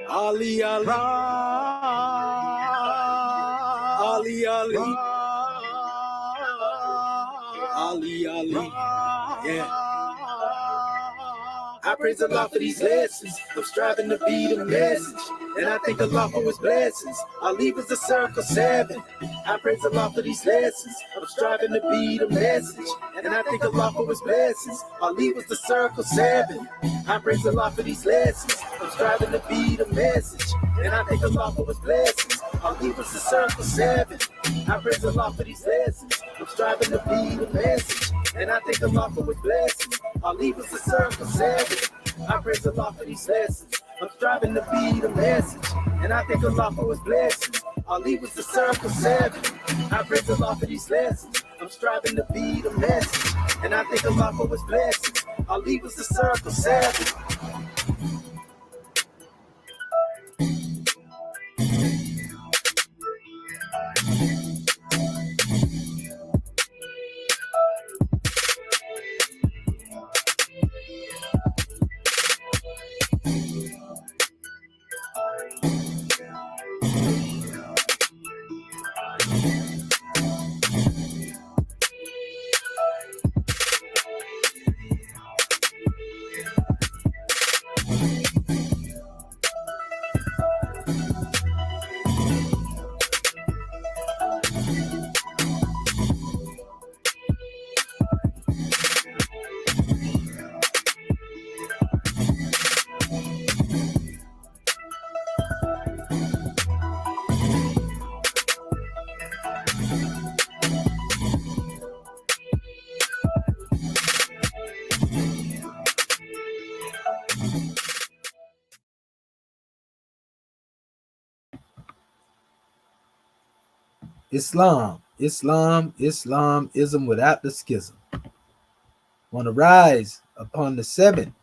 Ali, Ali, Ali, Ali, Ali, Ali, yeah. I praise Allah for these lessons. I'm striving to be the message, and I thank Allah for His blessings. Ali was the circle 7. I praise Allah for these lessons. I'm striving to be the message, and I thank Allah for His blessings. Ali was the circle 7. I praise Allah for these lessons. I'm striving to be the message, and I thank Allah for His blessings. Ali was the circle 7. I praise Allah for these lessons. I'm striving to be the message, and I thank Allah for His blessings. Ali was the circle 7. I praise Allah for these lessons. I'm striving to be the message, and I thank Allah for His blessings. Ali was the circle 7. I praise Allah for these lessons. I'm striving to be the message, and I thank Allah for His blessings. Ali was the circle 7. Islamism without the schism. Want to rise upon the 7th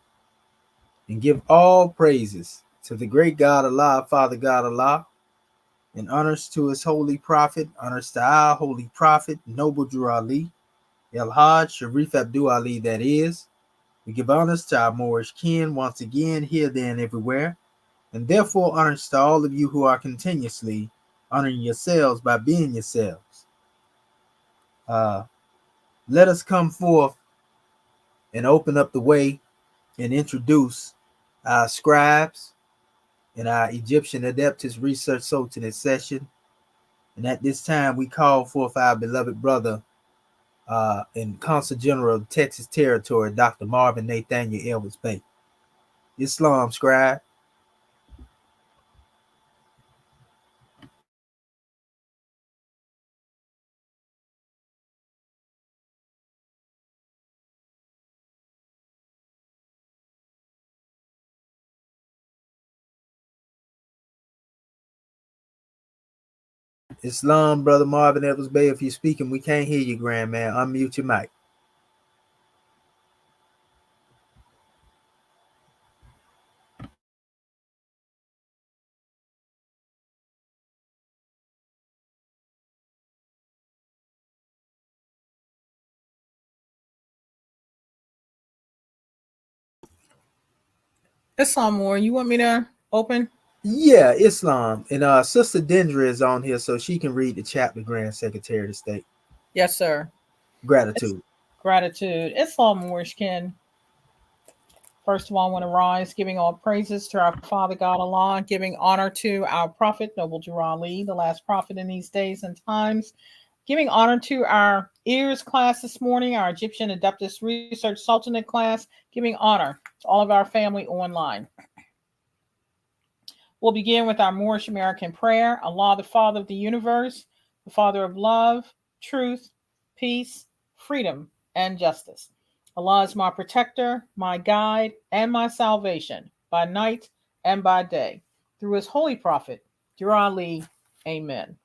and give all praises to the great God Allah, Father God Allah, and honors to His holy prophet, honors to our holy prophet, Noble Drew Ali, El Hajj Sharif Abdul Ali, that is. We give honors to our Moorish kin once again, here, there, and everywhere, and therefore honors to all of you who are continuously honoring yourselves by being yourselves. Let us come forth and open up the way and introduce our scribes in our Egyptian ADEPTUS Research Sultanate session. And at this time, we call forth our beloved brother and Consul General of Texas Territory, Dr. Marvin Nathaniel Elvis Bay. Islam, scribe. Islam, brother Marvin Elvis Bay, if you're speaking, we can't hear you, grand man. Unmute your mic. Islam War, you want me to open? Yeah, Islam. And Sister Dendra is on here so she can read the chapter, Grand Secretary of the State. Yes, sir. Gratitude. Gratitude. Islam Moorish kin. First of all, I want to rise, giving all praises to our Father God Allah, giving honor to our Prophet, Noble Drew Ali, the last prophet in these days and times, giving honor to our E.A.R.S class this morning, our Egyptian ADEPTUS Research Sultanate class, giving honor to all of our family online. We'll begin with our Moorish American prayer. Allah, the Father of the universe, the Father of love, truth, peace, freedom, and justice. Allah is my protector, my guide, and my salvation, by night and by day. Through His holy prophet, Drew Ali. Amen.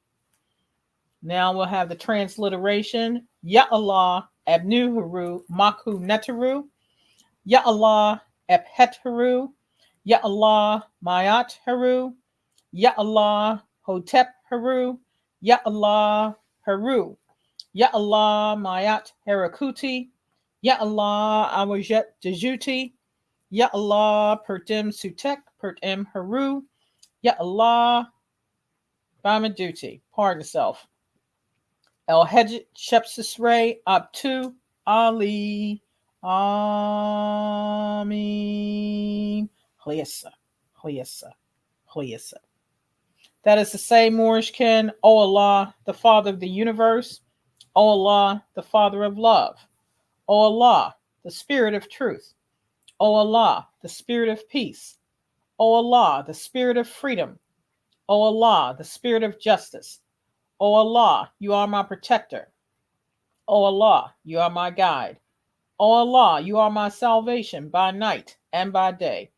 Now we'll have the transliteration. Ya Allah, Abnu Haru, Makhu Netaru. Ya Allah, Ephet Haru. Ya Allah, Mayat Haru. Ya Allah, Hotep Haru. Ya Allah, Haru. Ya Allah, Mayat Harakuti. Ya Allah, Awajet Dejuti. Ya Allah, Pertim Sutek, Pertim Haru. Ya Allah Bamaduti, pardon self. El Hejit Shepsisray Abtu Ali Amin. Hliasa, Hliasa, Hliasa. That is to say, Moorishkin, O Allah, the Father of the universe, O Allah, the Father of love, O Allah, the Spirit of truth, O Allah, the Spirit of peace, O Allah, the Spirit of freedom, O Allah, the Spirit of justice, O Allah, you are my protector, O Allah, you are my guide, O Allah, you are my salvation by night and by day,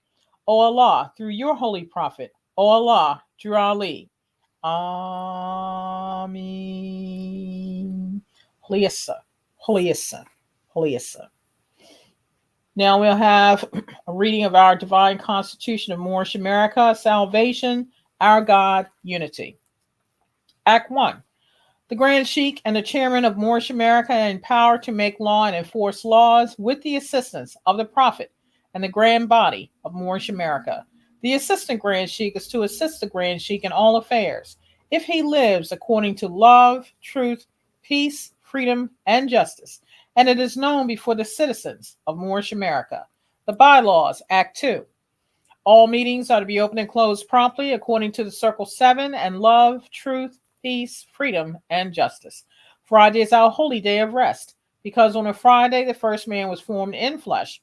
O Allah, through your holy prophet, O Allah, Drew Ali, Amin. Hliasa, Hliasa, Hliasa. Now we'll have a reading of our divine constitution of Moorish America, salvation, our God, unity. Act 1. The Grand Sheik and the chairman of Moorish America are empowered to make law and enforce laws with the assistance of the Prophet and the Grand Body of Moorish America. The assistant Grand Sheik is to assist the Grand Sheik in all affairs, if he lives according to love, truth, peace, freedom, and justice, and it is known before the citizens of Moorish America. The Bylaws, Act 2. All meetings are to be open and closed promptly according to the Circle 7 and love, truth, peace, freedom, and justice. Friday is our holy day of rest, because on a Friday the first man was formed in flesh,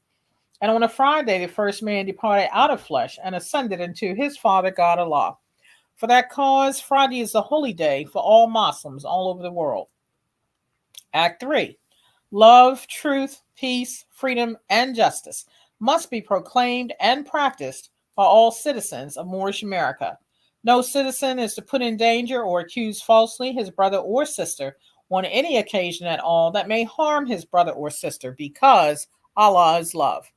and on a Friday the first man departed out of flesh and ascended into his Father God Allah. For that cause, Friday is a holy day for all Muslims all over the world. Act 3. Love, truth, peace, freedom, and justice must be proclaimed and practiced by all citizens of Moorish America. No citizen is to put in danger or accuse falsely his brother or sister on any occasion at all that may harm his brother or sister, because Allah is love.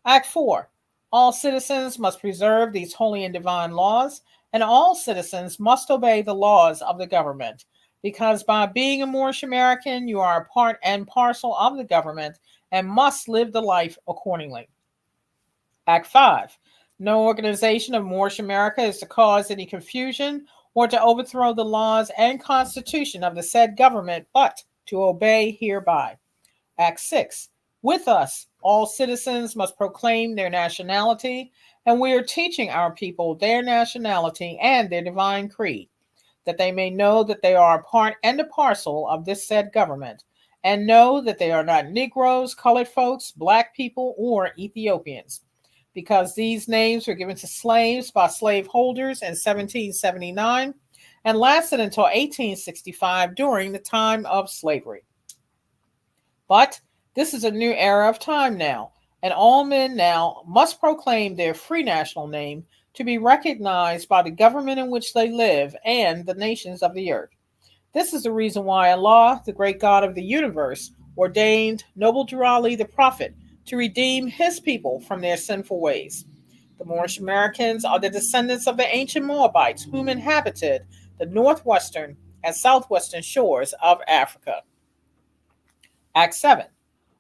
Act 4. All citizens must preserve these holy and divine laws, and all citizens must obey the laws of the government, because by being a Moorish American, you are a part and parcel of the government and must live the life accordingly. Act 5. No organization of Moorish America is to cause any confusion or to overthrow the laws and constitution of the said government, but to obey hereby. Act 6. With us, all citizens must proclaim their nationality, and we are teaching our people their nationality and their divine creed, that they may know that they are a part and a parcel of this said government, and know that they are not Negroes, colored folks, black people, or Ethiopians, because these names were given to slaves by slaveholders in 1779 and lasted until 1865 during the time of slavery. But this is a new era of time now, and all men now must proclaim their free national name to be recognized by the government in which they live and the nations of the earth. This is the reason why Allah, the great God of the universe, ordained Noble Drew Ali the Prophet to redeem his people from their sinful ways. The Moorish Americans are the descendants of the ancient Moabites whom inhabited the northwestern and southwestern shores of Africa. Act 7.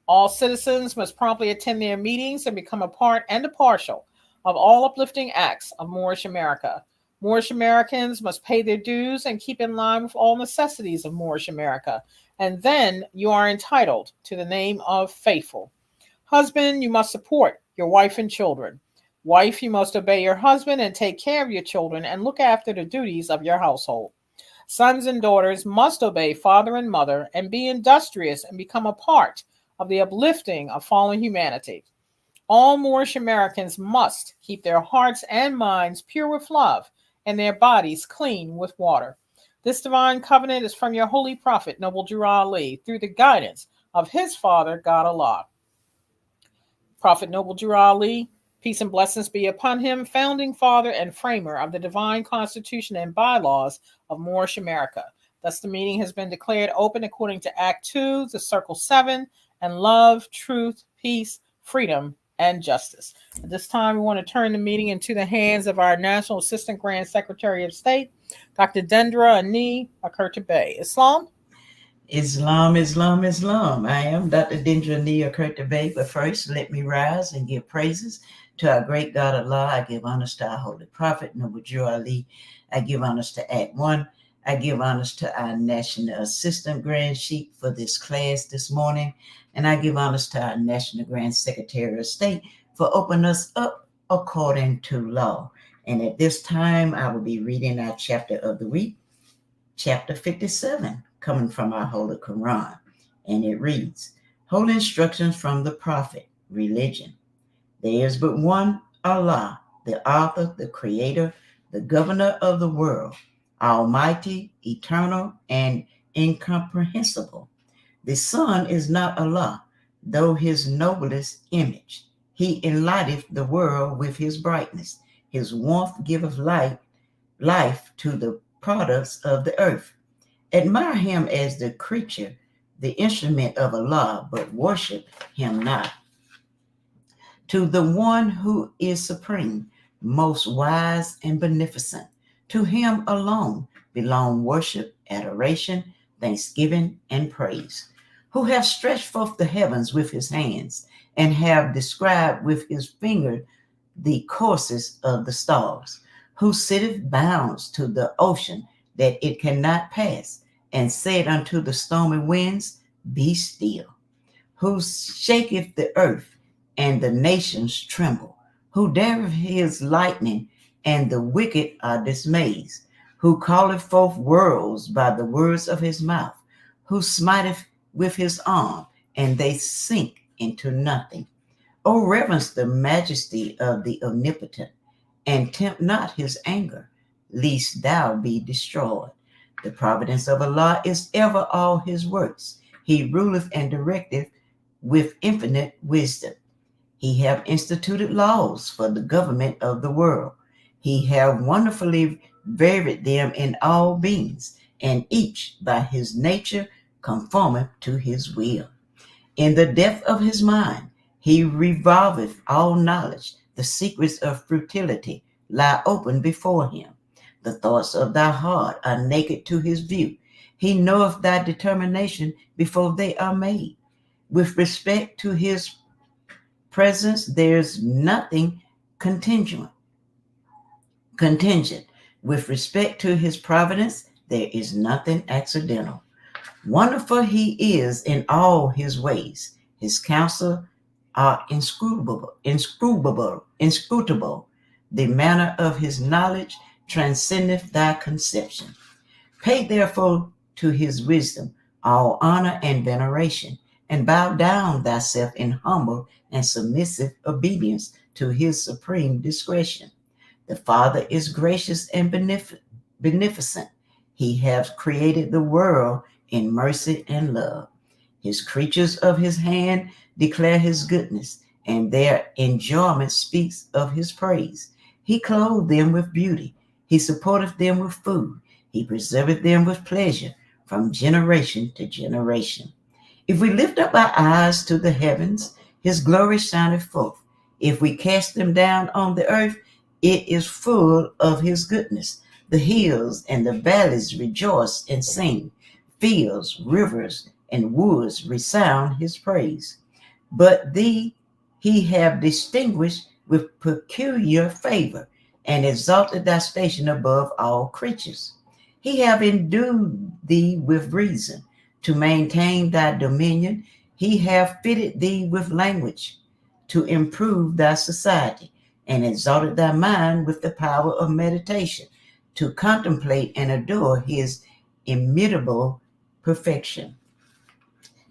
All citizens must promptly attend their meetings and become a part and a partial of all uplifting acts of Moorish America. Moorish Americans must pay their dues and keep in line with all necessities of Moorish America, and then you are entitled to the name of faithful. Husband, you must support your wife and children. Wife, you must obey your husband and take care of your children and look after the duties of your household. Sons and daughters must obey father and mother and be industrious and become a part of the uplifting of fallen humanity. All Moorish Americans must keep their hearts and minds pure with love and their bodies clean with water. This divine covenant is from your holy prophet, Noble Drew Ali, through the guidance of his father, God Allah. Prophet Noble Drew Ali, peace and blessings be upon him, founding father and framer of the divine constitution and bylaws of Moorish America. Thus the meeting has been declared open according to Act 2, the Circle 7, and love, truth, peace, freedom, and justice. At this time, we want to turn the meeting into the hands of our National Assistant Grand Secretary of State, Dr. Dendra Ani Akurtubey. Islam? Islam, Islam, Islam. I am Dr. Dendra Ani Akurtubey, but first let me rise and give praises to our great God Allah. I give honors to our holy prophet, Noble Drew Ali. I give honors to Act 1. I give honors to our National Assistant Grand Chief for this class this morning. And I give honors to our National Grand Secretary of State for opening us up according to law. And at this time, I will be reading our chapter of the week, chapter 57, coming from our Holy Quran. And it reads, Holy Instructions from the Prophet, Religion. There is but one Allah, the author, the creator, the governor of the world, almighty, eternal, and incomprehensible. The Son is not Allah, though his noblest image. He enlighteth the world with his brightness. His warmth giveth life to the products of the earth. Admire him as the creature, the instrument of Allah, but worship him not. To the one who is supreme, most wise and beneficent, to him alone belong worship, adoration, thanksgiving, and praise, who have stretched forth the heavens with his hands, and have described with his finger the courses of the stars, who sitteth bounds to the ocean that it cannot pass, and said unto the stormy winds, Be still, who shaketh the earth, and the nations tremble, who dareth his lightning, and the wicked are dismayed, who calleth forth worlds by the words of his mouth, who smiteth with his arm, and they sink into nothing. O reverence the majesty of the Omnipotent, and tempt not his anger, lest thou be destroyed. The providence of Allah is ever all his works. He ruleth and directeth with infinite wisdom. He have instituted laws for the government of the world. He have wonderfully varied them in all beings, and each by his nature conformeth to his will. In the depth of his mind, he revolveth all knowledge. The secrets of futility lie open before him. The thoughts of thy heart are naked to his view. He knoweth thy determination before they are made. With respect to his presence, there's nothing contingent. With respect to his providence, there is nothing accidental. Wonderful he is in all his ways. His counsel are inscrutable. The manner of his knowledge transcendeth thy conception. Pay therefore to his wisdom all honor and veneration, and bow down thyself in humble and submissive obedience to his supreme discretion. The Father is gracious and beneficent. He hath created the world in mercy and love. His creatures of his hand declare his goodness, and their enjoyment speaks of his praise. He clothed them with beauty. He supporteth them with food. He preserveth them with pleasure from generation to generation. If we lift up our eyes to the heavens, his glory shineth forth. If we cast them down on the earth, it is full of his goodness. The hills and the valleys rejoice and sing. Fields, rivers, and woods resound his praise. But thee he have distinguished with peculiar favor, and exalted thy station above all creatures. He have endued thee with reason, to maintain thy dominion. He have fitted thee with language, to improve thy society, and exalted thy mind with the power of meditation, to contemplate and adore his immutable perfection.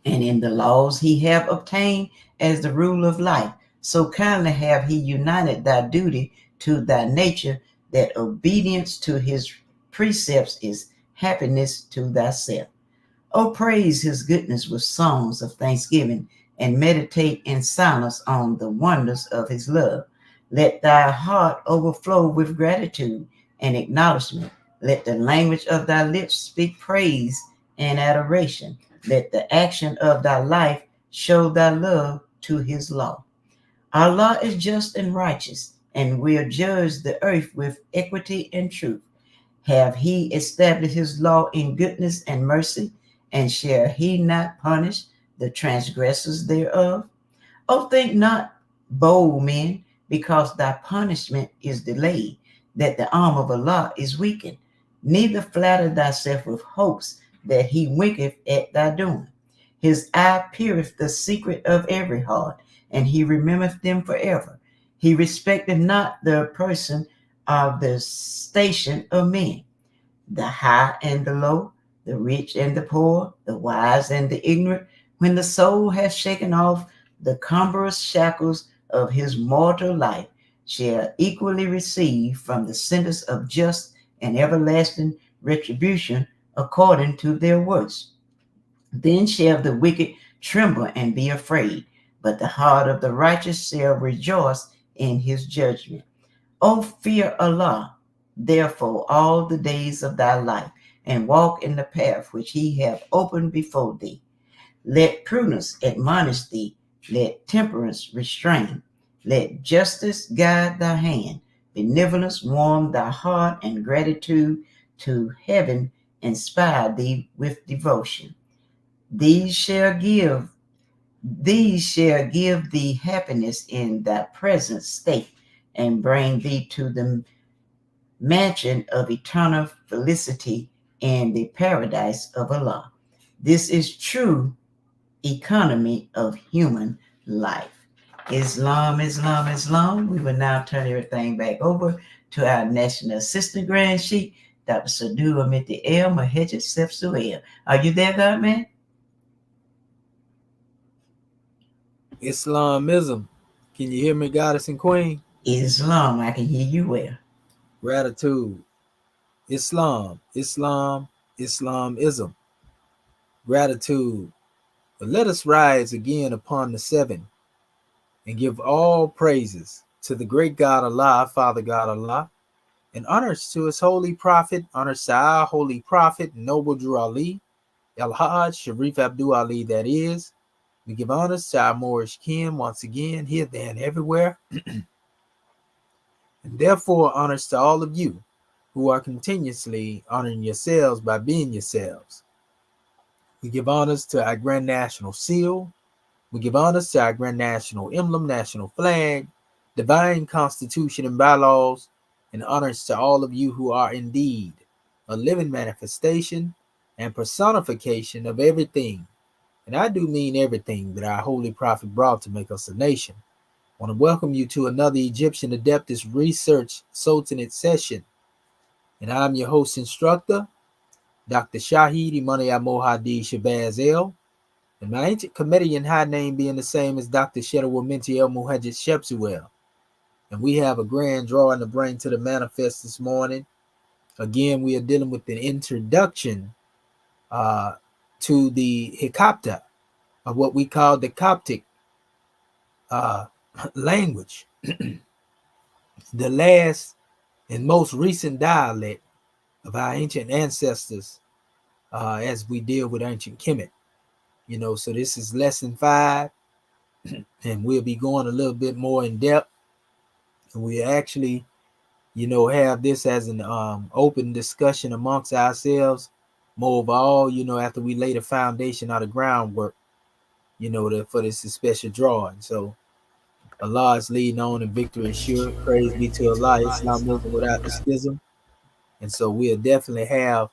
And in the laws he have obtained as the rule of life, so kindly have he united thy duty to thy nature, that obedience to his precepts is happiness to thyself. O praise his goodness with songs of thanksgiving, and meditate in silence on the wonders of his love. Let thy heart overflow with gratitude and acknowledgement. Let the language of thy lips speak praise and adoration. Let the action of thy life show thy love to his law. Allah is just and righteous, and will judge the earth with equity and truth. Have he established his law in goodness and mercy, and shall he not punish the transgressors thereof? O think not, bold men, because thy punishment is delayed, that the arm of Allah is weakened. Neither flatter thyself with hopes that he winketh at thy doing. His eye peereth the secret of every heart, and he remembereth them forever. He respecteth not the person of the station of men, the high and the low, the rich and the poor, the wise and the ignorant. When the soul hath shaken off the cumbrous shackles of his mortal life, shall equally receive from the sentence of just and everlasting retribution according to their works. Then shall the wicked tremble and be afraid, but the heart of the righteous shall rejoice in his judgment. O fear Allah, therefore, all the days of thy life, and walk in the path which he hath opened before thee. Let prudence admonish thee, let temperance restrain, let justice guide thy hand, benevolence warm thy heart, and gratitude to heaven inspire thee with devotion. These shall give thee happiness in thy present state, and bring thee to the mansion of eternal felicity in the paradise of Allah. This is true economy of human life. Islam, Islam, Islam. We will now turn everything back over to our National Assistant Grand Sheik, Dr. Sadu Amiti El Mahejet Sefsuel. Are you there, God man? Islamism. Can you hear me, Goddess and Queen? Islam, I can hear you well. Gratitude. Islam, Islam, Islamism. Gratitude. But let us rise again upon the seven and give all praises to the great God Allah, Father God Allah, and honors to his holy prophet, honors to our holy prophet, Noble Drew Ali, Al-Hajj Sharif Abdul Ali, that is. We give honors to our Moorish kin once again, here, there, and everywhere. And therefore, honors to all of you who are continuously honoring yourselves by being yourselves. We give honors to our Grand National Seal. We give honors to our Grand National Emblem, National Flag, Divine Constitution and bylaws, and honors to all of you who are indeed a living manifestation and personification of everything. And I do mean everything that our Holy Prophet brought to make us a nation. I want to welcome you to another Egyptian ADEPTUS Research Sultanate session. And I'm your host instructor, Dr. Shahid Imani Mohadi Shabazz El. And my ancient Comedian high name being the same as Dr. Shedawa Minti El Muhajjid Shepsuel. And we have a grand draw in the brain to the manifest this morning. Again, we are dealing with the introduction to the Heka-Ptah of what we call the Coptic language, the last and most recent dialect of our ancient ancestors as we deal with ancient Kemet. So this is lesson 5, and we'll be going a little bit more in depth. And we actually, have this as an open discussion amongst ourselves, more overall, after we lay the foundation of the groundwork, for this special drawing. So Allah is leading on and victory is sure. Praise be to Allah, Islamism without the schism. And so we'll definitely have,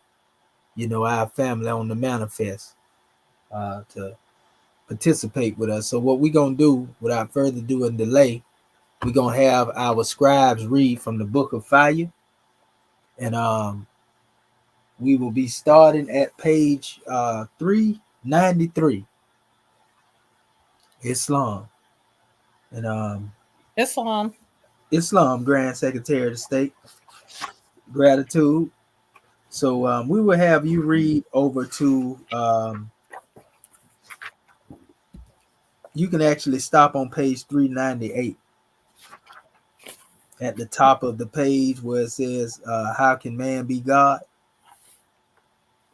our family on the manifest to participate with us. So what we're going to do, without further ado and delay, we're going to have our scribes read from the Book of Fire. And we will be starting at page 393. Islam. And Islam, Grand Secretary of the State. Gratitude. So we will have you read over to you can actually stop on page 398 at the top of the page where it says how can man be God?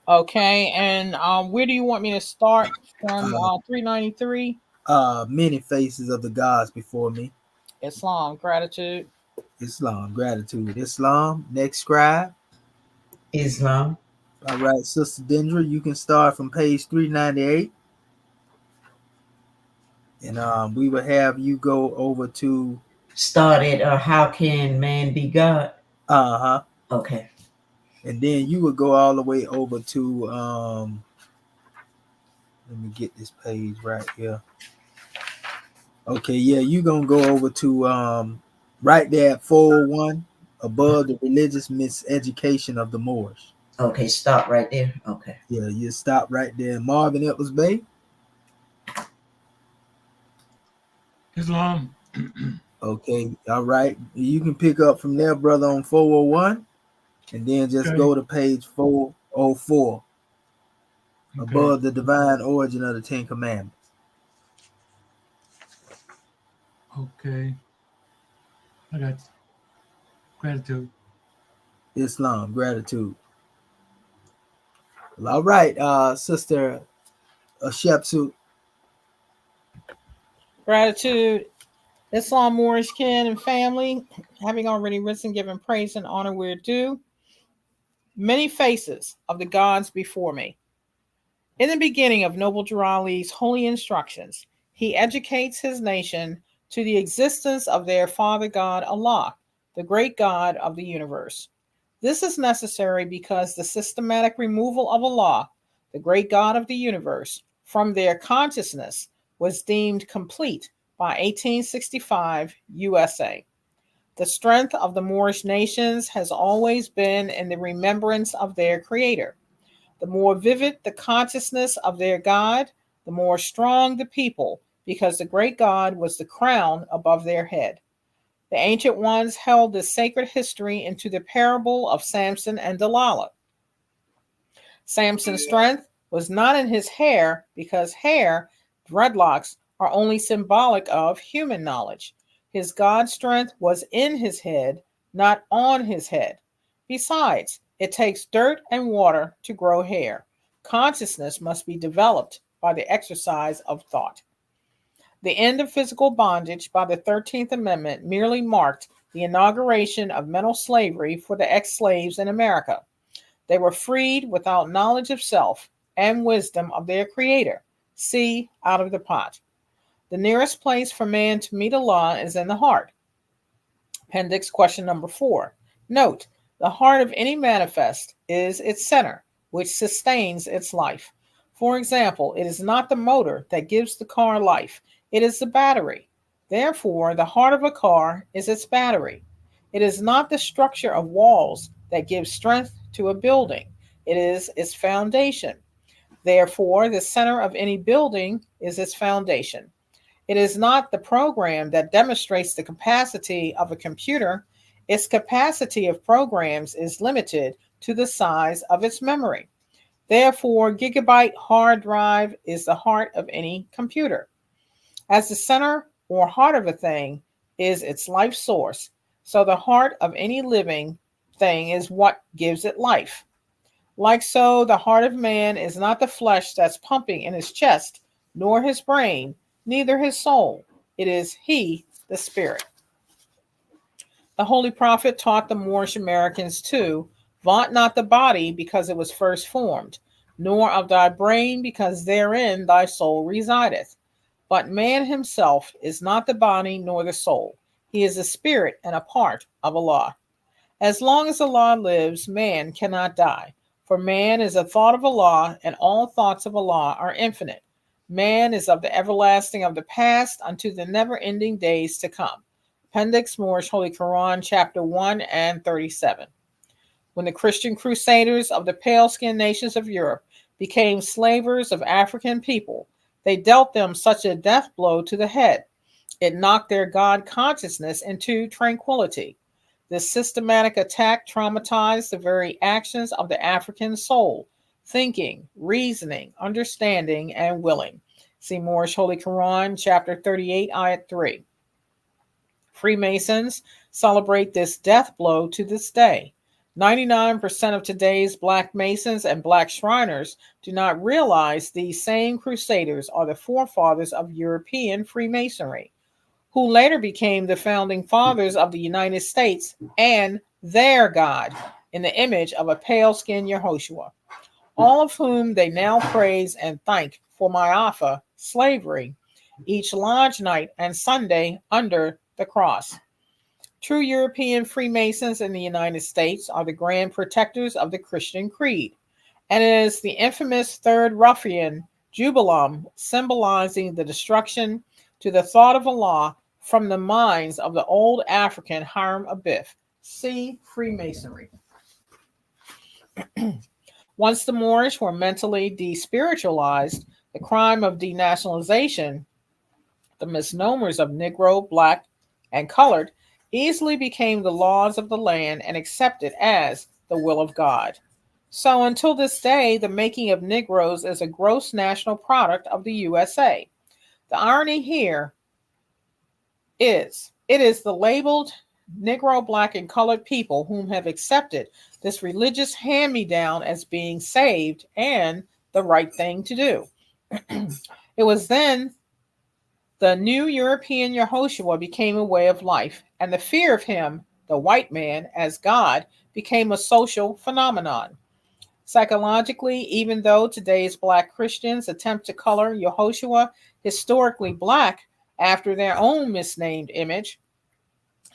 Okay, and where do you want me to start from 393? Many faces of the gods before me. Islam, gratitude. Islam, gratitude. Islam, next scribe. Islam. All right, Sister Dendra, you can start from page 398. And we will have you go over to started, how can man be God? Uh-huh. Okay. And then you would go all the way over to let me get this page right here. Okay, yeah, you're gonna go over to right there at 401 above the religious miseducation of the Moors. Okay, stop right there. Okay. Yeah, you stop right there in Marvin Edwards Bay. Islam. Okay, all right. You can pick up from there, brother, on 401, and then just Okay. go to page 404 Okay. above the divine origin of the Ten Commandments. Okay. I got gratitude. Islam, gratitude. Well, all right, Sister Shepsu. Gratitude, Islam, Moorish kin, and family, having already risen, given praise and honor where due. Many faces of the gods before me. In the beginning of Noble Drew Ali's holy instructions, he educates his nation to the existence of their Father God, Allah, the great God of the universe. This is necessary because the systematic removal of Allah, the great God of the universe, from their consciousness was deemed complete by 1865 USA. The strength of the Moorish nations has always been in the remembrance of their Creator. The more vivid the consciousness of their God, the more strong the people, because the great God was the crown above their head. The ancient ones held this sacred history into the parable of Samson and Delilah. Samson's strength was not in his hair, because hair, dreadlocks, are only symbolic of human knowledge. His God strength was in his head, not on his head. Besides, it takes dirt and water to grow hair. Consciousness must be developed by the exercise of thought. The end of physical bondage by the 13th Amendment merely marked the inauguration of mental slavery for the ex-slaves in America. They were freed without knowledge of self and wisdom of their Creator. See, out of the pot. The nearest place for man to meet Allah is in the heart. Appendix question number 4. Note, the heart of any manifest is its center, which sustains its life. For example, it is not the motor that gives the car life, it is the battery. Therefore, the heart of a car is its battery. It is not the structure of walls that gives strength to a building, it is its foundation. Therefore, the center of any building is its foundation. It is not the program that demonstrates the capacity of a computer. Its capacity of programs is limited to the size of its memory. Therefore, gigabyte hard drive is the heart of any computer. As the center or heart of a thing is its life source, so the heart of any living thing is what gives it life. Like so, the heart of man is not the flesh that's pumping in his chest, nor his brain, neither his soul. It is he, the spirit. The Holy Prophet taught the Moorish Americans to vaunt not the body because it was first formed, nor of thy brain because therein thy soul resideth. But man himself is not the body nor the soul. He is a spirit and a part of Allah. As long as Allah lives, man cannot die. For man is a thought of Allah, and all thoughts of Allah are infinite. Man is of the everlasting of the past unto the never-ending days to come. Appendix Moorish Holy Quran, chapter 1 and 37. When the Christian crusaders of the pale-skinned nations of Europe became slavers of African people, they dealt them such a death blow to the head. It knocked their God consciousness into tranquility. This systematic attack traumatized the very actions of the African soul, thinking, reasoning, understanding, and willing. See Moorish Holy Quran, chapter 38, ayat 3. Freemasons celebrate this death blow to this day. 99% of today's Black Masons and Black Shriners do not realize these same crusaders are the forefathers of European Freemasonry, who later became the founding fathers of the United States and their God in the image of a pale-skinned Yehoshua, all of whom they now praise and thank for Ma'afa, slavery, each lodge night and Sunday under the cross. True European Freemasons in the United States are the grand protectors of the Christian creed, and it is the infamous Third Ruffian Jubileum symbolizing the destruction to the thought of Allah from the minds of the old African Hiram Abiff. See Freemasonry. Once the Moorish were mentally despiritualized, the crime of denationalization, the misnomers of Negro, Black, and Colored, easily became the laws of the land and accepted as the will of God. So until this day, the making of Negroes is a gross national product of the USA. The irony here is, it is the labeled Negro, Black, and Colored people whom have accepted this religious hand-me-down as being saved and the right thing to do. It was then the new European Yehoshua became a way of life, and the fear of him, the white man, as God, became a social phenomenon. Psychologically, even though today's Black Christians attempt to color Yehoshua historically Black after their own misnamed image,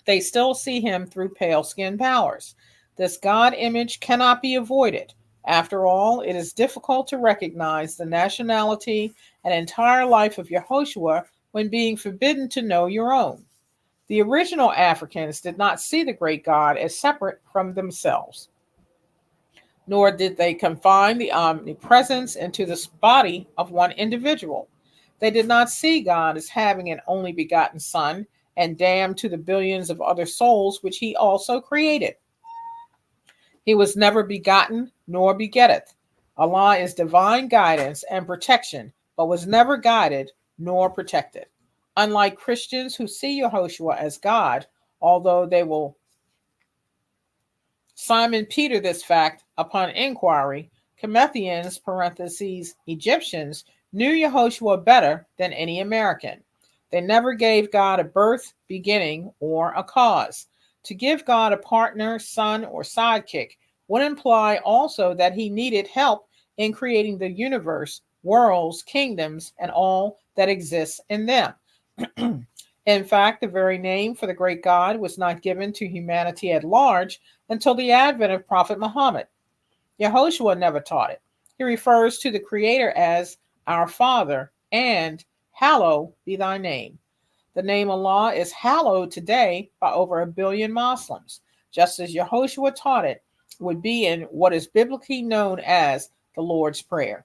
they still see him through pale skin powers. This God image cannot be avoided. After all, it is difficult to recognize the nationality and entire life of Yehoshua when being forbidden to know your own. The original Africans did not see the great God as separate from themselves, nor did they confine the omnipresence into the body of one individual. They did not see God as having an only begotten Son and damned to the billions of other souls which he also created. He was never begotten nor begetteth. Allah is divine guidance and protection, but was never guided nor protected. Unlike Christians who see Yehoshua as God, although they will Simon Peter this fact upon inquiry, Comethnians (Egyptians) knew Yehoshua better than any American. They never gave God a birth, beginning, or a cause. To give God a partner, son, or sidekick would imply also that he needed help in creating the universe, worlds, kingdoms, and all that exists in them. In fact, the very name for the great God was not given to humanity at large until the advent of Prophet Muhammad. Yehoshua never taught it. He refers to the Creator as our Father and hallowed be thy name. The name Allah is hallowed today by over 1 billion Muslims, just as Yehoshua taught it would be in what is biblically known as the Lord's Prayer.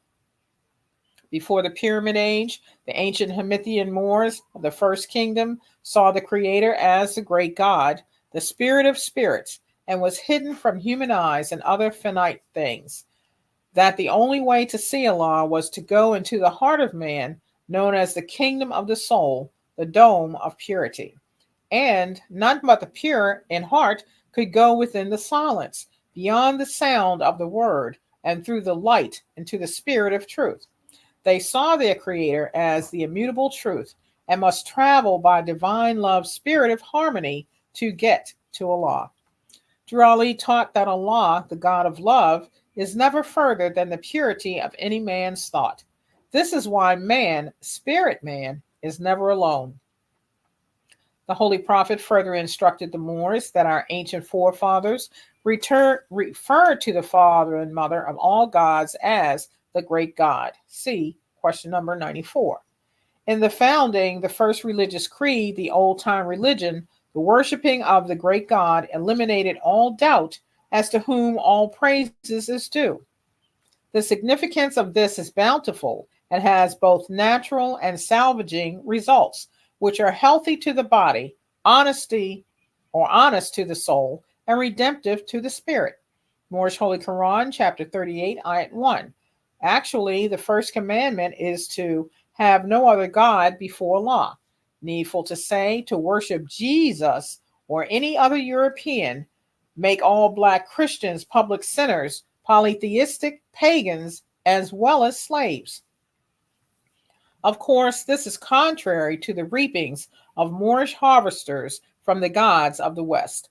Before the Pyramid Age, the ancient Hamithian Moors of the First Kingdom saw the Creator as the great God, the Spirit of spirits, and was hidden from human eyes and other finite things. That the only way to see Allah was to go into the heart of man, known as the kingdom of the soul, the dome of purity. And none but the pure in heart could go within the silence, beyond the sound of the word, and through the light into the spirit of truth. They saw their Creator as the immutable truth and must travel by divine love's spirit of harmony to get to Allah. Drew Ali taught that Allah, the God of love, is never further than the purity of any man's thought. This is why man, spirit man, is never alone. The Holy Prophet further instructed the Moors that our ancient forefathers referred to the father and mother of all gods as the great God. See question number 94. In the founding, the first religious creed, the old-time religion, the worshiping of the great God eliminated all doubt as to whom all praises is due. The significance of this is bountiful and has both natural and salvaging results, which are healthy to the body, honest to the soul, and redemptive to the spirit. Moorish Holy Quran, chapter 38, ayat 1. Actually, the first commandment is to have no other God before Allah. Needful to say, to worship Jesus or any other European, make all Black Christians public sinners, polytheistic pagans, as well as slaves. Of course, this is contrary to the reapings of Moorish harvesters from the gods of the West,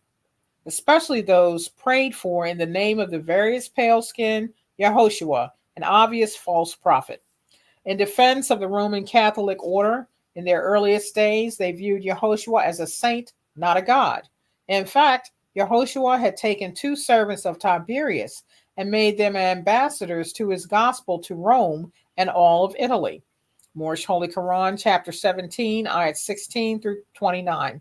especially those prayed for in the name of the various pale-skinned Yehoshua, an obvious false prophet. In defense of the Roman Catholic order, in their earliest days, they viewed Yehoshua as a saint, not a god. In fact, Yehoshua had taken 2 servants of Tiberius and made them ambassadors to his gospel to Rome and all of Italy. Moorish Holy Quran, chapter 17, ayat 16 through 29.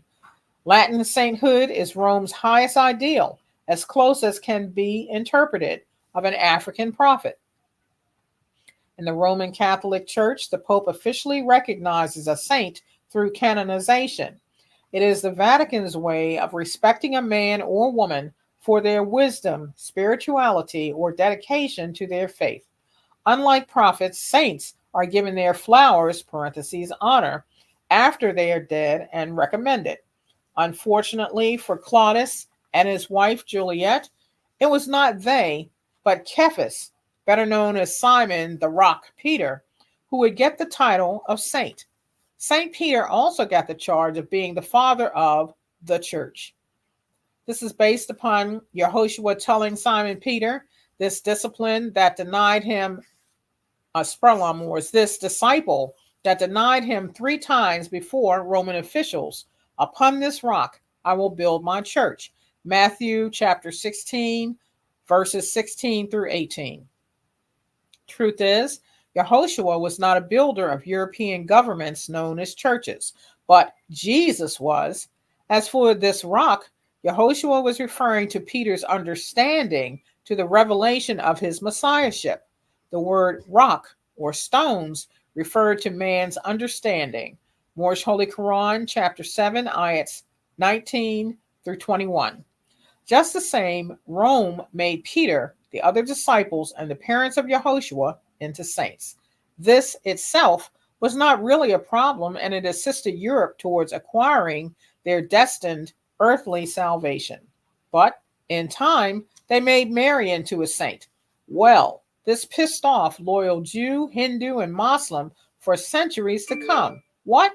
Latin sainthood is Rome's highest ideal, as close as can be interpreted, of an African prophet. In the Roman Catholic Church, the Pope officially recognizes a saint through canonization. It is the Vatican's way of respecting a man or woman for their wisdom, spirituality, or dedication to their faith. Unlike prophets, saints are given their flowers, parentheses, honor, after they are dead and recommended. Unfortunately for Claudius and his wife Juliet, it was not they, but Cephas, better known as Simon the Rock Peter, who would get the title of saint. Saint Peter also got the charge of being the father of the church. This is based upon Yehoshua telling Simon Peter, this discipline that denied him, this disciple that denied him 3 times before Roman officials, upon this rock I will build my church. Matthew chapter 16, verses 16 through 18. Truth is, Yehoshua was not a builder of European governments known as churches, but Jesus was. As for this rock, Yehoshua was referring to Peter's understanding to the revelation of his messiahship. The word rock or stones referred to man's understanding. Moorish Holy Quran, chapter 7, ayats 19 through 21. Just the same, Rome made Peter, the other disciples, and the parents of Yehoshua into saints. This itself was not really a problem, and it assisted Europe towards acquiring their destined earthly salvation. But in time, they made Mary into a saint. Well, this pissed off loyal Jew, Hindu, and Muslim for centuries to come. What?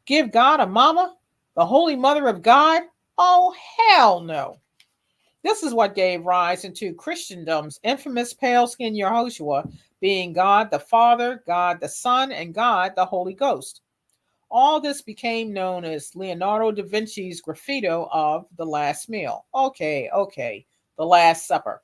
Give God a mama? The Holy Mother of God? Oh, hell no. This is what gave rise into Christendom's infamous pale-skinned Yehoshua being God the Father, God the Son, and God the Holy Ghost. All this became known as Leonardo da Vinci's graffito of The Last Meal. Okay, The Last Supper.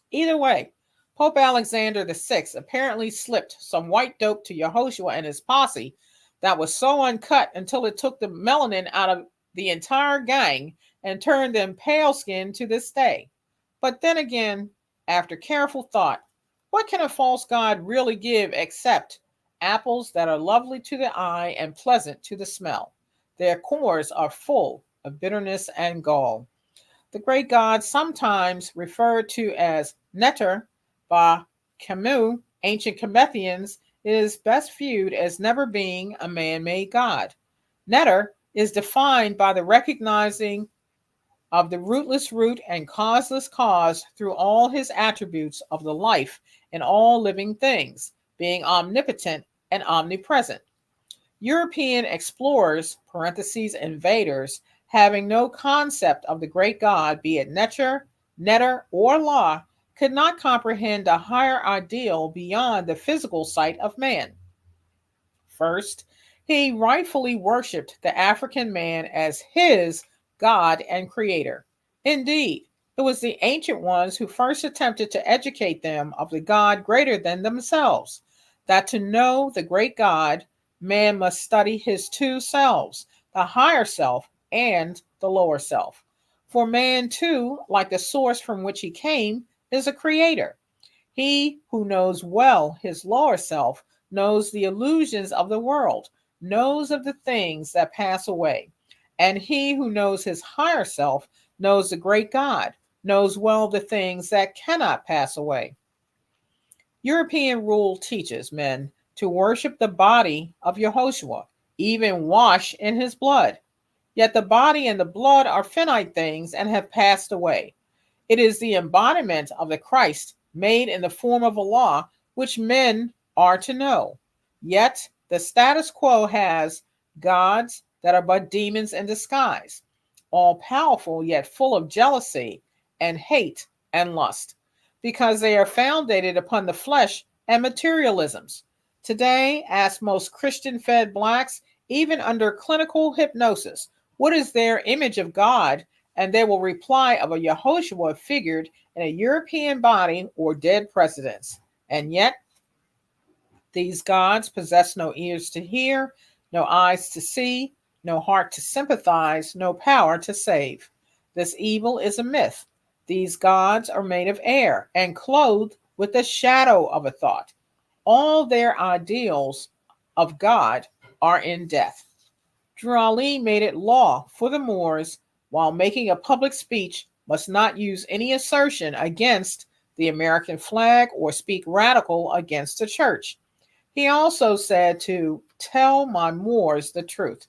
Either way, Pope Alexander VI apparently slipped some white dope to Yehoshua and his posse that was so uncut until it took the melanin out of the entire gang and turned them pale-skinned to this day. But then again, after careful thought, what can a false god really give except apples that are lovely to the eye and pleasant to the smell? Their cores are full of bitterness and gall. The great god, sometimes referred to as Neter by Camus, ancient Cometians, is best viewed as never being a man-made god. Neter is defined by the recognizing of the rootless root and causeless cause through all his attributes of the life in all living things, being omnipotent and omnipresent. European explorers, parentheses, invaders, having no concept of the great God, be it Neter, or Law, could not comprehend a higher ideal beyond the physical sight of man. First, he rightfully worshipped the African man as his God and creator. Indeed, it was the ancient ones who first attempted to educate them of the God greater than themselves, that to know the great God, man must study his 2 selves, the higher self and the lower self. For man, too, like the source from which he came, is a creator. He who knows well his lower self knows the illusions of the world, knows of the things that pass away. And he who knows his higher self knows the great God, knows well the things that cannot pass away. European rule teaches men to worship the body of Yehoshua, even wash in his blood. Yet the body and the blood are finite things and have passed away. It is the embodiment of the Christ made in the form of a law which men are to know. Yet the status quo has gods that are but demons in disguise, all powerful yet full of jealousy and hate and lust, because they are founded upon the flesh and materialisms. Today, ask most Christian-fed blacks, even under clinical hypnosis, What is their image of God? And they will reply of a Yehoshua figured in a European body or dead presidents. And yet, these gods possess no ears to hear, no eyes to see, no heart to sympathize, no power to save. This evil is a myth. These gods are made of air and clothed with the shadow of a thought. All their ideals of God are in death. Drali made it law for the Moors, while making a public speech, must not use any assertion against the American flag or speak radical against the church. He also said to tell my Moors the truth.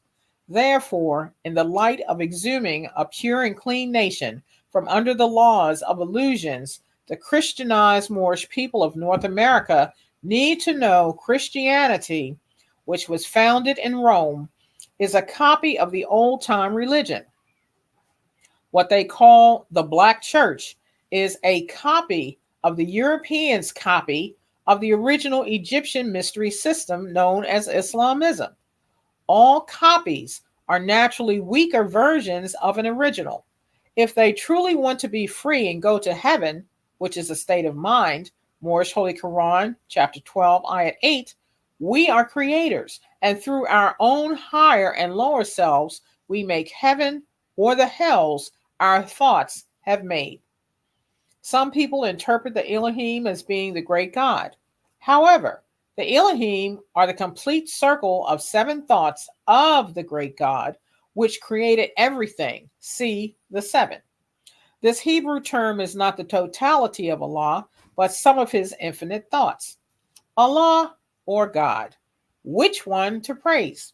Therefore, in the light of exhuming a pure and clean nation from under the laws of illusions, the Christianized Moorish people of North America need to know Christianity, which was founded in Rome, is a copy of the old-time religion. What they call the Black Church is a copy of the Europeans' copy of the original Egyptian mystery system known as Islamism. All copies are naturally weaker versions of an original. If they truly want to be free and go to heaven, which is a state of mind, Moorish Holy Quran, chapter 12, ayat 8, we are creators, and through our own higher and lower selves, we make heaven or the hells our thoughts have made. Some people interpret the Elohim as being the great God. However, the Elohim are the complete circle of 7 thoughts of the great God, which created everything. See the 7. This Hebrew term is not the totality of Allah, but some of his infinite thoughts. Allah or God, which one to praise?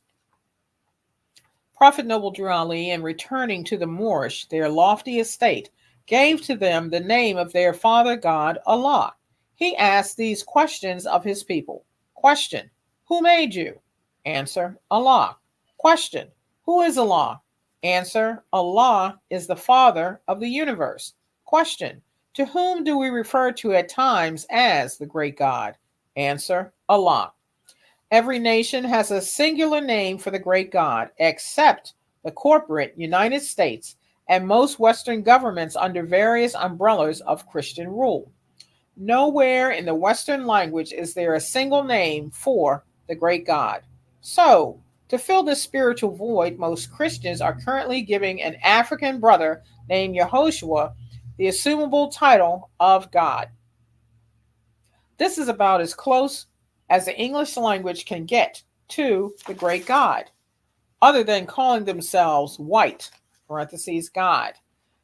Prophet Noble Drew Ali, in returning to the Moorish, their lofty estate, gave to them the name of their father God, Allah. He asked these questions of his people. Question, who made you? Answer, Allah. Question, who is Allah? Answer, Allah is the Father of the universe. Question, to whom do we refer to at times as the great God? Answer, Allah. Every nation has a singular name for the great God, except the corporate United States and most Western governments under various umbrellas of Christian rule. Nowhere in the Western language is there a single name for the great God. So, to fill this spiritual void, most Christians are currently giving an African brother named Yehoshua the assumable title of God. This is about as close as the English language can get to the great God, other than calling themselves white, parentheses, God.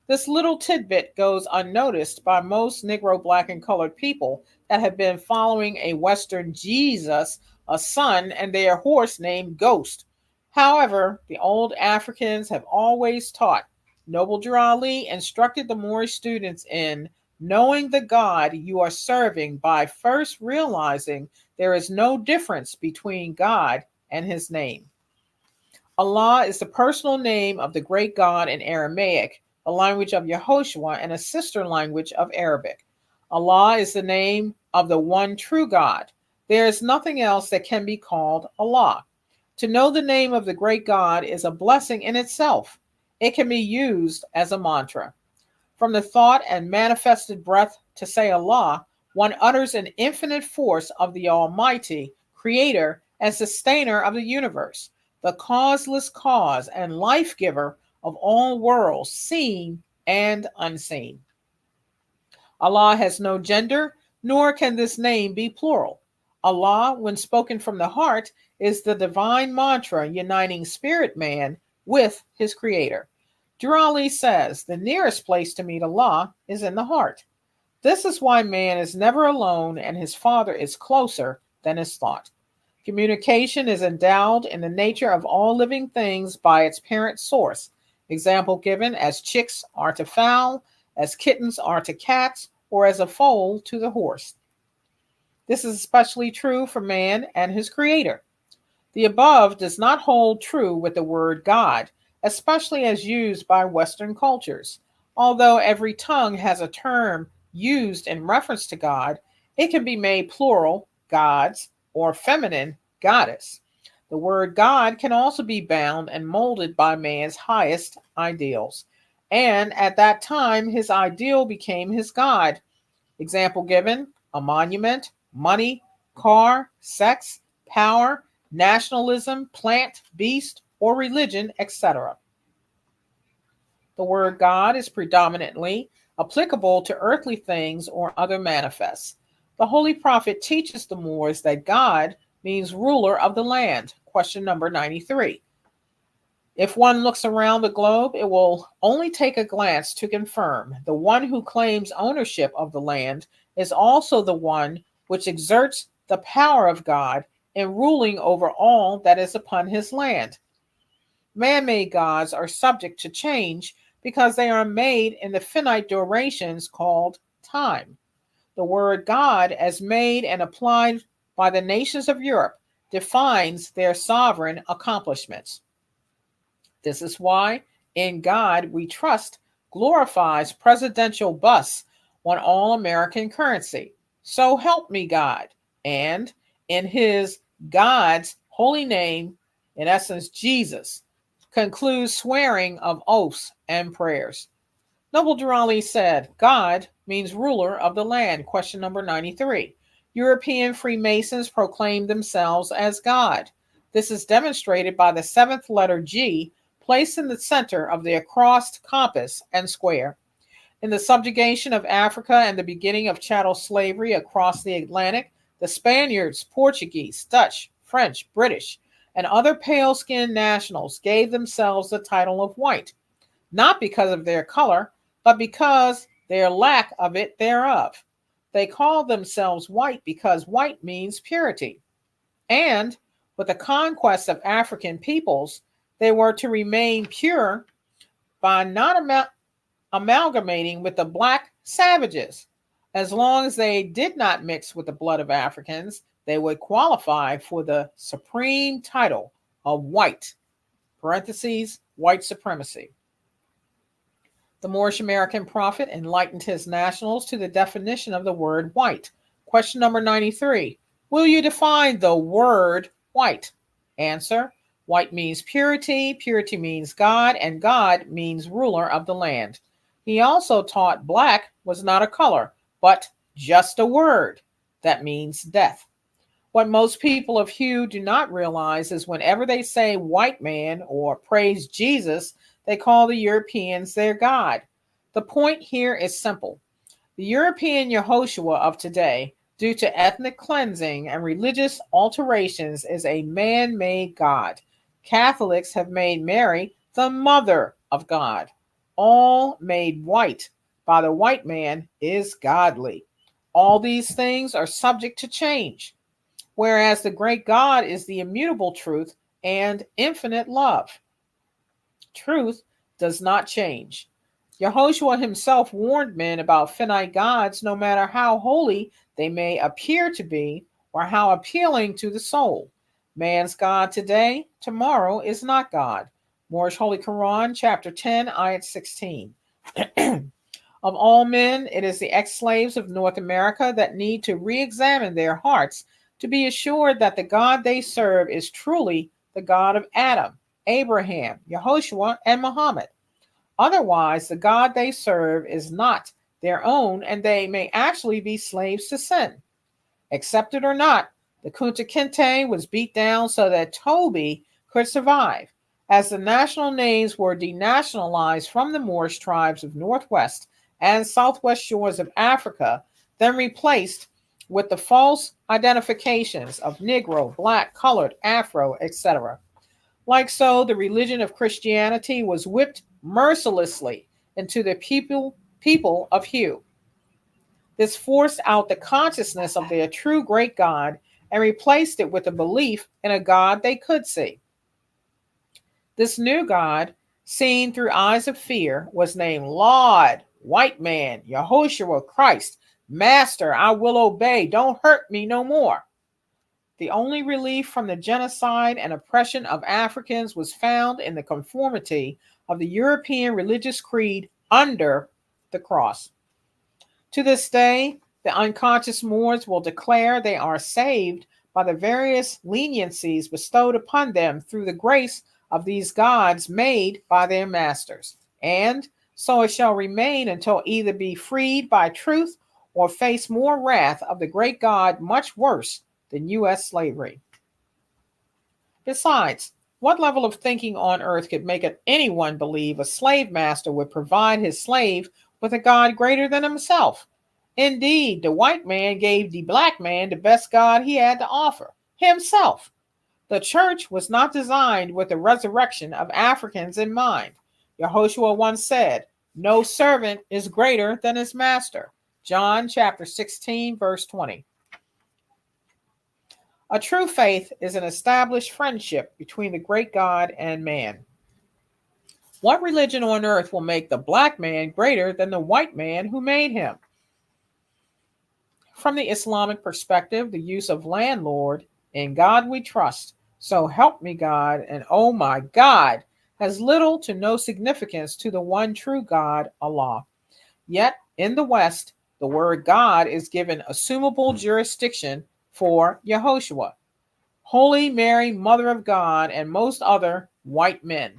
This little tidbit goes unnoticed by most Negro, Black, and colored people that have been following a Western Jesus, a son, and their horse named Ghost. However, the old Africans have always taught. Noble Drew Ali instructed the Moorish students in knowing the God you are serving by first realizing there is no difference between God and his name. Allah is the personal name of the great God in Aramaic, a language of Yehoshua and a sister language of Arabic. Allah is the name of the one true God. There is nothing else that can be called Allah. To know the name of the great God is a blessing in itself. It can be used as a mantra. From the thought and manifested breath to say Allah, one utters an infinite force of the Almighty, Creator and Sustainer of the universe, the causeless cause and life giver of all worlds, seen and unseen. Allah has no gender, nor can this name be plural. Allah, when spoken from the heart, is the divine mantra uniting spirit man with his creator. Drew Ali says the nearest place to meet Allah is in the heart. This is why man is never alone and his father is closer than his thought. Communication is endowed in the nature of all living things by its parent source. Example given, as chicks are to fowl, as kittens are to cats, or as a foal to the horse. This is especially true for man and his creator. The above does not hold true with the word God, especially as used by Western cultures. Although every tongue has a term used in reference to God, it can be made plural, gods, or feminine, goddess. The word God can also be bound and molded by man's highest ideals. And at that time, his ideal became his God. Example given: a monument, money, car, sex, power, nationalism, plant, beast, or religion, etc. The word God is predominantly applicable to earthly things or other manifests. The Holy Prophet teaches the Moors that God means ruler of the land. Question number 93. If one looks around the globe, it will only take a glance to confirm the one who claims ownership of the land is also the one which exerts the power of God in ruling over all that is upon his land. Man-made gods are subject to change because they are made in the finite durations called time. The word God, as made and applied by the nations of Europe, defines their sovereign accomplishments. This is why "In God We Trust" glorifies presidential busts on all American currency. "So help me God," and in his God's holy name, in essence Jesus, concludes swearing of oaths and prayers. Noble Durrani said, God means ruler of the land. Question number 93. European Freemasons proclaim themselves as God. This is demonstrated by the seventh letter G placed in the center of the across compass and square. In the subjugation of Africa and the beginning of chattel slavery across the Atlantic, the Spaniards, Portuguese, Dutch, French, British, and other pale-skinned nationals gave themselves the title of white, not because of their color, but because their lack of it thereof. They called themselves white because white means purity. And with the conquest of African peoples, they were to remain pure by not amalgamating with the black savages. As long as they did not mix with the blood of Africans, they would qualify for the supreme title of white, parentheses, white supremacy. The Moorish American prophet enlightened his nationals to the definition of the word white. Question number 93. Will you define the word white? Answer: white means purity, purity means God, and God means ruler of the land. He also taught black was not a color, but just a word that means death. What most people of hue do not realize is whenever they say white man or praise Jesus, they call the Europeans their God. The point here is simple. The European Yehoshua of today, due to ethnic cleansing and religious alterations, is a man-made God. Catholics have made Mary the mother of God. All made white by the white man is godly. All these things are subject to change, whereas the great God is the immutable truth and infinite love. Truth does not change. Yehoshua himself warned men about finite gods, no matter how holy they may appear to be or how appealing to the soul. Man's God today, tomorrow is not God. Moorish Holy Quran, chapter 10, ayat 16. Of all men, it is the ex-slaves of North America that need to re-examine their hearts to be assured that the God they serve is truly the God of Adam, Abraham, Yehoshua, and Muhammad. Otherwise, the God they serve is not their own, and they may actually be slaves to sin. Accept it or not, the Kunta Kinte was beat down so that Toby could survive. As the national names were denationalized from the Moorish tribes of northwest and southwest shores of Africa, then replaced with the false identifications of Negro, Black, Colored, Afro, etc. Like so, the religion of Christianity was whipped mercilessly into the people of hue. This forced out the consciousness of their true great God and replaced it with a belief in a God they could see. This new God, seen through eyes of fear, was named Lord, White Man, Yehoshua, Christ, Master, I will obey, don't hurt me no more. The only relief from the genocide and oppression of Africans was found in the conformity of the European religious creed under the cross. To this day, the unconscious Moors will declare they are saved by the various leniencies bestowed upon them through the grace of these gods made by their masters. And so it shall remain until either be freed by truth or face more wrath of the great God, much worse than U.S. slavery. Besides, what level of thinking on earth could make anyone believe a slave master would provide his slave with a God greater than himself? Indeed, the white man gave the black man the best God he had to offer, himself. The church was not designed with the resurrection of Africans in mind. Yehoshua once said, "No servant is greater than his master." John chapter 16, verse 20. A true faith is an established friendship between the great God and man. What religion on earth will make the black man greater than the white man who made him? From the Islamic perspective, the use of landlord, "In God we trust, so help me God," and "Oh my God," has little to no significance to the one true God, Allah. Yet, in the West, the word God is given assumable jurisdiction for Yehoshua, Holy Mary, Mother of God, and most other white men.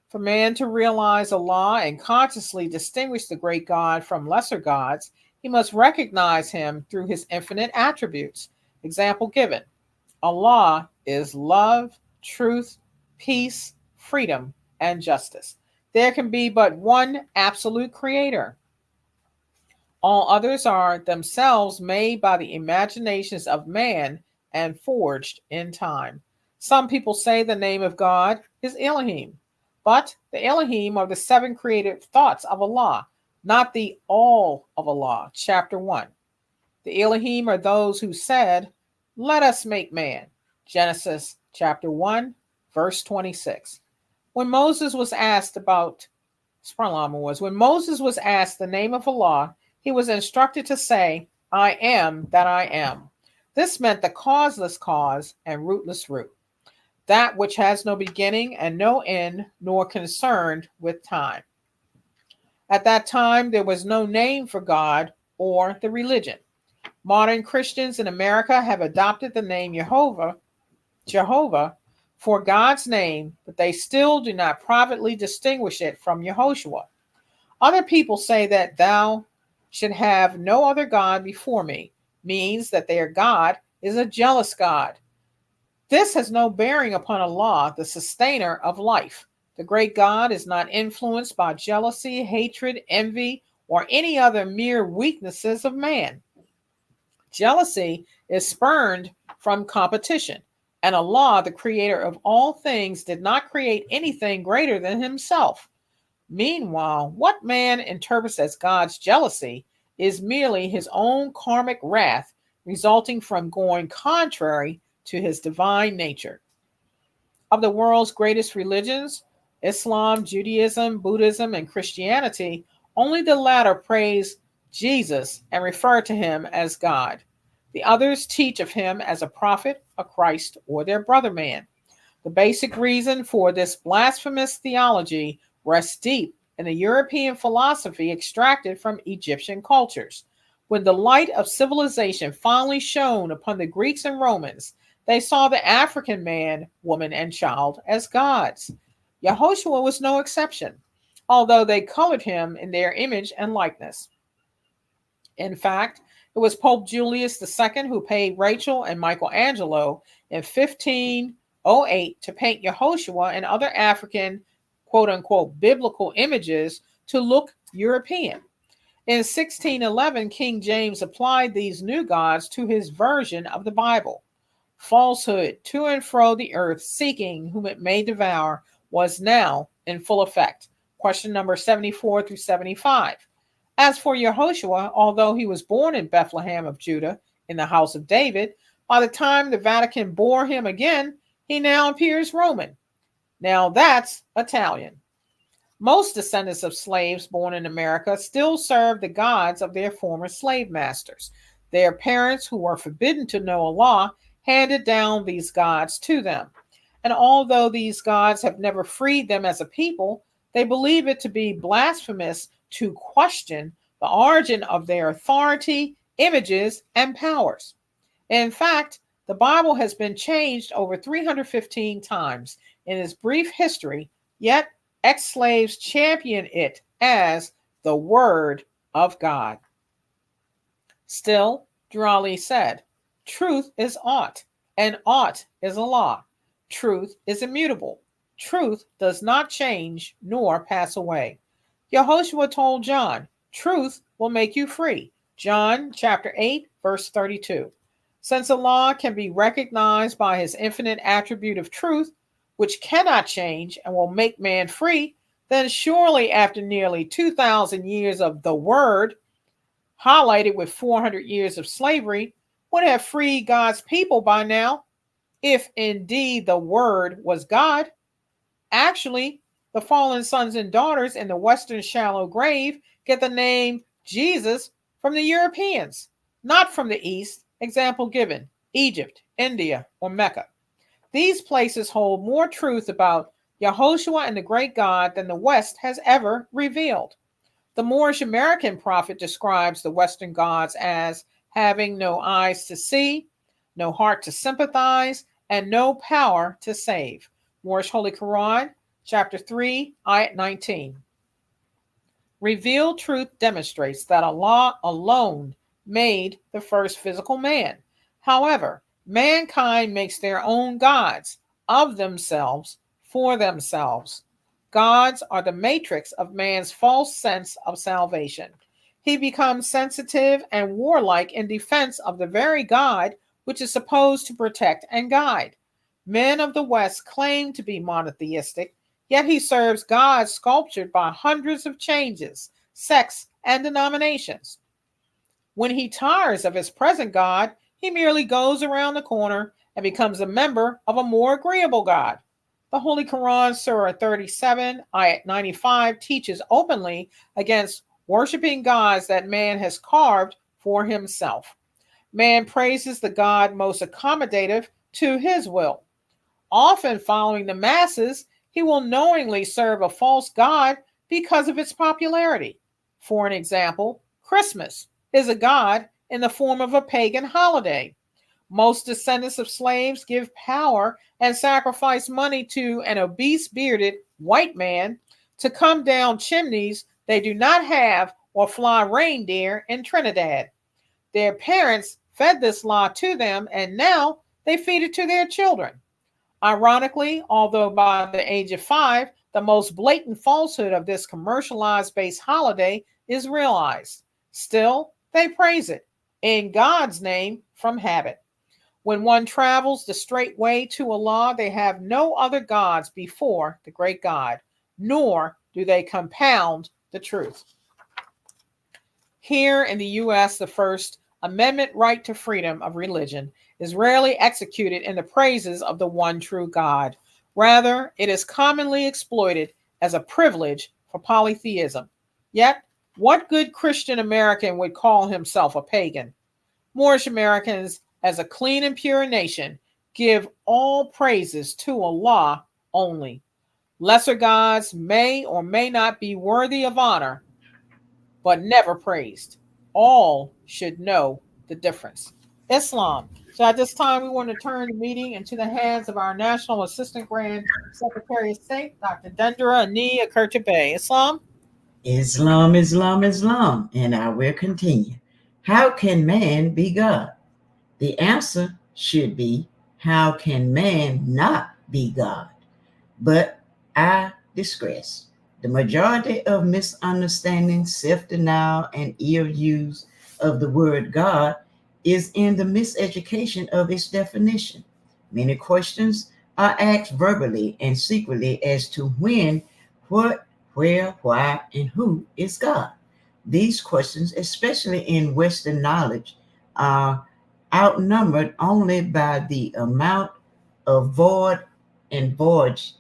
For man to realize Allah and consciously distinguish the great God from lesser gods, he must recognize him through his infinite attributes. Example given: Allah is love, truth, peace, freedom, and justice. There can be but one absolute creator. All others are themselves made by the imaginations of man and forged in time. Some people say the name of God is Elohim, but the Elohim are the seven created thoughts of Allah, not the all of Allah. Chapter 1. The Elohim are those who said, "Let us make man." Genesis chapter 1, verse 26. When Moses was asked the name of Allah, he was instructed to say, "I am that I am." This meant the causeless cause and rootless root, that which has no beginning and no end, nor concerned with time. At that time, there was no name for God or the religion. Modern Christians in America have adopted the name Jehovah, for God's name, but they still do not privately distinguish it from Yehoshua. Other people say that "thou should have no other God before me" means that their God is a jealous God. This has no bearing upon Allah, the sustainer of life. The great God is not influenced by jealousy, hatred, envy, or any other mere weaknesses of man. Jealousy is spurned from competition, and Allah, the creator of all things, did not create anything greater than himself. Meanwhile, what man interprets as God's jealousy is merely his own karmic wrath resulting from going contrary to his divine nature. Of the world's greatest religions, Islam, Judaism, Buddhism, and Christianity, only the latter praise Jesus and refer to him as God. The others teach of him as a prophet, a Christ, or their brother man. The basic reason for this blasphemous theology rests deep in the European philosophy extracted from Egyptian cultures. When the light of civilization finally shone upon the Greeks and Romans, they saw the African man, woman, and child as gods. Yehoshua was no exception, although they colored him in their image and likeness. In fact, it was Pope Julius II who paid Rachel and Michelangelo in 1508 to paint Yehoshua and other African, quote-unquote, biblical images to look European. In 1611, King James applied these new gods to his version of the Bible. Falsehood, to and fro the earth, seeking whom it may devour, was now in full effect. Question number 74 through 75. As for Yehoshua, although he was born in Bethlehem of Judah, in the house of David, by the time the Vatican bore him again, he now appears Roman. Now that's Italian. Most descendants of slaves born in America still serve the gods of their former slave masters. Their parents, who were forbidden to know Allah, handed down these gods to them. And although these gods have never freed them as a people, they believe it to be blasphemous to question the origin of their authority, images, and powers. In fact, The Bible has been changed over 315 times in its brief history, yet ex-slaves champion it as the Word of God. Still, Durali said, truth is ought, and ought is a law. Truth is immutable. Truth does not change nor pass away. Yehoshua told John, truth will make you free. John chapter 8, verse 32. Since a law can be recognized by his infinite attribute of truth, which cannot change and will make man free, then surely after nearly 2,000 years of the Word, highlighted with 400 years of slavery, would have freed God's people by now, if indeed the Word was God. Actually, the fallen sons and daughters in the Western shallow grave get the name Jesus from the Europeans, not from the East. Example given, Egypt, India, or Mecca. These places hold more truth about Yehoshua and the great God than the West has ever revealed. The Moorish American prophet describes the Western gods as having no eyes to see, no heart to sympathize, and no power to save. Moorish Holy Quran, chapter 3, ayat 19. Revealed truth demonstrates that Allah alone made the first physical man. However, mankind makes their own gods of themselves for themselves. Gods are the matrix of man's false sense of salvation. He becomes sensitive and warlike in defense of the very God which is supposed to protect and guide. Men of the West claim to be monotheistic, yet he serves gods sculptured by hundreds of changes, sects, and denominations. When he tires of his present God, he merely goes around the corner and becomes a member of a more agreeable God. The Holy Quran, Surah 37, ayat 95, teaches openly against worshiping gods that man has carved for himself. Man praises the God most accommodative to his will. Often following the masses, he will knowingly serve a false god because of its popularity. For an example, Christmas is a god in the form of a pagan holiday. Most descendants of slaves give power and sacrifice money to an obese, bearded white man to come down chimneys they do not have or fly reindeer in Trinidad. Their parents fed this lie to them, and now they feed it to their children. Ironically, although by the age of 5, the most blatant falsehood of this commercialized-based holiday is realized, still, they praise it, in God's name, from habit. When one travels the straight way to Allah, they have no other gods before the great God, nor do they compound the truth. Here in the U.S., the First Amendment right to freedom of religion is rarely executed in the praises of the one true God. Rather, it is commonly exploited as a privilege for polytheism. Yet, what good Christian American would call himself a pagan? Moorish Americans, as a clean and pure nation, give all praises to Allah only. Lesser gods may or may not be worthy of honor, but never praised. All should know the difference. Islam. So at this time, we want to turn the meeting into the hands of our National Assistant Grand Secretary of State, Dr. Dendra Ani Akurtabe. Islam? Islam, Islam, Islam, and I will continue. How can man be God? The answer should be, how can man not be God? But I digress. The majority of misunderstanding, self-denial, and ill use of the word God is in the miseducation of its definition. Many questions are asked verbally and secretly as to when, what, where, why, and who is God. These questions, especially in Western knowledge, are outnumbered only by the amount of void and voyage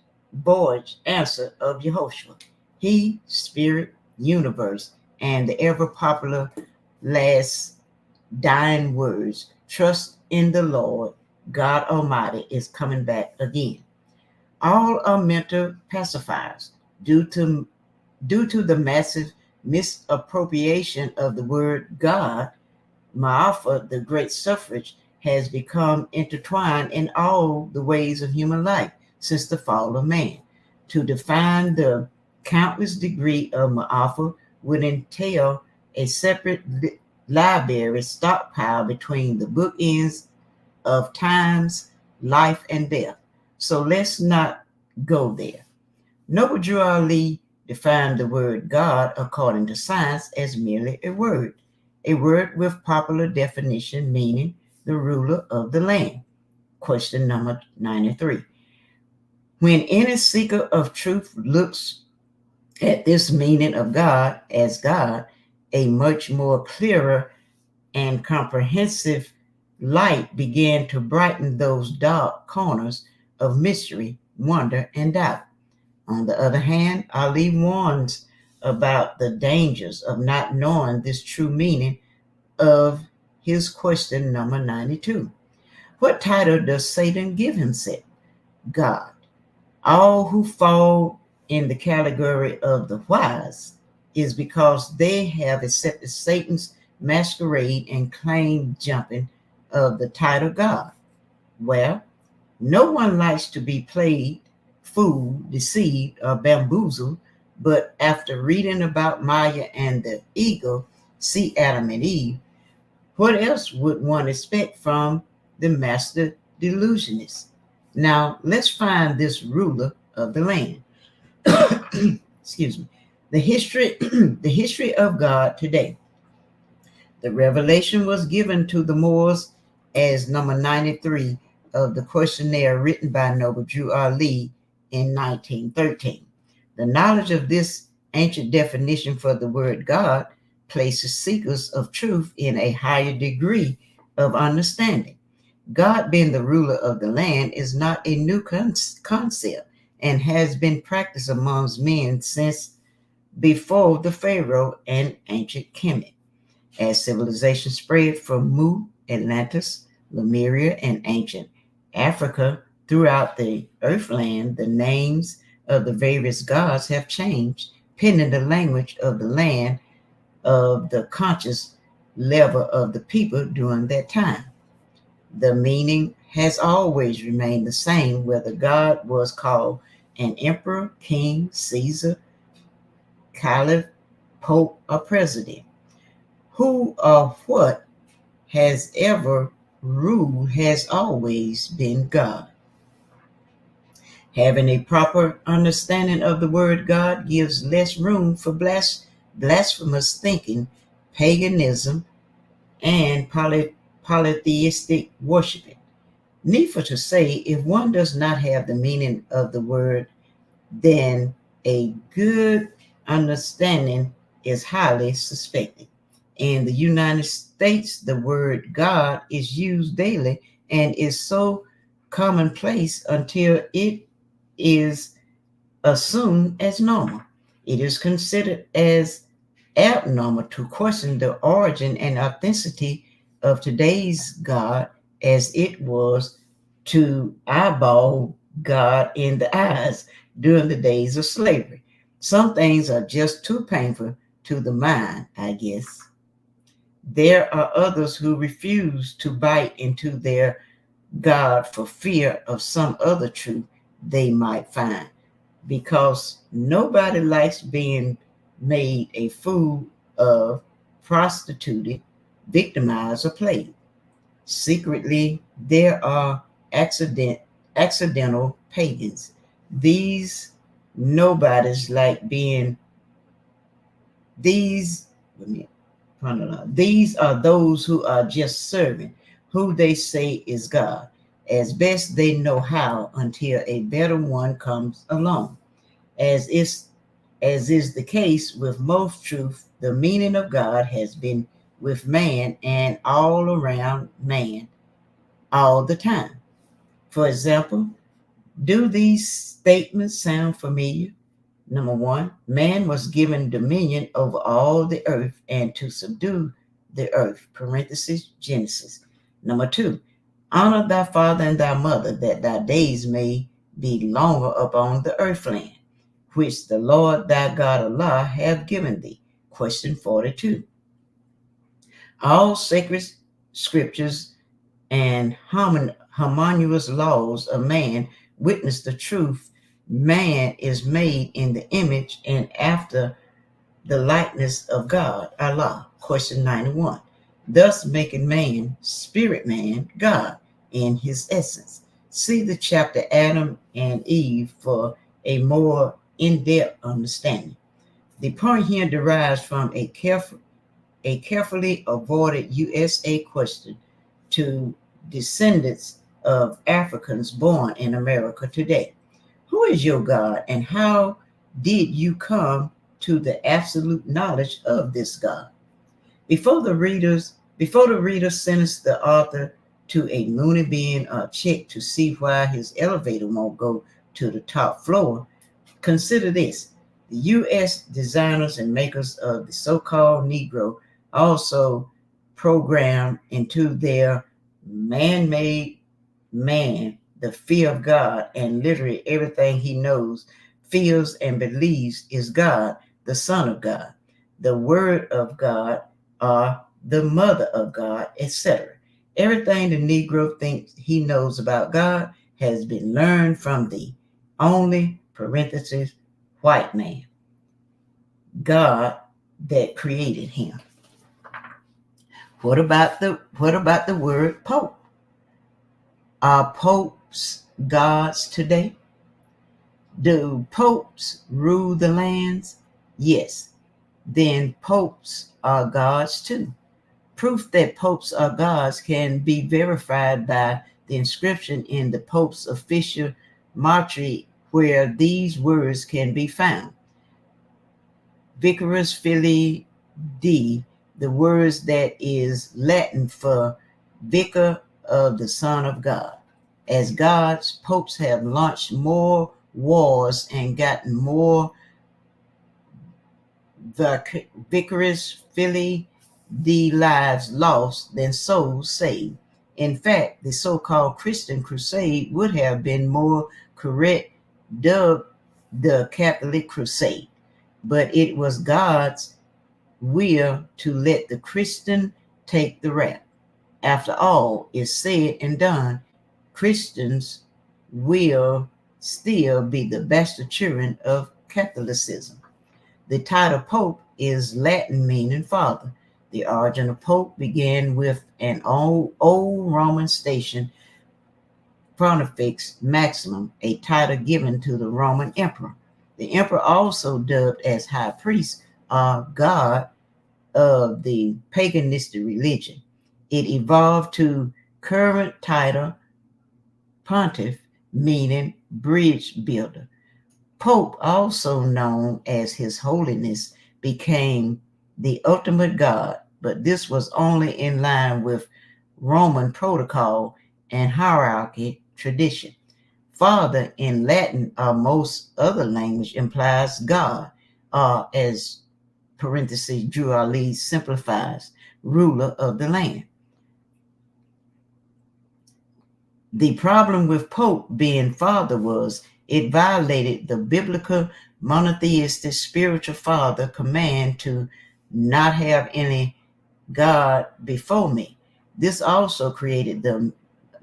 answer of Yehoshua. He, spirit, universe, and the ever popular last dying words, trust in the Lord, God Almighty is coming back again. All are mental pacifiers due to the massive misappropriation of the word God. Ma'afa, the great suffrage, has become intertwined in all the ways of human life since the fall of man. To define the countless degree of Ma'afa would entail a separate library stockpile between the bookends of times, life, and death. So let's not go there. Noble Drew Ali defined the word God according to science as merely a word with popular definition meaning the ruler of the land. Question number 93. When any seeker of truth looks at this meaning of God as God, a much more clearer and comprehensive light began to brighten those dark corners of mystery, wonder, and doubt. On the other hand, Ali warns about the dangers of not knowing this true meaning of his question number 92. What title does Satan give himself? God. All who fall in the category of the wise is because they have accepted Satan's masquerade and claim jumping of the title God. Well, no one likes to be played, fooled, deceived, or bamboozled, but after reading about Maya and the eagle, see Adam and Eve, what else would one expect from the master delusionist? Now, let's find this ruler of the land. Excuse me. The history of God today. The revelation was given to the Moors as number 93 of the questionnaire written by Noble Drew Ali in 1913. The knowledge of this ancient definition for the word God places seekers of truth in a higher degree of understanding. God being the ruler of the land is not a new concept and has been practiced amongst men since before the Pharaoh and ancient Kemet. As civilization spread from Mu, Atlantis, Lemuria, and ancient Africa throughout the earthland, the names of the various gods have changed, pending the language of the land of the conscious level of the people during that time. The meaning has always remained the same, whether God was called an emperor, king, Caesar, caliph, pope, or president. Who or what has ever ruled has always been God. Having a proper understanding of the word God gives less room for blasphemous thinking, paganism, and polytheistic worshiping. Needful to say, if one does not have the meaning of the word, then a good understanding is highly suspected. In the United States, the word God is used daily and is so commonplace until it is assumed as normal. It is considered as abnormal to question the origin and authenticity of today's God as it was to eyeball God in the eyes during the days of slavery. Some things are just too painful to the mind, I guess. There are others who refuse to bite into their God for fear of some other truth they might find, because nobody likes being made a fool of, prostituted, victimized, or played. Secretly, there are accidental pagans. These nobodies like being these. These are those who are just serving, who they say is God, as best they know how until a better one comes along. As is the case with most truth, the meaning of God has been with man and all around man all the time. For example, do these statements sound familiar? Number one, man was given dominion over all the earth and to subdue the earth, parenthesis, Genesis. Number two, honor thy father and thy mother, that thy days may be longer upon the earthland, which the Lord thy God Allah have given thee. Question 42. All sacred scriptures and harmonious laws of man witness the truth. Man is made in the image and after the likeness of God, Allah. Question 91. Thus making man, spirit man, God in his essence. See the chapter Adam and Eve for a more in-depth understanding. The point here derives from a carefully avoided USA question to descendants of Africans born in America today. Who is your God, and how did you come to the absolute knowledge of this God? Before the reader sends the author to a loony bin or check to see why his elevator won't go to the top floor, consider this. The U.S. designers and makers of the so-called Negro also programmed into their man-made man the fear of God, and literally everything he knows, feels, and believes is God, the Son of God, the Word of God, or the Mother of God, etc. Everything the Negro thinks he knows about God has been learned from the only, parenthesis, white man, God that created him. What about the word Pope? Are popes gods today? Do popes rule the lands? Yes. Then popes are gods too. Proof that popes are gods can be verified by the inscription in the Pope's official martyr where these words can be found. Vicarius Filii Dei, the words that is Latin for vicar of the Son of God. As gods, popes have launched more wars and gotten more Vicarius Filii Dei lives lost than souls saved. In fact, the so-called Christian crusade would have been more correct dubbed the Catholic crusade, but it was God's will to let the Christian take the rap. After all is said and done, Christians will still be the bastard children of Catholicism. The title Pope is Latin meaning father. The origin of Pope began with an old Roman station, Pontifex Maximus, a title given to the Roman emperor. The emperor also dubbed as high priest or god of the paganistic religion. It evolved to current title Pontiff, meaning bridge builder. Pope, also known as His Holiness, became the ultimate God, but this was only in line with Roman protocol and hierarchy tradition. Father in Latin or most other language implies God, or as parentheses Drew Ali simplifies, ruler of the land. The problem with Pope being father was it violated the biblical monotheistic spiritual father command to not have any God before me. This also created the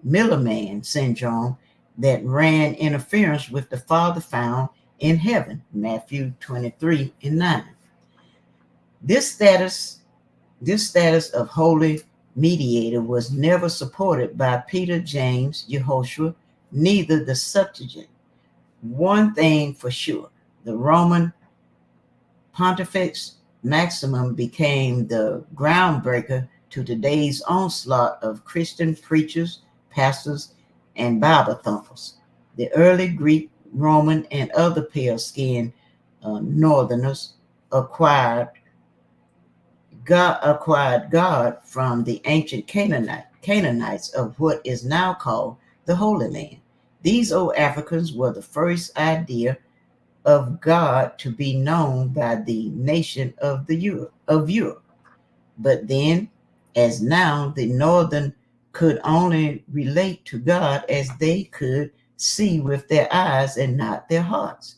Miller-Man syndrome that ran interference with the Father found in heaven, Matthew 23:9. This status of holy mediator was never supported by Peter, James, Yehoshua, neither the Septuagint. One thing for sure, the Roman Pontifex Maximus became the groundbreaker to today's onslaught of Christian preachers, pastors, and Bible thumpers. The early Greek, Roman, and other pale-skinned northerners acquired God from the ancient Canaanites of what is now called the Holy Land. These old Africans were the first idea of God to be known by the nation of Europe. But then, as now, the Northern could only relate to God as they could see with their eyes and not their hearts.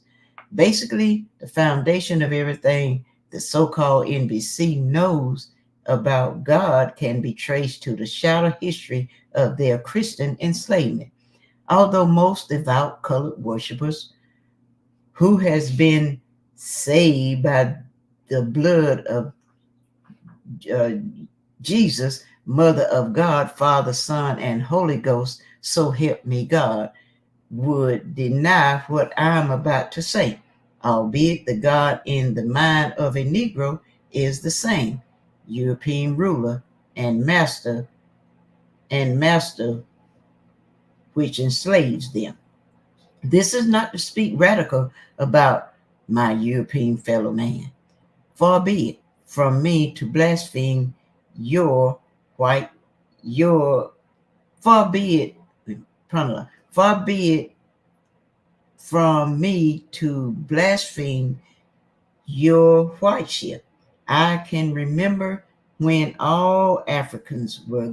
Basically, the foundation of everything the so-called NBC knows about God can be traced to the shadow history of their Christian enslavement. Although most devout colored worshipers who has been saved by the blood of uh, Jesus, Mother of God, Father, Son, and Holy Ghost, so help me God, would deny what I'm about to say, albeit the God in the mind of a Negro is the same European ruler and master which enslaves them. This is not to speak radical about my European fellow man. Far be it from me to blaspheme your white, your, far be it, far be it from me to blaspheme your whiteship. I can remember when all Africans were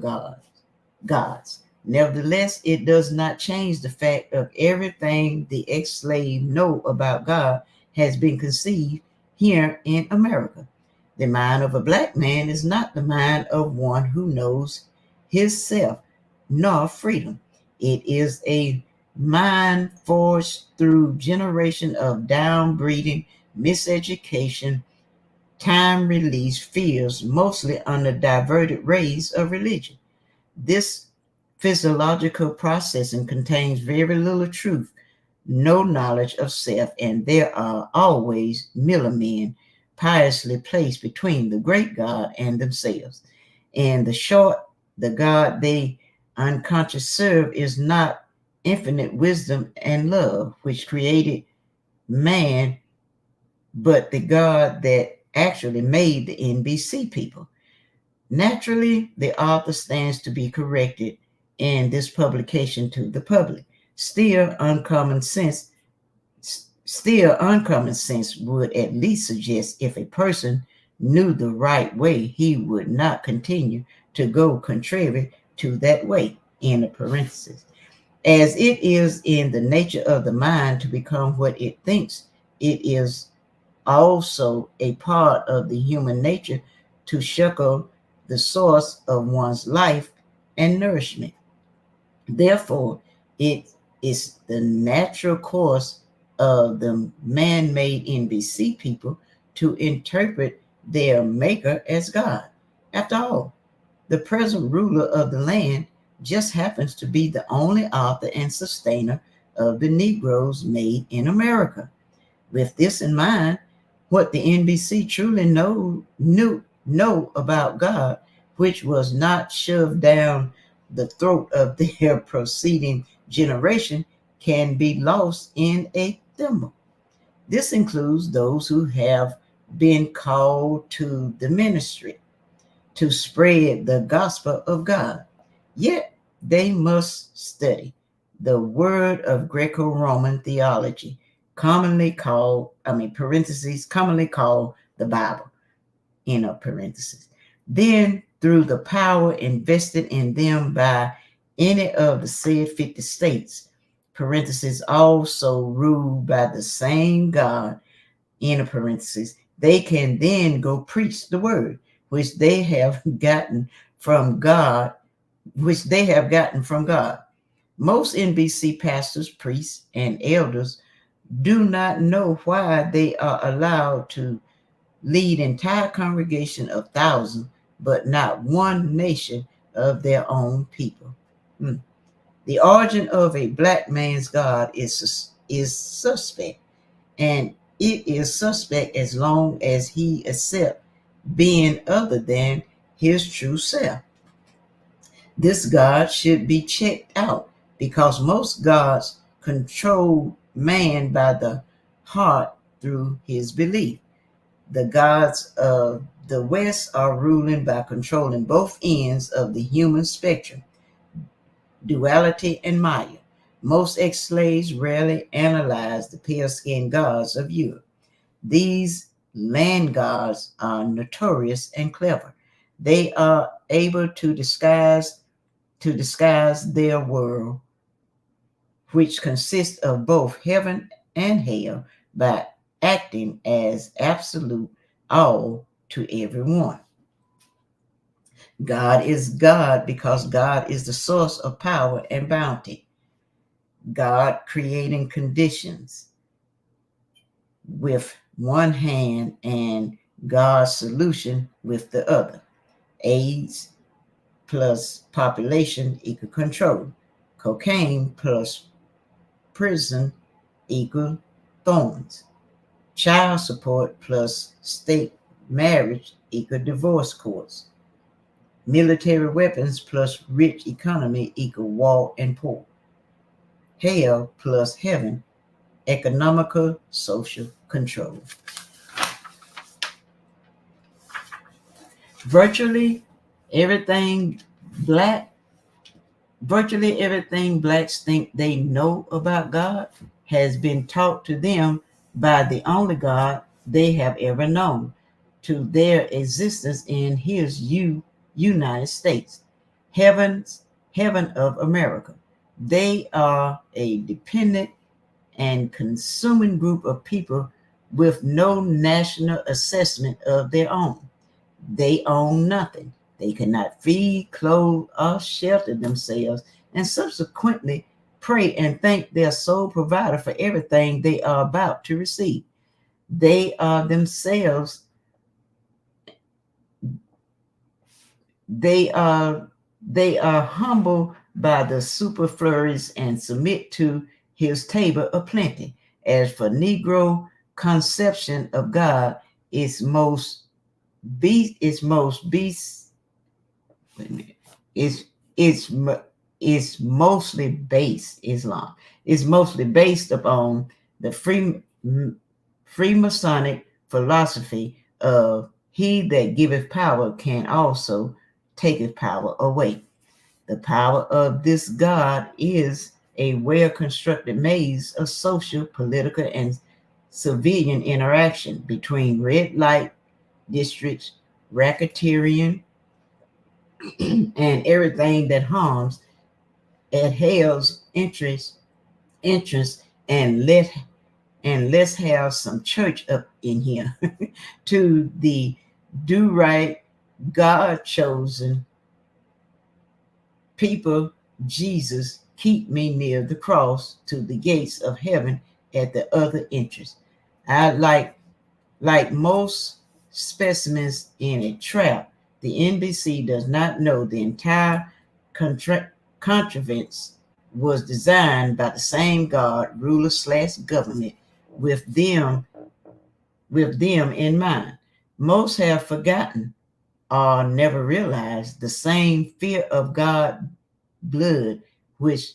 gods. Nevertheless, it does not change the fact of everything the ex-slave know about God has been conceived here in America. The mind of a black man is not the mind of one who knows his self nor freedom. It is a mind forged through generation of downbreeding, miseducation, time released fears, mostly under diverted rays of religion. This physiological processing contains very little truth, no knowledge of self, and there are always middlemen piously placed between the great God and themselves. In the short, the God they unconscious serve is not infinite wisdom and love, which created man, but the God that actually made the NBC people. Naturally, the author stands to be corrected in this publication to the public. Still, uncommon sense would at least suggest if a person knew the right way, he would not continue to go contrary to that way, in the parentheses. As it is in the nature of the mind to become what it thinks, it is also a part of the human nature to shirk the source of one's life and nourishment. Therefore, it is the natural course of the man-made NBC people to interpret their maker as God. After all, the present ruler of the land just happens to be the only author and sustainer of the Negroes made in America. With this in mind, what the NBC truly know about God, which was not shoved down the throat of their proceeding generation, can be lost in a thimble. This includes those who have been called to the ministry to spread the gospel of God. Yet they must study the word of Greco-Roman theology, commonly called the Bible, parentheses. Then, through the power invested in them by any of the said 50 states, parentheses, also ruled by the same God, parentheses, they can then go preach the word, which they have gotten from God. Most NBC pastors, priests, and elders do not know why they are allowed to lead entire congregation of thousands, but not one nation of their own people. The origin of a black man's God is suspect, and it is suspect as long as he accepts being other than his true self. This God should be checked out because most gods control man by the heart through his belief. The gods of the West are ruling by controlling both ends of the human spectrum, duality and Maya. Most ex-slaves rarely analyze the pale-skinned gods of Europe. These land gods are notorious and clever. They are able to disguise their world, which consists of both heaven and hell, by acting as absolute all to everyone. God is God because God is the source of power and bounty. God creating conditions with one hand and God's solution with the other. AIDS plus population equal control. Cocaine plus prison equal thorns. Child support plus state marriage equal divorce courts. Military weapons plus rich economy equal war and poor. Hell plus heaven, economical social control. Virtually everything black, virtually everything blacks think they know about God has been taught to them by the only God they have ever known, to their existence in his United States, heaven of America. They are a dependent and consuming group of people with no national assessment of their own. They own nothing. They cannot feed, clothe, or shelter themselves, and subsequently pray and thank their sole provider for everything they are about to receive. They are themselves, they are humble by the superfluous and submit to his table of plenty. As for Negro conception of God, its most beast, wait a minute, it's it's mostly based Islam. It's mostly based upon the Freemasonic philosophy of he that giveth power can also taketh power away. The power of this God is a well-constructed maze of social, political, and civilian interaction between red light districts, racketeering, and everything that harms at hell's entrance, and let's have some church up in here to the do right, God chosen people. Jesus, keep me near the cross to the gates of heaven at the other entrance. I like most specimens in a trap. The NBC does not know the entire contrivance was designed by the same God, ruler / government, with them in mind. Most have forgotten or never realized the same fear of God blood which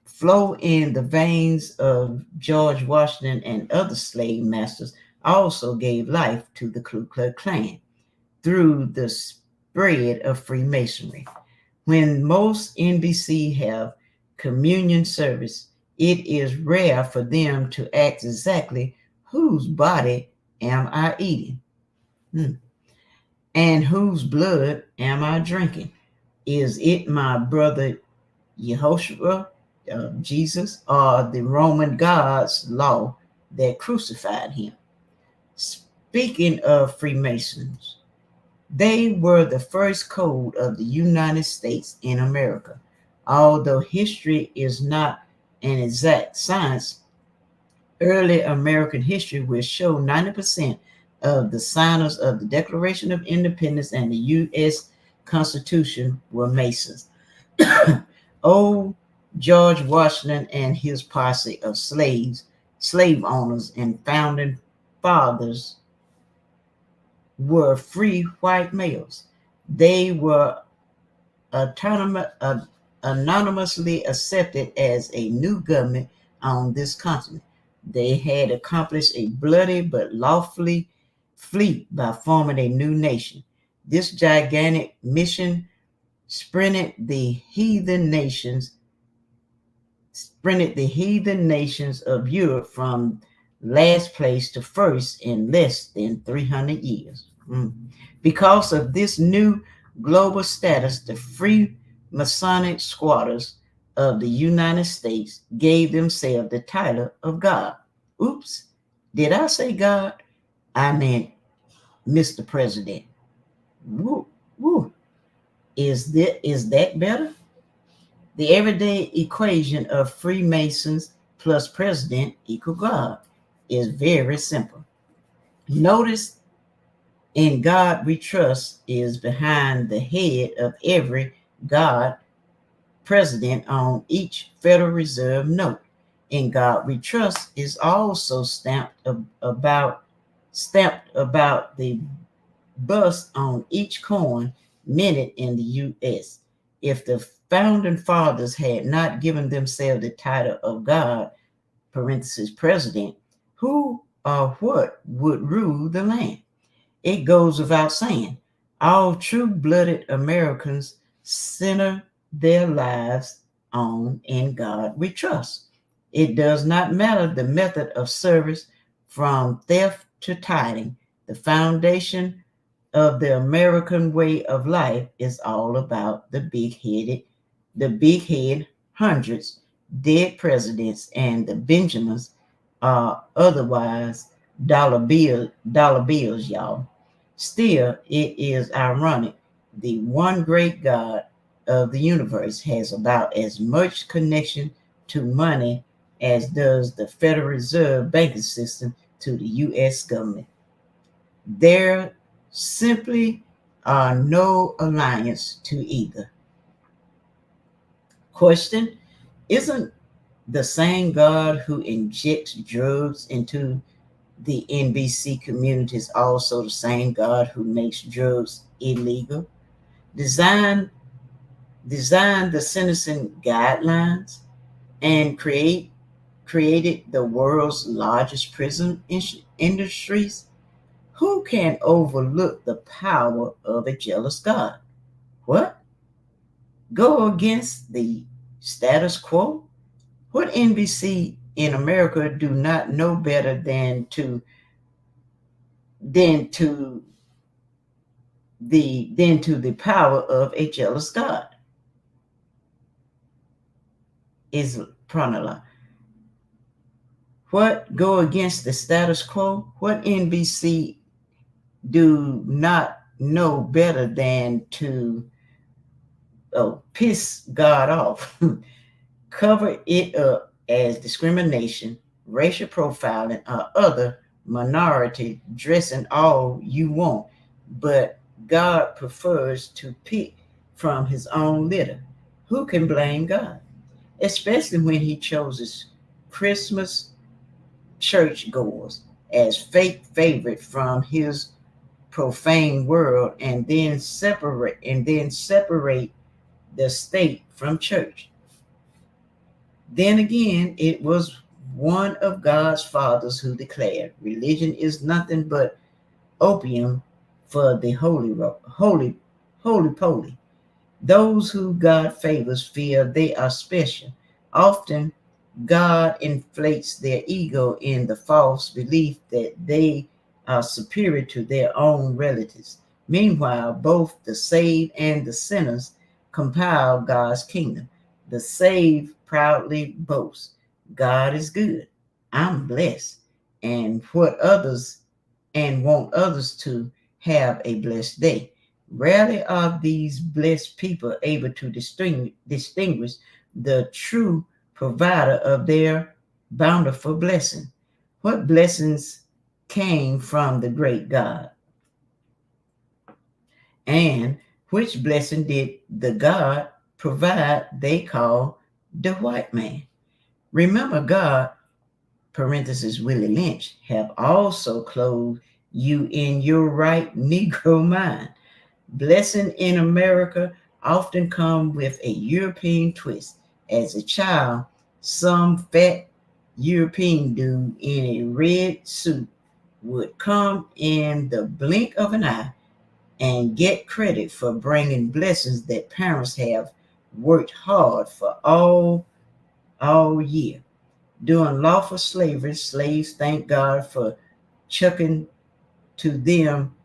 flow in the veins of George Washington and other slave masters also gave life to the Ku Klux Klan through the spread of Freemasonry. When most NBC have communion service, it is rare for them to ask exactly whose body am I eating? And whose blood am I drinking? Is it my brother Yehoshua, Jesus, or the Roman God's law that crucified him? Speaking of Freemasons, they were the first code of the United States in America. Although history is not an exact science, early American history will show 90% of the signers of the Declaration of Independence and the U.S. Constitution were Masons. Old George Washington and his posse of slave owners, and founding fathers were free white males. They were anonymously accepted as a new government on this continent. They had accomplished a bloody but lawfully feat by forming a new nation. This gigantic mission sprinted the heathen nations of Europe from last place to first in less than 300 years. Because of this new global status, the free Masonic squatters of the United States gave themselves the title of God. Oops, did I say God? I meant Mr. President. Woo. Woo. Is that better? The everyday equation of Freemasons plus president equal God is very simple. Notice in God we trust is behind the head of every God president on each Federal Reserve note. In God we trust is also stamped about the bust on each coin minted in the U.S. If the founding fathers had not given themselves the title of God, parenthesis president, who or what would rule the land? It goes without saying, all true-blooded Americans center their lives on "In God We Trust." It does not matter the method of service, from theft to tithing. The foundation of the American way of life is all about the big head hundreds, dead presidents, and the Benjamins are otherwise dollar bills, y'all. Still, it is ironic. The one great God of the universe has about as much connection to money as does the Federal Reserve banking system to the U.S. government. There simply are no alliance to either. Question: isn't the same God who injects drugs into the NBC communities also the same God who makes drugs illegal? Design the sentencing guidelines and created the world's largest prison industries. Who can overlook the power of a jealous God? What? Go against the status quo? What NBC in America do not know better than to the power of a jealous God? Is Pranala. What go against the status quo? What NBC do not know better than to piss God off? Cover it up as discrimination, racial profiling, or other minority dressing all you want, but God prefers to pick from his own litter. Who can blame God? Especially when he chooses Christmas churchgoers as fake favorite from his profane world and then separate the state from church. Then again, it was one of God's fathers who declared religion is nothing but opium for the holy poly. Those who God favors feel they are special. Often God inflates their ego in the false belief that they are superior to their own relatives. Meanwhile, both the saved and the sinners compile God's kingdom. The saved proudly boast, God is good, I'm blessed, and want others to have a blessed day. Rarely are these blessed people able to distinguish the true provider of their bountiful blessing. What blessings came from the great God? And which blessing did the God provide they call the white man? Remember, God, parenthesis Willie Lynch, have also clothed you in your right Negro mind. Blessing in America often come with a European twist. As a child, some fat European dude in a red suit would come in the blink of an eye and get credit for bringing blessings that parents have worked hard for all year. During lawful slavery, slaves thank God for chucking to them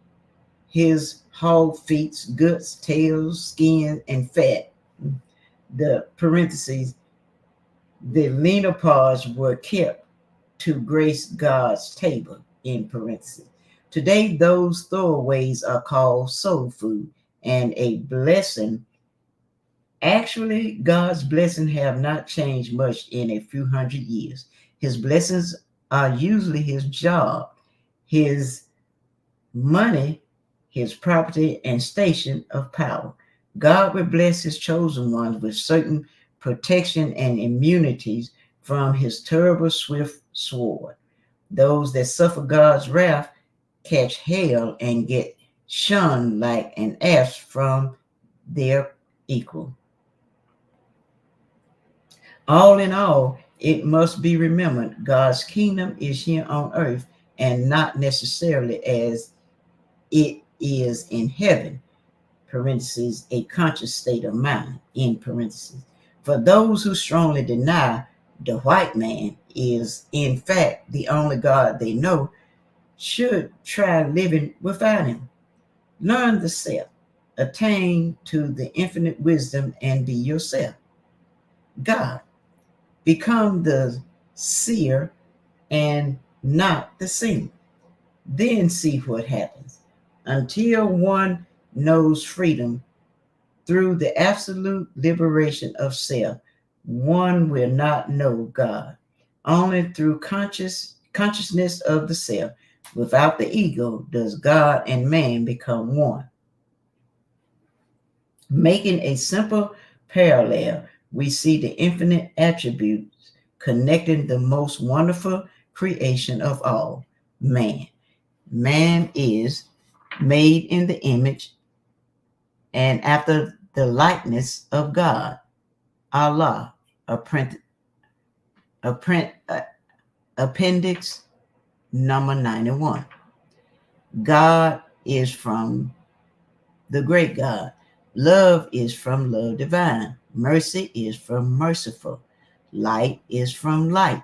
his hog feet, guts, tails, skin, and fat. The parentheses, the leaner parts were kept to grace God's table, in parentheses. Today, those throwaways are called soul food. and a blessing. Actually, God's blessings have not changed much in a few hundred years. His blessings are usually his job, his money, his property, and station of power. God will bless his chosen ones with certain protection and immunities from his terrible swift sword. Those that suffer God's wrath catch hell and get shunned like an ass from their equal. All in all, it must be remembered God's kingdom is here on earth and not necessarily as it is in heaven, parentheses, a conscious state of mind, in parentheses. For those who strongly deny the white man is in fact the only God they know, should try living without him. Learn the self, attain to the infinite wisdom, and be yourself. God. Become the seer and not the seen. Then see what happens. Until one knows freedom through the absolute liberation of self, one will not know God. Only through consciousness of the self, without the ego, does God and man become one. Making a simple parallel, we see the infinite attributes connecting the most wonderful creation of all, man. Man is made in the image and after the likeness of God, Allah, appendix number 91. God is from the great God. Love is from love divine. Mercy is from merciful. Light is from light.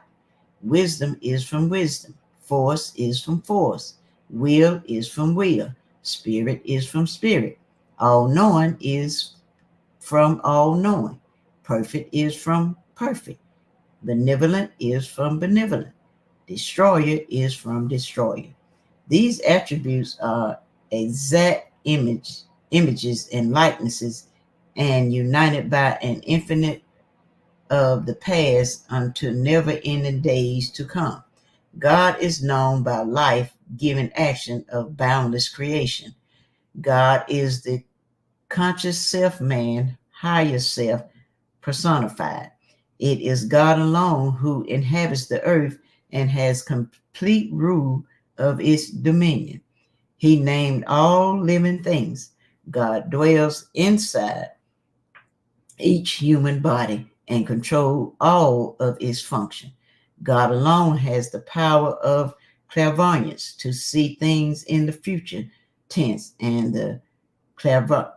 Wisdom is from wisdom. Force is from force. Will is from will. Spirit is from spirit. All knowing is from all knowing. Perfect is from perfect. Benevolent is from benevolent. Destroyer is from destroyer. These attributes are exact images and likenesses, and united by an infinite of the past unto never-ending days to come. God is known by life-giving action of boundless creation. God is the conscious self-man, higher self personified. It is God alone who inhabits the earth and has complete rule of its dominion. He named all living things. God dwells inside each human body and controls all of its function. God alone has the power of clairvoyance to see things in the future tense, and the clairvoyance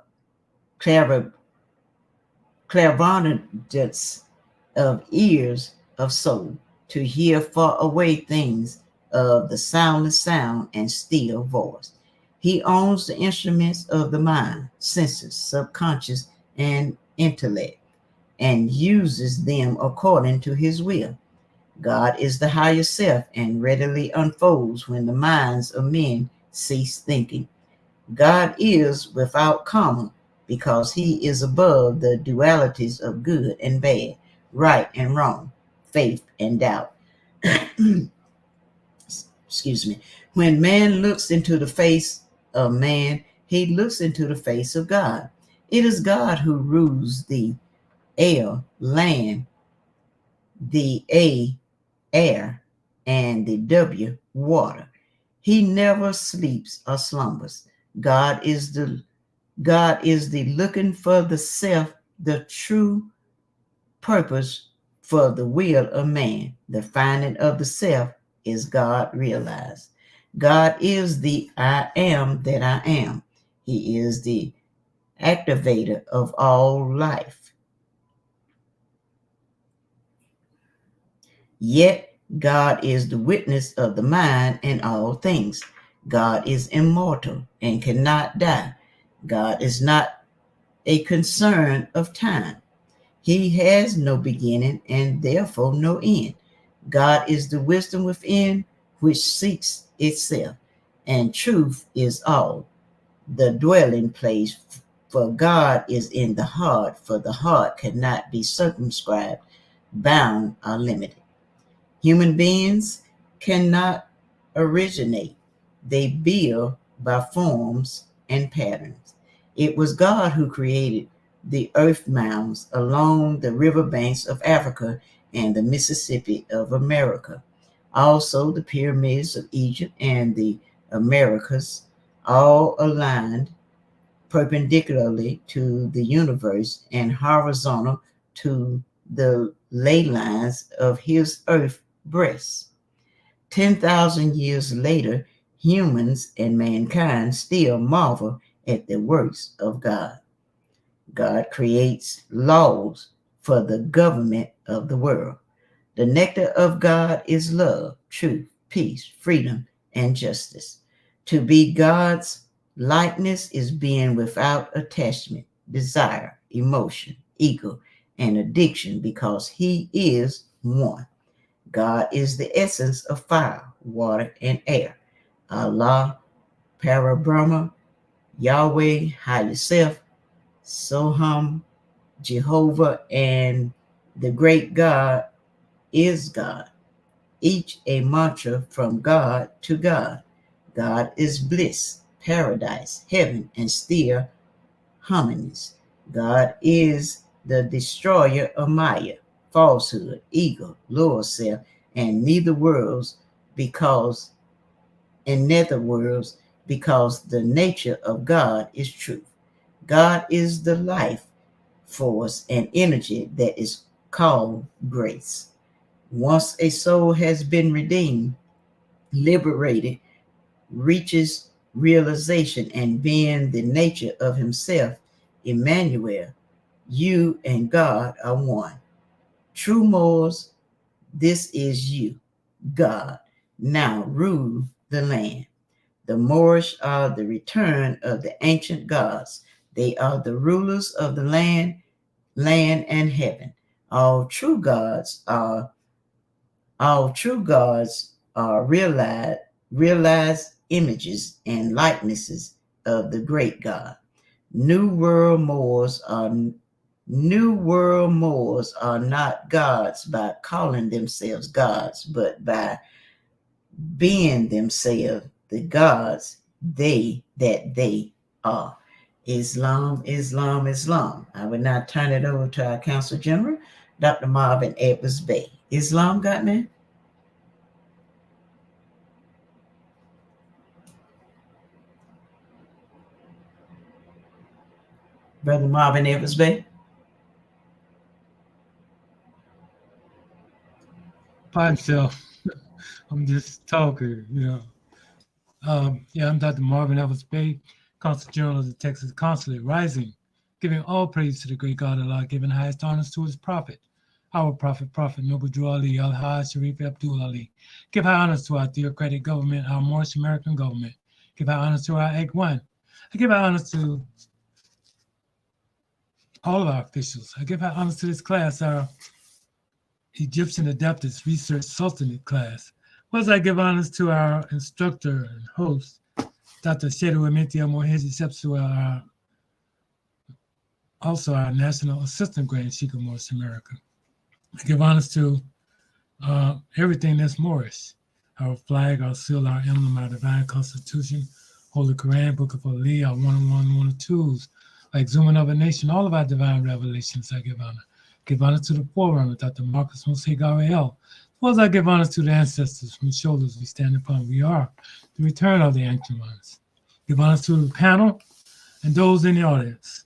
of ears of soul to hear far away things of the soundless sound and still voice. He owns the instruments of the mind, senses, subconscious, and intellect, and uses them according to his will. God is the higher self and readily unfolds when the minds of men cease thinking. God is without comma because he is above the dualities of good and bad, right and wrong, faith and doubt. Excuse me. When man looks into the face of man, he looks into the face of God. It is God who rules the air, land, the A, air, and the W, water. He never sleeps or slumbers. God is the looking for the self, the true purpose for the will of man. The finding of the self is God realized. God is the I am that I am. He is the activator of all life. Yet God is the witness of the mind in all things. God is immortal and cannot die. God is not a concern of time. He has no beginning and therefore no end. God is the wisdom within which seeks itself, and truth is all, the dwelling place For God is in the heart, for the heart cannot be circumscribed, bound, or limited. Human beings cannot originate. They build by forms and patterns. It was God who created the earth mounds along the riverbanks of Africa and the Mississippi of America. Also, the pyramids of Egypt and the Americas, all aligned perpendicularly to the universe and horizontal to the ley lines of his earth breast. 10,000 years later, humans and mankind still marvel at the works of God. God creates laws for the government of the world. The nectar of God is love, truth, peace, freedom, and justice. To be God's likeness is being without attachment, desire, emotion, ego, and addiction because He is one. God is the essence of fire, water, and air. Allah, Parabrahma, Yahweh, High Self, Soham, Jehovah, and the great God is God. Each a mantra from God to God. God is bliss, paradise, heaven, and still harmonies. God is the destroyer of Maya, falsehood, ego, lower self, and neither worlds because in nether worlds because the nature of God is truth. God is the life force and energy that is called grace. Once a soul has been redeemed, liberated, reaches realization and being the nature of himself, Emmanuel, you and God are one. True Moors, this is you, God. Now rule the land. The Moorish are the return of the ancient gods. They are the rulers of the land and heaven. All true gods are realized images and likenesses of the great God. New World Moors are not gods by calling themselves gods, but by being themselves the gods that they are. Islam, Islam, Islam. I would now turn it over to our Counsel General, Dr. Marvin Edwards Bay. Islam got me? Brother Marvin Edwards Bay? By himself. I'm just talking, you know. I'm Dr. Marvin Edwards Bay, Consul General of the Texas Consulate, rising, giving all praise to the great God Allah, giving highest honors to his prophet, our prophet, Noble Drew Ali, Al-Haj Sharif Abdul Ali. Give high honors to our theocratic government, our Moorish American government. Give high honors to our Egg One. I give high honors to all of our officials. I give high honors to this class, our Egyptian ADEPTUS Research Sultanate class. Plus, I give honors to our instructor and host, Dr. Shedu Emitia Moheji Sepsu, also our National Assistant Grand Sheik of Moorish America. I give honors to everything that's Moorish, our flag, our seal, our emblem, our divine constitution, Holy Quran, Book of Ali, our 101, 102s, like Zooming of a Nation, all of our divine revelations I give honor. Give honor to the forerunner, Dr. Marcus Moshe Gariel. As well as I give honor to the ancestors whose shoulders we stand upon. We are the return of the ancient ones. Give honor to the panel and those in the audience.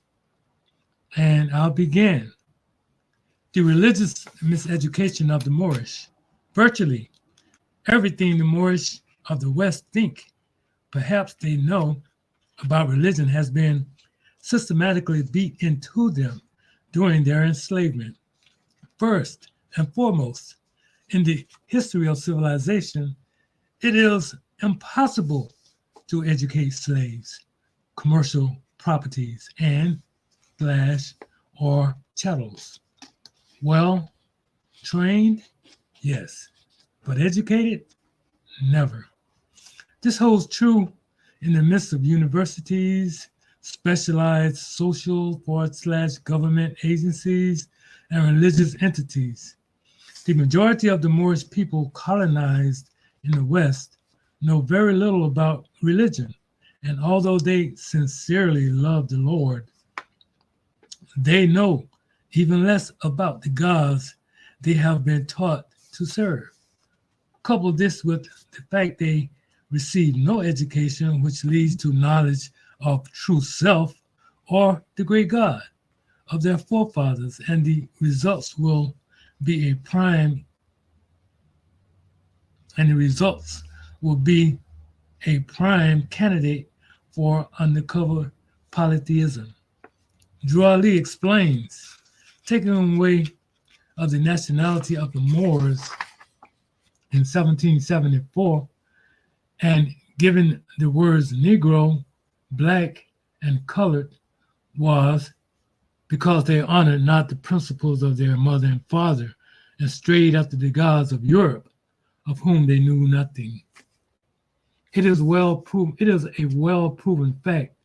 And I'll begin. The religious miseducation of the Moorish. Virtually everything the Moorish of the West think perhaps they know about religion has been systematically beat into them during their enslavement. First and foremost, in the history of civilization, it is impossible to educate slaves, commercial properties, and or chattels. Well trained, yes, but educated, never. This holds true in the midst of universities, specialized social/government agencies, and religious entities. The majority of the Moorish people colonized in the West know very little about religion, and although they sincerely love the Lord, they know even less about the gods they have been taught to serve. Couple this with the fact they receive no education, which leads to knowledge of true self or the great God of their forefathers, and the results will be a prime candidate for undercover polytheism. Drew Ali explains, taking away of the nationality of the Moors in 1774 and given the words Negro, black, and colored was because they honored not the principles of their mother and father and strayed after the gods of Europe, of whom they knew nothing. It is a well-proven fact.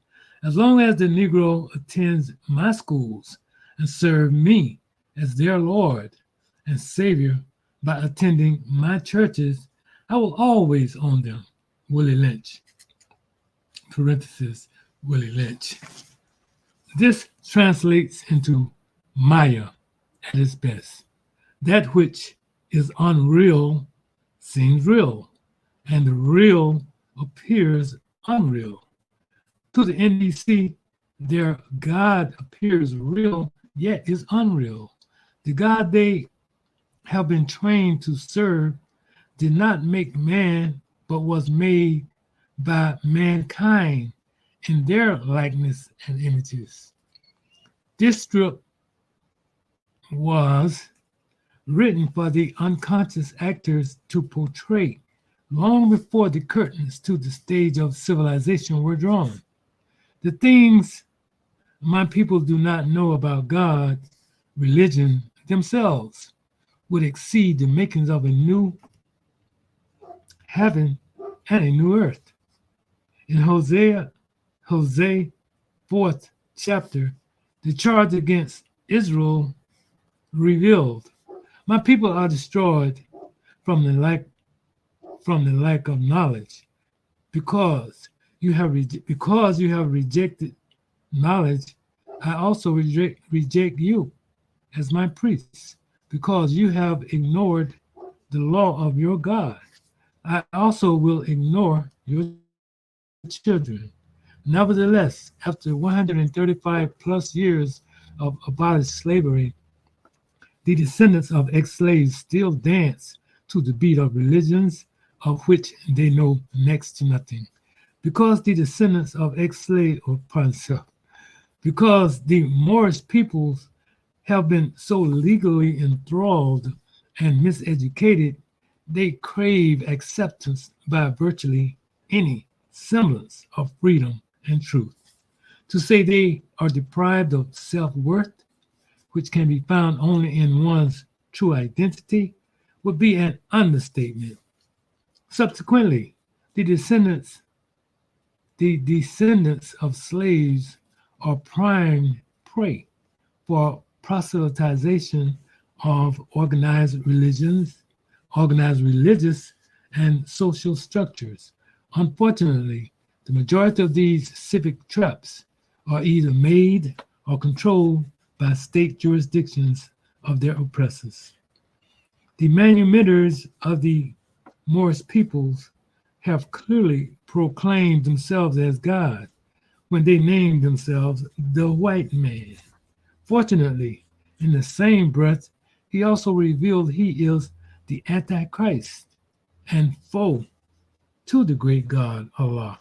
As long as the Negro attends my schools and serves me as their Lord and Savior by attending my churches, I will always own them. Willie Lynch. Parenthesis, Willie Lynch. This translates into Maya at its best. That which is unreal seems real, and the real appears unreal. To the NDC, their God appears real, yet is unreal. The God they have been trained to serve did not make man, but was made by mankind in their likeness and images. This strip was written for the unconscious actors to portray long before the curtains to the stage of civilization were drawn. The things my people do not know about God, religion themselves, would exceed the makings of a new heaven and a new earth. In Hosea 4th chapter, the charge against Israel revealed, my people are destroyed from the lack of knowledge, because you have rejected knowledge. I also reject you as my priests, because you have ignored the law of your God. I also will ignore your children. Nevertheless, after 135 plus years of abolished slavery, the descendants of ex-slaves still dance to the beat of religions of which they know next to nothing. Because the descendants of ex-slaves, because the Moorish peoples have been so legally enthralled and miseducated, they crave acceptance by virtually any semblance of freedom and truth. To say they are deprived of self-worth, which can be found only in one's true identity, would be an understatement. Subsequently, the descendants of slaves are prime prey for proselytization of organized religious and social structures. Unfortunately, the majority of these civic traps are either made or controlled by state jurisdictions of their oppressors. The manumitters of the Moorish peoples have clearly proclaimed themselves as God when they named themselves the white man. Fortunately, in the same breath, he also revealed he is the Antichrist and foe to the great God Allah.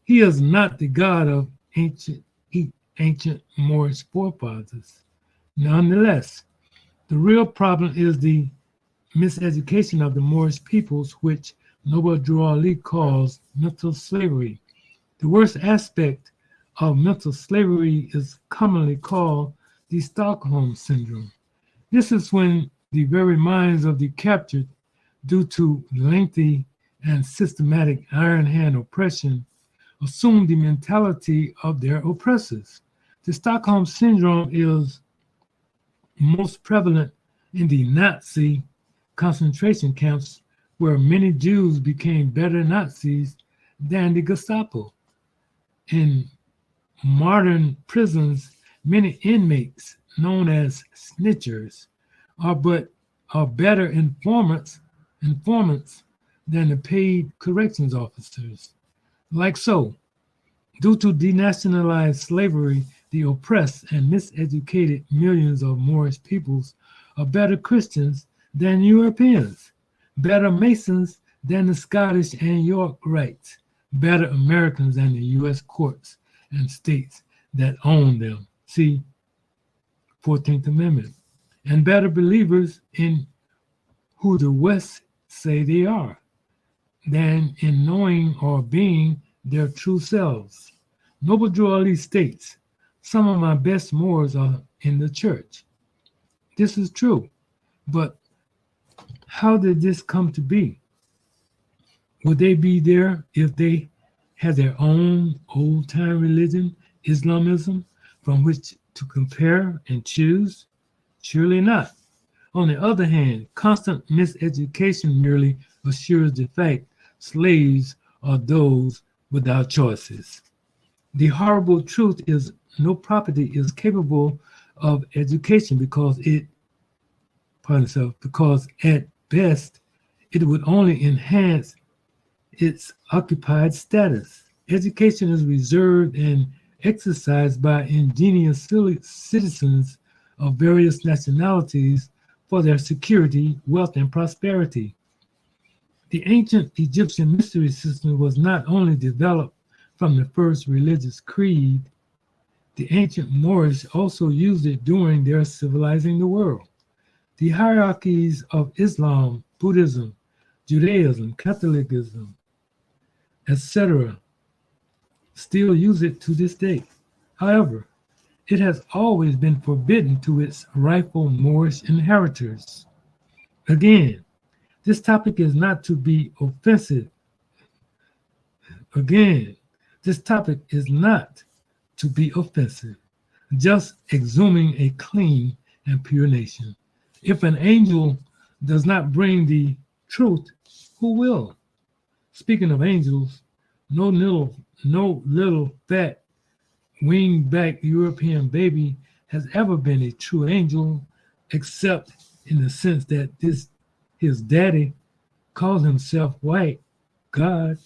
He is not the God of ancient Moorish forefathers. Nonetheless, the real problem is the miseducation of the Moorish peoples, which Noble Drew Ali calls mental slavery. The worst aspect of mental slavery is commonly called the Stockholm Syndrome. This is when the very minds of the captured, due to lengthy and systematic iron hand oppression, assume the mentality of their oppressors. The Stockholm Syndrome is most prevalent in the Nazi concentration camps, where many Jews became better Nazis than the Gestapo. In modern prisons, many inmates, known as snitchers, are better informants than the paid corrections officers. Like so, due to denationalized slavery, the oppressed and miseducated millions of Moorish peoples are better Christians than Europeans, better Masons than the Scottish and York Rites, better Americans than the U.S. courts and states that own them. See 14th Amendment. And better believers in who the West say they are than in knowing or being their true selves. Noble Drew Ali states, some of my best Moors are in the church. This is true, but how did this come to be? Would they be there if they had their own old-time religion, Islamism, from which to compare and choose? Surely not. On the other hand, constant miseducation merely assures the fact slaves are those without choices. The horrible truth is no property is capable of education because at best it would only enhance its occupied status. Education is reserved and exercised by ingenious citizens of various nationalities for their security, wealth, and prosperity. The ancient Egyptian mystery system was not only developed from the first religious creed, the ancient Moorish also used it during their civilizing the world. The hierarchies of Islam, Buddhism, Judaism, Catholicism, etc. still use it to this day. However, it has always been forbidden to its rightful Moorish inheritors. Again, this topic is not to be offensive. Just exhuming a clean and pure nation. If an angel does not bring the truth, who will? Speaking of angels, no little fat wingback European baby has ever been a true angel, except in the sense that his daddy calls himself white God.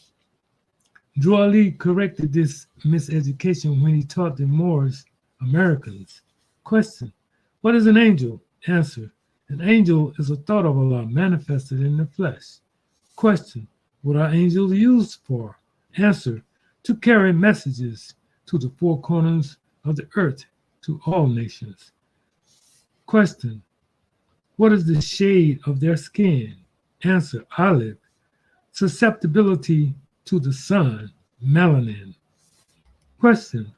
Drew Ali corrected this miseducation when he taught the Moors Americans. Question: what is an angel? Answer: an angel is a thought of Allah manifested in the flesh. Question: what are angels used for? Answer: to carry messages to the four corners of the earth to all nations. Question: what is the shade of their skin? Answer: olive. Susceptibility to the sun, melanin. Question: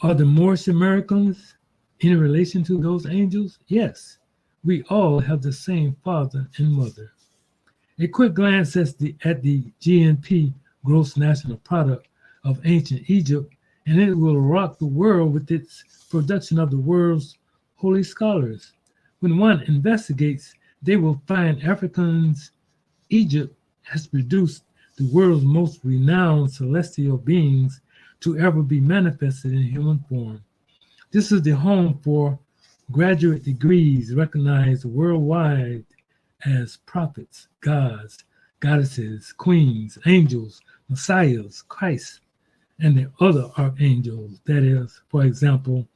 are the Moorish Americans in relation to those angels? Yes, we all have the same father and mother. A quick glance at the GNP, gross national product, of ancient Egypt, and it will rock the world with its production of the world's holy scholars. When one investigates, they will find Egypt has produced the world's most renowned celestial beings to ever be manifested in human form. This is the home for graduate degrees recognized worldwide as prophets, gods, goddesses, queens, angels, messiahs, Christ, and the other archangels, that is, for example,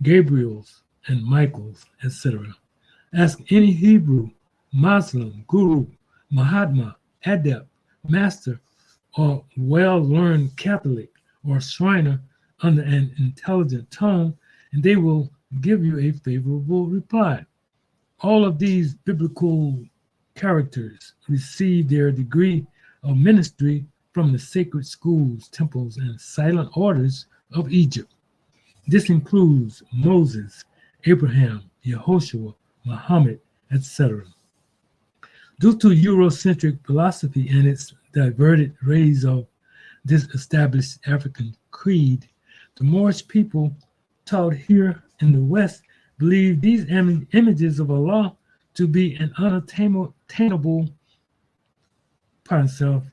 Gabriel's and Michael's, etc. Ask any Hebrew, Muslim, Guru, Mahatma, Adept, Master, or well-learned Catholic or Shriner under an intelligent tone, and they will give you a favorable reply. All of these biblical characters receive their degree of ministry from the sacred schools, temples, and silent orders of Egypt. This includes Moses, Abraham, Yehoshua, Muhammad, etc. Due to Eurocentric philosophy and its diverted rays of this established African creed. The Moorish people taught here in the West believe these images of Allah to be an unattainable pardon self.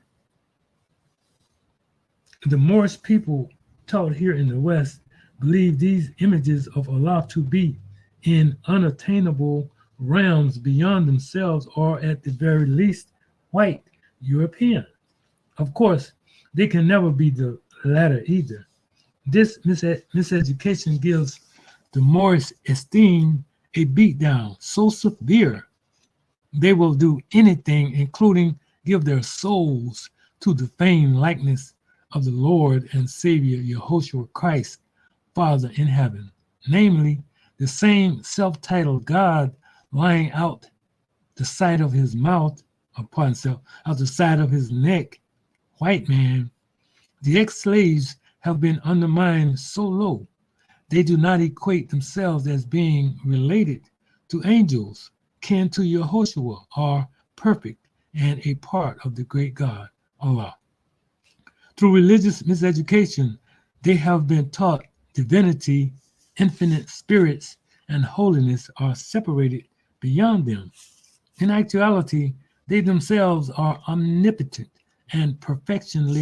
The Moorish people taught here in the West believe these images of Allah to be in unattainable realms beyond themselves, or at the very least, white European. Of course, they can never be the latter either. This miseducation gives the Moorish esteem a beatdown so severe they will do anything, including give their souls to the feigned likeness of the Lord and Savior Yahushua Christ, Father in heaven, namely the same self-titled God lying out the side of his mouth, upon self, out the side of his neck, white man. The ex-slaves have been undermined so low, they do not equate themselves as being related to angels, kin to Yahushua, are perfect and a part of the great God, Allah. Through religious miseducation, they have been taught divinity, infinite spirits, and holiness are separated beyond them. In actuality, they themselves are omnipotent, and perfection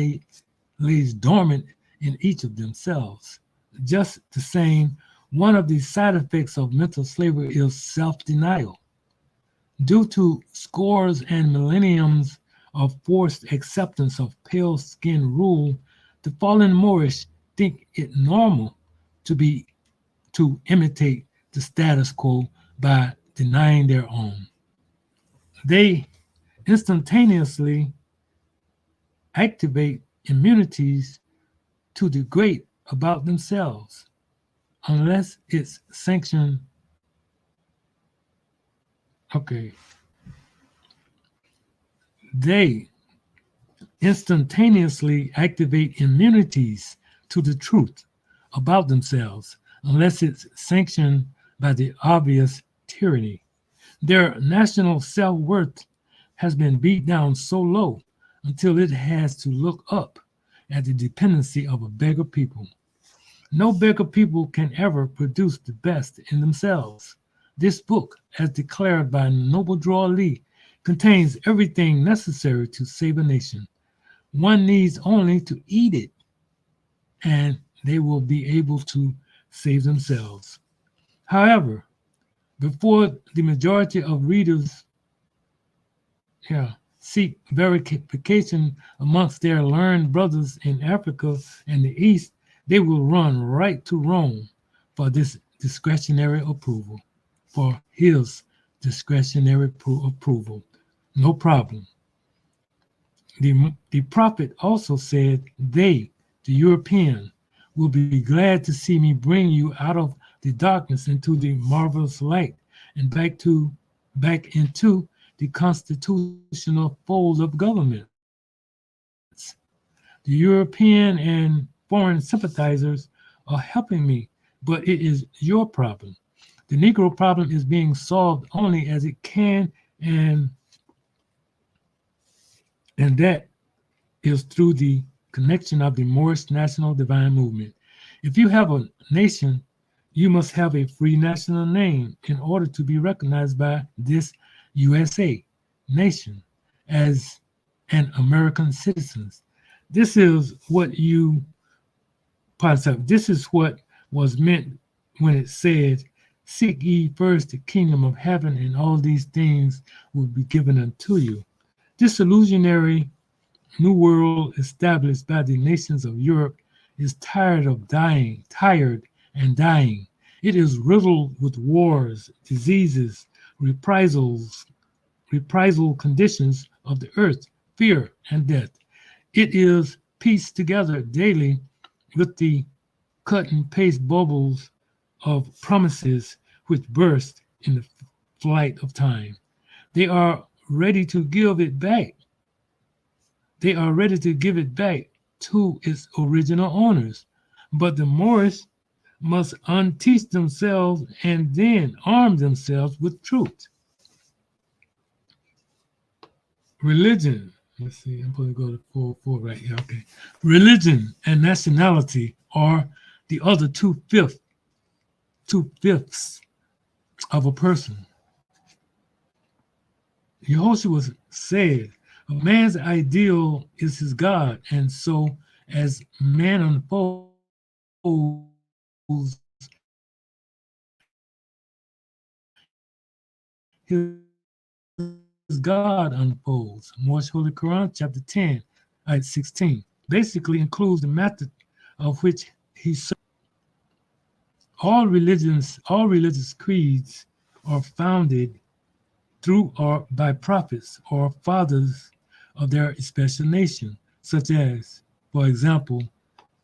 lays dormant in each of themselves. Just the same, one of the side effects of mental slavery is self-denial. Due to scores and millenniums of forced acceptance of pale skin rule, the fallen Moorish think it normal to imitate the status quo by denying their own. They instantaneously activate immunities to the great about themselves, unless it's sanctioned. Okay. They instantaneously activate immunities to the truth about themselves, unless it's sanctioned by the obvious tyranny. Their national self-worth has been beat down so low until it has to look up at the dependency of a beggar people. No beggar people can ever produce the best in themselves. This book, as declared by Noble Draw Lee, contains everything necessary to save a nation. One needs only to eat it, and they will be able to save themselves. However, before the majority of readers seek verification amongst their learned brothers in Africa and the East, they will run right to Rome for this discretionary approval, for his discretionary approval. No problem. The prophet also said, they, the European, will be glad to see me bring you out of the darkness into the marvelous light and back into the constitutional fold of governments. The European and foreign sympathizers are helping me, but it is your problem. The Negro problem is being solved only as it can, and that is through the connection of the Moorish National Divine Movement. If you have a nation, you must have a free national name in order to be recognized by this USA nation as an American citizen. This is what was meant when it said, seek ye first the kingdom of heaven, and all these things will be given unto you. This illusionary new world established by the nations of Europe is tired and dying. It is riddled with wars, diseases, reprisal conditions of the earth, fear, and death. It is pieced together daily with the cut and paste bubbles of promises which burst in the flight of time. They are ready to give it back. They are ready to give it back to its original owners. But the Moorish must unteach themselves and then arm themselves with truth. Religion let's see, I'm going to go to 4 right here. Okay. Religion and nationality are the other two fifths of a person. Yehoshua said, a man's ideal is his God, and so as man unfolds, his God unfolds. Morse Holy Quran, chapter 10, ayat 16, basically includes the method of which he served. All religious creeds are founded through or by prophets or fathers of their special nation, such as, for example,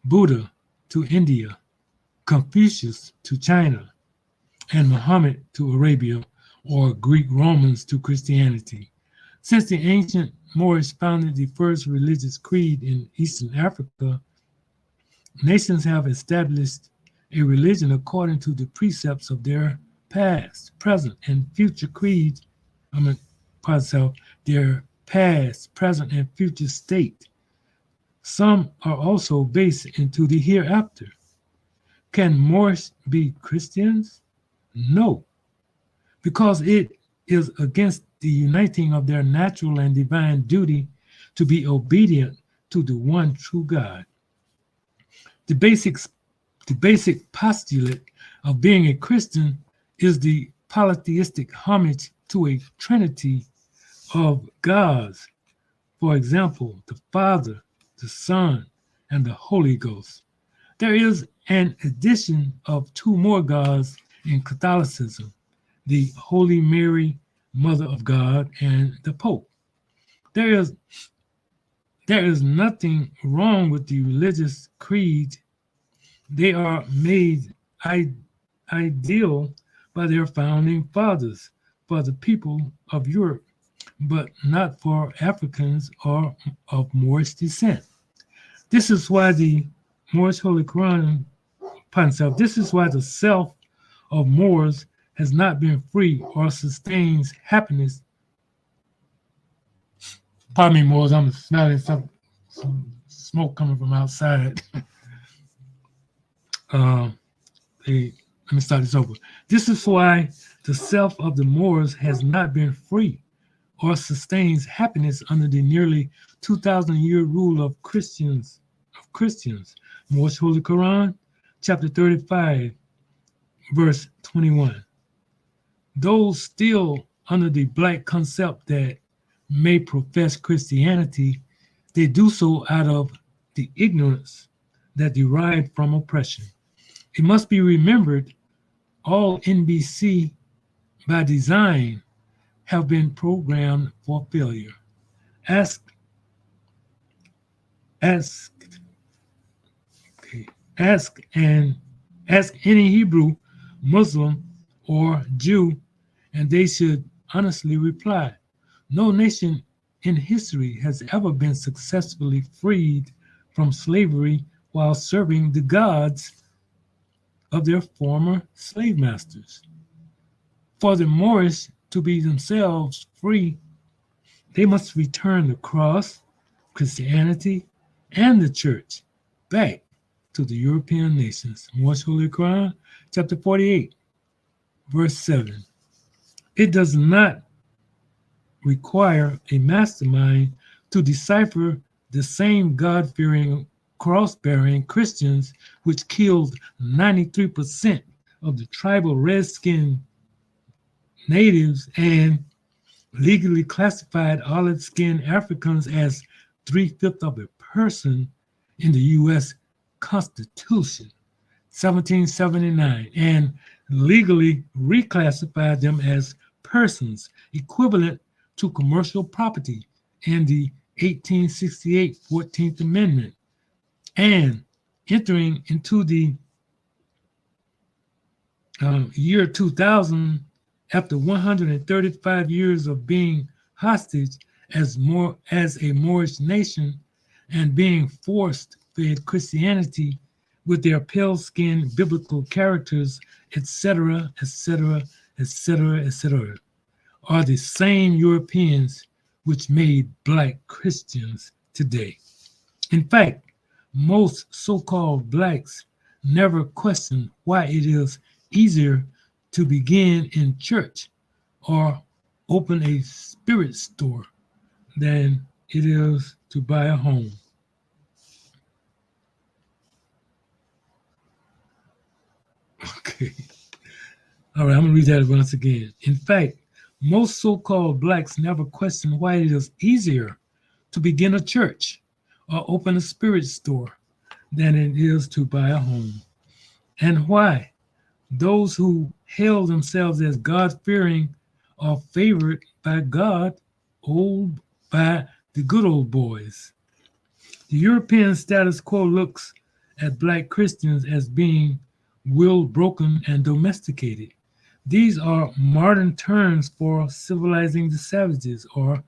Buddha to India, Confucius to China, and Muhammad to Arabia, or Greek Romans to Christianity. Since the ancient Moorish founded the first religious creed in Eastern Africa, nations have established a religion according to the precepts of their past, present, and future creeds. Their past, present, and future state. Some are also based into the hereafter. Can Moors be Christians? No, because it is against the uniting of their natural and divine duty to be obedient to the one true God. The basic postulate of being a Christian is the polytheistic homage to a trinity of gods. For example, the Father, the Son, and the Holy Ghost. There is an addition of 2 more gods in Catholicism, the Holy Mary, Mother of God, and the Pope. There is nothing wrong with the religious creed. They are made ideal by their founding fathers for the people of Europe, but not for Africans or of Moorish descent. This is why the Moorish Holy Quran, this is why the self of Moors has not been free or sustains happiness. Pardon me, Moors, I'm smelling some smoke coming from outside. Let me start this over. This is why the self of the Moors has not been free or sustains happiness under the nearly 2,000-year rule of Christians. Moorish Holy Quran, chapter 35, verse 21. Those still under the black concept that may profess Christianity, they do so out of the ignorance that derived from oppression. It must be remembered all NBC by design have been programmed for failure. Ask any Hebrew, Muslim, or Jew, and they should honestly reply, no nation in history has ever been successfully freed from slavery while serving the gods of their former slave masters. For the Moorish to be themselves free, they must return the cross, Christianity, and the church back to the European nations. Moorish Holy Quran, chapter 48, verse 7. It does not require a mastermind to decipher the same God-fearing, cross-bearing Christians which killed 93% of the tribal red-skinned natives and legally classified olive-skinned Africans as 3/5 of a person in the U.S. Constitution, 1779, and legally reclassified them as persons equivalent to commercial property in the 1868 14th Amendment, and entering into the year 2000, after 135 years of being hostage as a Moorish nation and being force-fed Christianity with their pale-skinned biblical characters, etc., etc., etc., etc., are the same Europeans which made Black Christians today. In fact, most so-called Blacks never question why it is easier to begin in church or open a spirit store than it is to buy a home. Okay. All right, I'm going to read that once again. In fact, most so-called Blacks never question why it is easier to begin a church or open a spirit store than it is to buy a home. And why those who hail themselves as God-fearing are favored by God by the good old boys. The European status quo looks at Black Christians as being will broken and domesticated. These are modern terms for civilizing the savages or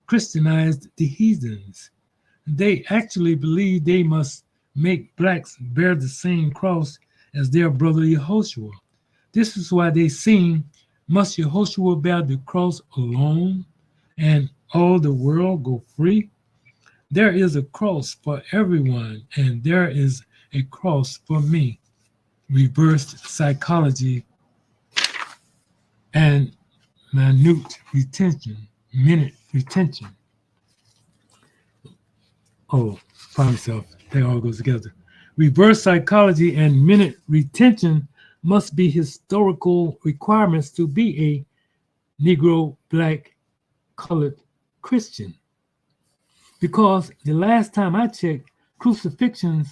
Christianized the heathens. They actually believe they must make Blacks bear the same cross as their brother Yehoshua. This is why they sing, "Must Yehoshua bear the cross alone and all the world go free?" There is a cross for everyone, and there is a cross for me. Reversed psychology and minute retention. Oh, find myself. That all goes together. Reverse psychology and minute retention must be historical requirements to be a Negro, Black, colored Christian. Because the last time I checked, crucifixions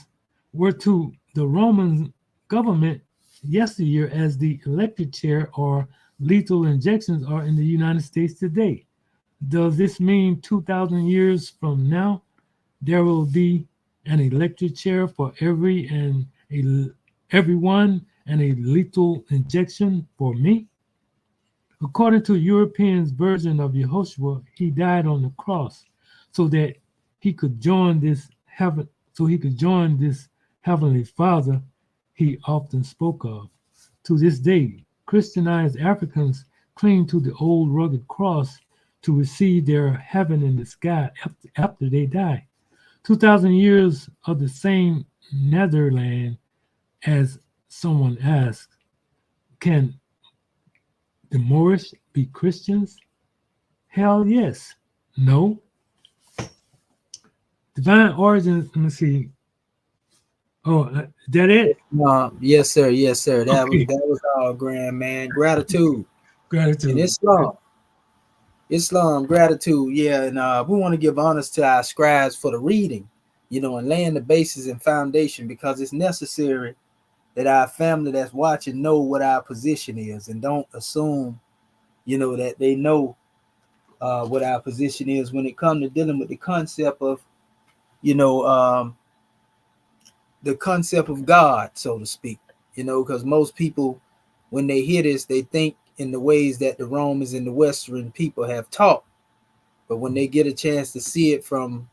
were to the Roman government yesteryear as the electric chair or lethal injections are in the United States today. Does this mean 2,000 years from now, there will be an electric chair for everyone and a lethal injection for me? According to Europeans' version of Yehoshua, he died on the cross so that he could join this heavenly Father he often spoke of. To this day, Christianized Africans cling to the old rugged cross to receive their heaven in the sky after they die. 2,000 years of the same netherland, as someone asked, can the Moorish be Christians? Hell yes. No. Divine origins, let me see. Oh, is that it? Yes, sir. Yes, sir. That Okay. was all, grand man. Gratitude. Gratitude. And Islam, gratitude. Yeah, and we want to give honors to our scribes for the reading, and laying the basis and foundation, because it's necessary that our family that's watching know what our position is, and don't assume, that they know what our position is when it comes to dealing with the concept of, the concept of God, so to speak, because most people, when they hear this, they think in the ways that the Romans and the Western people have taught. But when they get a chance to see it from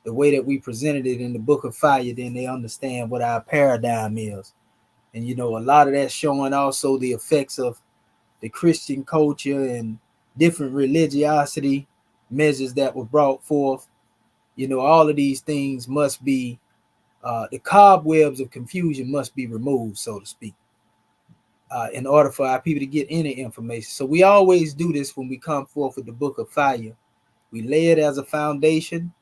the way that we presented it in the Book of Fire, then they understand what our paradigm is. And, a lot of that's showing also the effects of the Christian culture and different religiosity measures that were brought forth. All of these things must be, the cobwebs of confusion must be removed, so to speak, in order for our people to get any information. So we always do this when we come forth with the Book of Fire. We lay it as a foundation,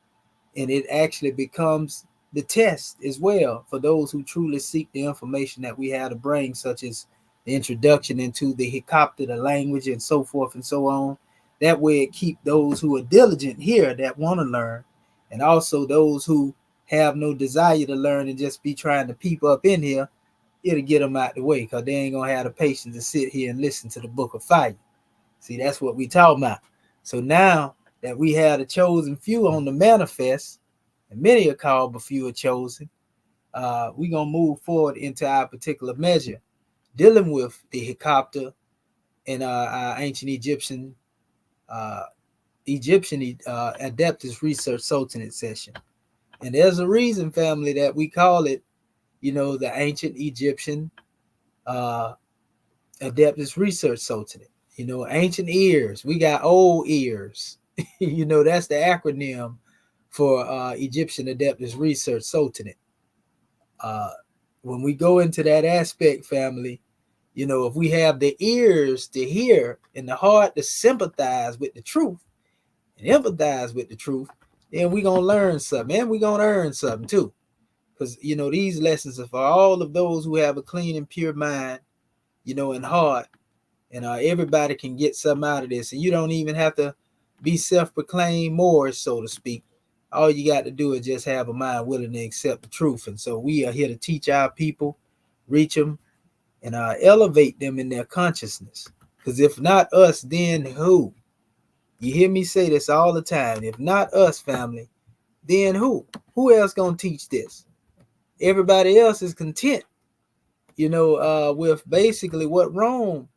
and it actually becomes the test as well for those who truly seek the information that we have to bring, such as the introduction into the Heka-Ptah, the language, and so forth and so on. That way it keep those who are diligent here that want to learn, and also those who have no desire to learn and just be trying to peep up in here, it'll get them out the way, because they ain't going to have the patience to sit here and listen to the Book of Fire. See, that's what we talking about. So now that we have the chosen few on the manifest, and many are called, but few are chosen, we're going to move forward into our particular measure, dealing with the Heka-Ptah and our ancient Egyptian ADEPTUS research sultanate session. And there's a reason, family, that we call it, the ancient Egyptian ADEPTUS research sultanate. Ancient E.A.R.S. We got old E.A.R.S. You know, that's the acronym for Egyptian Adeptus Research Sultanate. When we go into that aspect, family, you know, if we have the ears to hear and the heart to sympathize with the truth and empathize with the truth, then we're going to learn something, and we're going to earn something too. Because, you know, these lessons are for all of those who have a clean and pure mind, you know, and heart. And everybody can get something out of this. And you don't even have to be self-proclaimed Moors, so to speak. All you got to do is just have a mind willing to accept the truth. And so we are here to teach our people, reach them, and elevate them in their consciousness. Because if not us, then who? You hear me say this all the time. If not us, family, then who? Who else gonna teach this? Everybody else is content, you know, with basically what Rome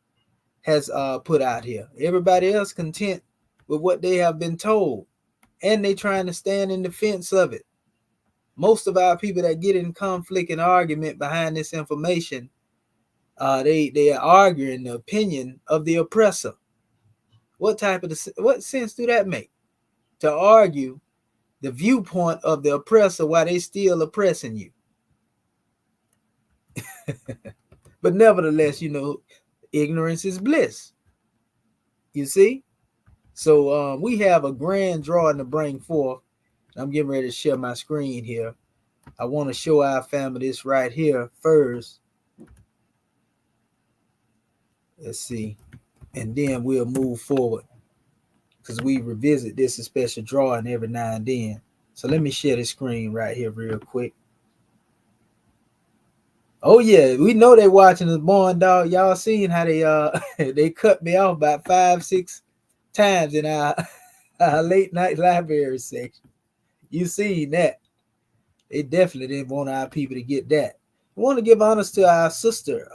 has put out here. Everybody else content with what they have been told, and they trying to stand in defense of it. Most of our people that get in conflict and argument behind this information, they are arguing the opinion of the oppressor. What sense do that make? To argue the viewpoint of the oppressor while they still oppressing you. But nevertheless, you know, ignorance is bliss. You see? So we have a grand drawing to bring forth. I'm getting ready to share my screen here. I want to show our family this right here first. Let's see. And then we'll move forward, because we revisit this special drawing every now and then. So let me share the screen right here real quick. Oh yeah, we know they watching us, born dog. Y'all seen how they they cut me off about 5-6 times in our late night library section. You seen that? They definitely didn't want our people to get that. We want to give honors to our sister,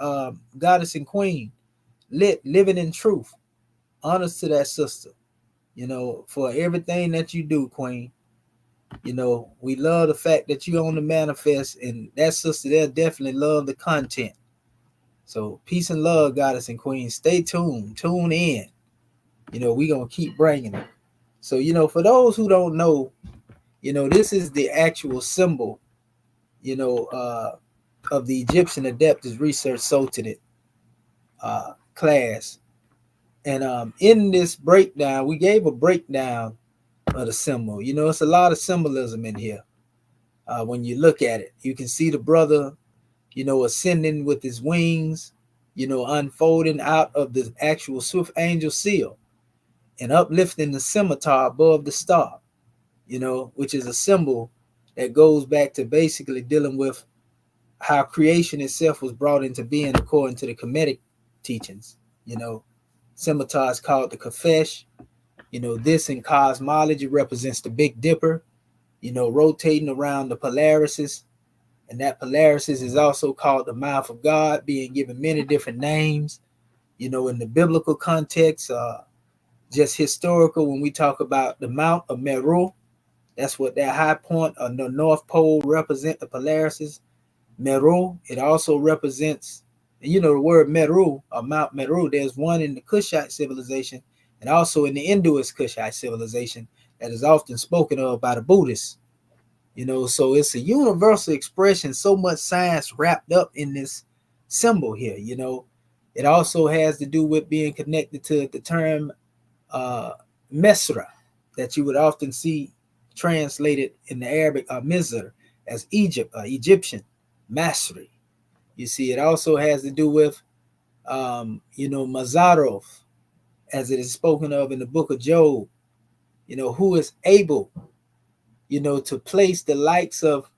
goddess and queen, living in truth. Honors to that sister, you know, for everything that you do, queen. You know, we love the fact that you own the manifest, and that sister there definitely love the content. So peace and love, goddess and queen. Stay tuned, tune in. You know, we gonna keep bringing it. So, you know, for those who don't know, you know, this is the actual symbol, you know, of the Egyptian Adeptus Research Sultanate class. And in this breakdown, we gave a breakdown of the symbol. You know, it's a lot of symbolism in here. When you look at it, you can see the brother, you know, ascending with his wings, you know, unfolding out of the actual swift angel seal and uplifting the scimitar above the star, you know, which is a symbol that goes back to basically dealing with how creation itself was brought into being according to the Kemetic teachings. You know, scimitar is called the Kafesh. You know, this in cosmology represents the Big Dipper, you know, rotating around the Polarises. And that Polarises is also called the mouth of God, being given many different names. You know, in the biblical context, just historical, when we talk about the Mount of Meru, that's what that high point on the North Pole represent, the Polarises. Meru, it also represents, you know, the word Meru or Mount Meru, there's one in the Kushite civilization and also in the Hinduist Kushite civilization that is often spoken of by the Buddhists. You know, so it's a universal expression, so much science wrapped up in this symbol here. You know, it also has to do with being connected to the term Mesra, that you would often see translated in the Arabic Mizr as Egypt, Egyptian, Masri. You see, it also has to do with, you know, Mazarov, as it is spoken of in the book of Job, you know, who is able, you know, to place the likes of,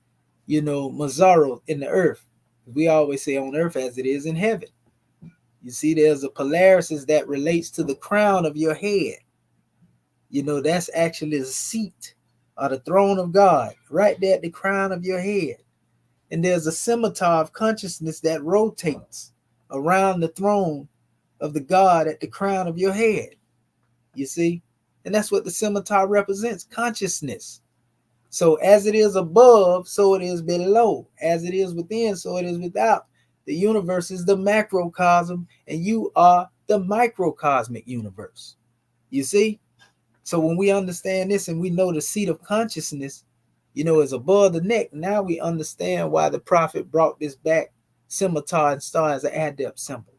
you know, Mazarov in the earth. We always say on earth as it is in heaven. You see, there's a Polarisis that relates to the crown of your head. You know, that's actually the seat or the throne of God, right there at the crown of your head. And there's a scimitar of consciousness that rotates around the throne of the God at the crown of your head. You see? And that's what the scimitar represents, consciousness. So as it is above, so it is below. As it is within, so it is without. The universe is the macrocosm, and you are the microcosmic universe. You see? So when we understand this and we know the seat of consciousness, is above the neck, now we understand why the prophet brought this back, scimitar and star as an adept symbol.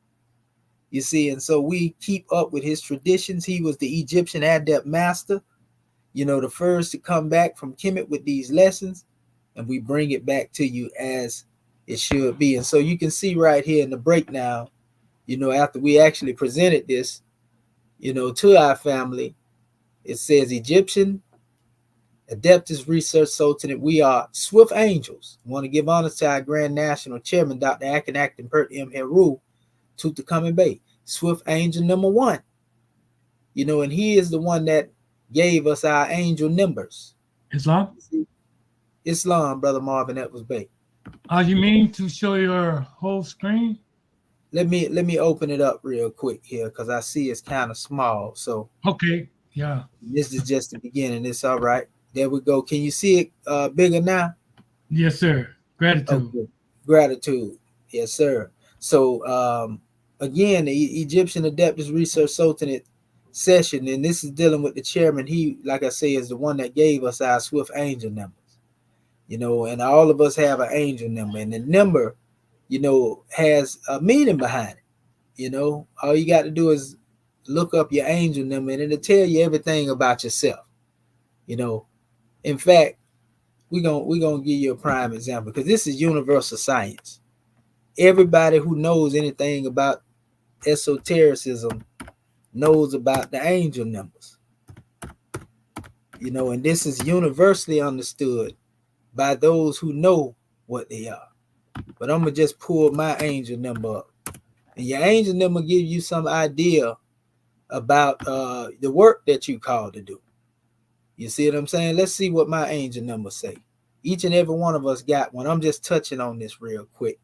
You see, and so we keep up with his traditions. He was the Egyptian adept master, the first to come back from Kemet with these lessons, and we bring it back to you as it should be. And so you can see right here in the breakdown, after we actually presented this, to our family, it says Egyptian ADEPTUS Research Sultanate. We are swift angels. I want to give honors to our Grand National Chairman, Dr. Akhenaten Pert M. Heru, Tutankhamun Bey, swift angel number 1. And he is the one that gave us our angel numbers. Islam? Islam, Brother Marvin, that was Bey. You mean to show your whole screen? Let me open it up real quick here because I see it's kind of small. So okay, yeah. This is just the beginning. It's all right. There we go. Can you see it bigger now? Yes, sir. Gratitude. Okay. Gratitude. Yes, sir. So again, the Egyptian ADEPTUS Research Sultanate session, and this is dealing with the chairman. He, like I say, is the one that gave us our swift angel numbers. And all of us have an angel number, and the number, has a meaning behind it. All you got to do is look up your angel number, and it'll tell you everything about yourself. In fact, we're gonna give you a prime example because this is universal science. Everybody who knows anything about esotericism knows about the angel numbers. And this is universally understood by those who know what they are. But I'm gonna just pull my angel number up, and your angel number gives you some idea about the work that you called to do. You see what I'm saying? Let's see what my angel number say. Each and every one of us got one. I'm just touching on this real quick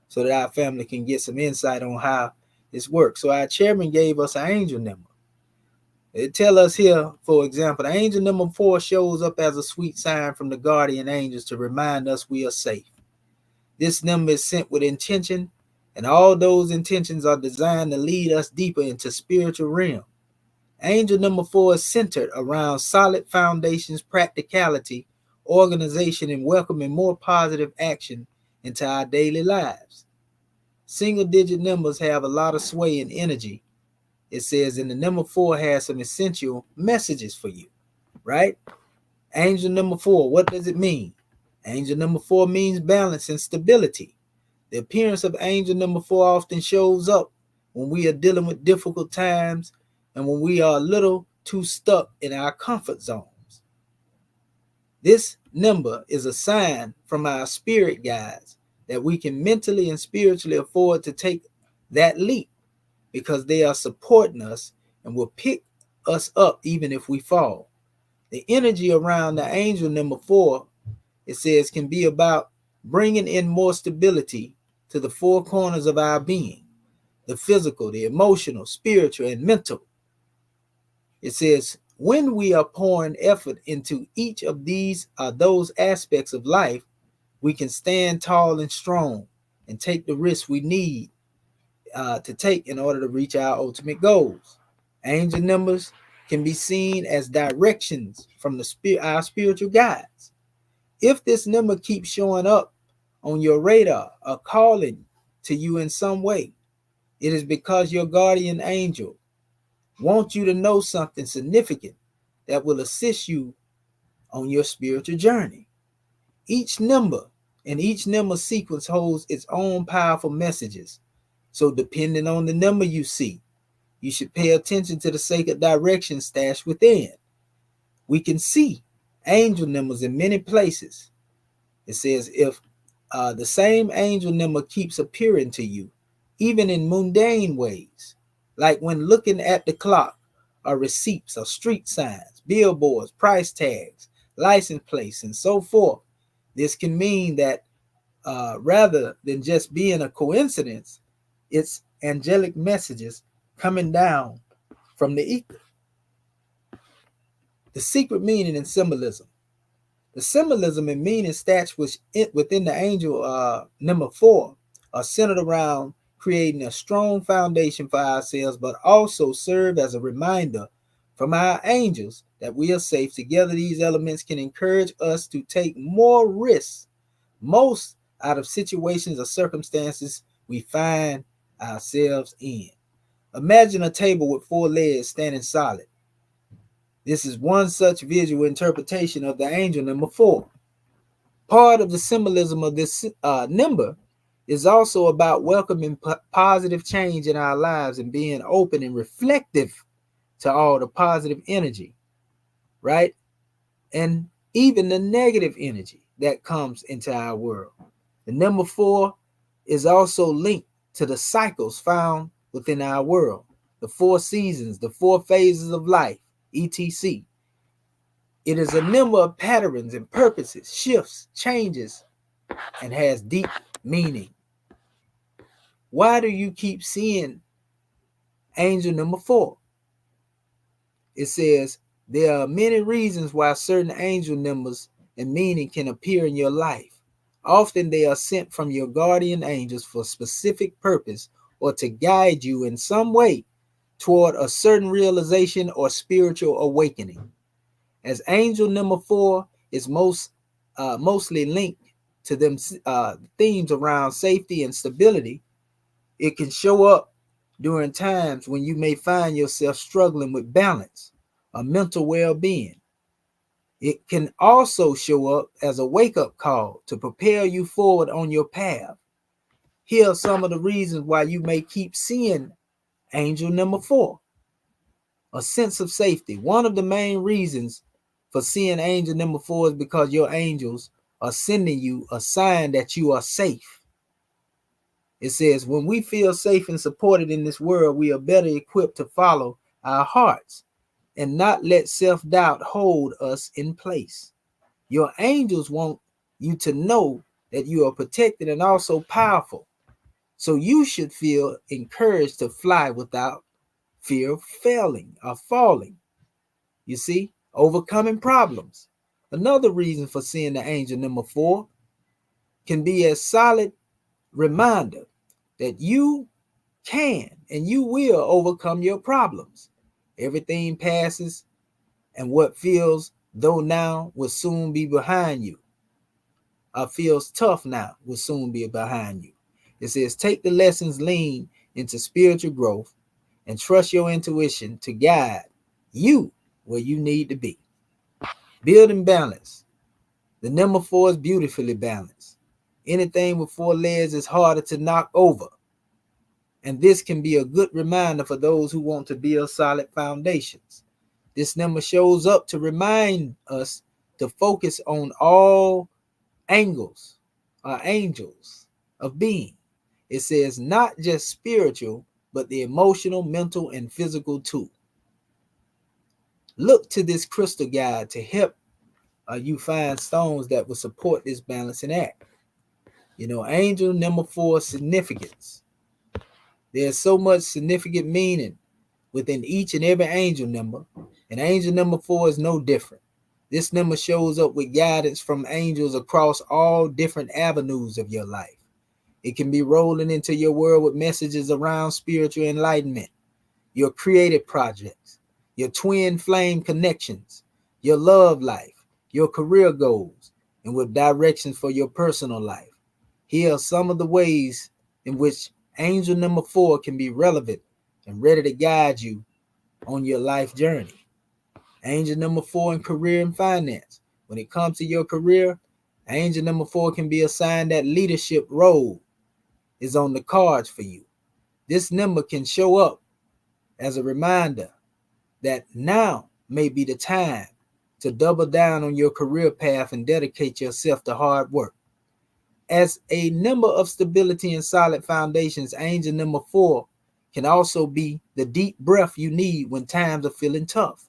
so that our family can get some insight on how this works. So our chairman gave us an angel number. It tell us here, for example, the angel number 4 shows up as a sweet sign from the guardian angels to remind us we are safe. This number is sent with intention, and all those intentions are designed to lead us deeper into spiritual realm. Angel number 4 is centered around solid foundations, practicality, organization, and welcoming more positive action into our daily lives. Single-digit numbers have a lot of sway and energy. It says, and the number 4 has some essential messages for you, right? Angel number 4, what does it mean? Angel number 4 means balance and stability. The appearance of angel number 4 often shows up when we are dealing with difficult times and when we are a little too stuck in our comfort zones. This number is a sign from our spirit guides that we can mentally and spiritually afford to take that leap because they are supporting us and will pick us up even if we fall. The energy around the angel number 4, it says, can be about bringing in more stability to the 4 corners of our being, the physical, the emotional, spiritual, and mental. It says, when we are pouring effort into each of those aspects of life, we can stand tall and strong and take the risks we need to take in order to reach our ultimate goals. Angel numbers can be seen as directions from our spiritual guides. If this number keeps showing up on your radar or calling to you in some way, it is because your guardian angel wants you to know something significant that will assist you on your spiritual journey. Each number and each number sequence holds its own powerful messages. So depending on the number you see, you should pay attention to the sacred direction stashed within. We can see angel numbers in many places. It says if the same angel number keeps appearing to you, even in mundane ways, like when looking at the clock, or receipts, or street signs, billboards, price tags, license plates, and so forth, this can mean that rather than just being a coincidence, it's angelic messages coming down from the ether. The secret meaning and symbolism. The symbolism and meaning stashed within the angel number 4 are centered around creating a strong foundation for ourselves, but also serve as a reminder from our angels that we are safe. Together, these elements can encourage us to take more risks, most out of situations or circumstances we find ourselves in. Imagine a table with 4 legs standing solid. This is one such visual interpretation of the angel number 4. Part of the symbolism of this number is also about welcoming positive change in our lives and being open and reflective to all the positive energy, right? And even the negative energy that comes into our world. The number 4 is also linked to the cycles found within our world, the 4 seasons, the 4 phases of life, etc. It is a number of patterns and purposes, shifts, changes, and has deep meaning. Why do you keep seeing angel number 4? It says there are many reasons why certain angel numbers and meaning can appear in your life. Often they are sent from your guardian angels for a specific purpose or to guide you in some way toward a certain realization or spiritual awakening. As angel number 4 is mostly linked to them themes around safety and stability, it can show up during times when you may find yourself struggling with balance or mental well-being. It can also show up as a wake-up call to propel you forward on your path. Here are some of the reasons why you may keep seeing angel number 4. A sense of safety. One of the main reasons for seeing angel number 4 is because your angels are sending you a sign that you are safe. It says, when we feel safe and supported in this world, we are better equipped to follow our hearts and not let self-doubt hold us in place. Your angels want you to know that you are protected and also powerful. So you should feel encouraged to fly without fear of failing or falling. You see, overcoming problems. Another reason for seeing the angel number 4 can be a solid reminder that you can and you will overcome your problems. Everything passes, and what feels though now will soon be behind you, or feels tough now will soon be behind you. It says, take the lessons, lean into spiritual growth, and trust your intuition to guide you where you need to be. Building balance. The number 4 is beautifully balanced. Anything with 4 legs is harder to knock over. And this can be a good reminder for those who want to build solid foundations. This number shows up to remind us to focus on all angles or angels of being. It says not just spiritual, but the emotional, mental, and physical too. Look to this crystal guide to help you find stones that will support this balancing act. You know, angel number 4 significance. There's so much significant meaning within each and every angel number, and angel number 4 is no different. This number shows up with guidance from angels across all different avenues of your life. It can be rolling into your world with messages around spiritual enlightenment, your creative projects, your twin flame connections, your love life, your career goals, and with directions for your personal life. Here are some of the ways in which angel number 4 can be relevant and ready to guide you on your life journey. Angel number 4 in career and finance. When it comes to your career, angel number 4 can be a sign that leadership role is on the cards for you. This number can show up as a reminder that now may be the time to double down on your career path and dedicate yourself to hard work. As a number of stability and solid foundations, angel number 4 can also be the deep breath you need when times are feeling tough.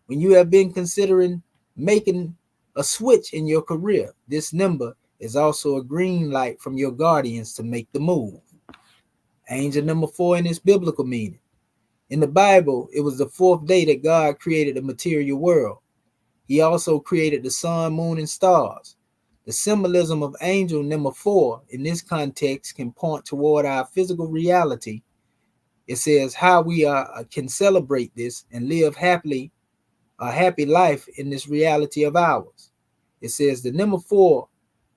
When you have been considering making a switch in your career, this number is also a green light from your guardians to make the move. Angel number 4 in its biblical meaning. In the Bible, it was the 4th day that God created the material world. He also created the sun, moon, and stars. The symbolism of angel number 4 in this context can point toward our physical reality. It says how we can celebrate this and live happily a happy life in this reality of ours. It says the number 4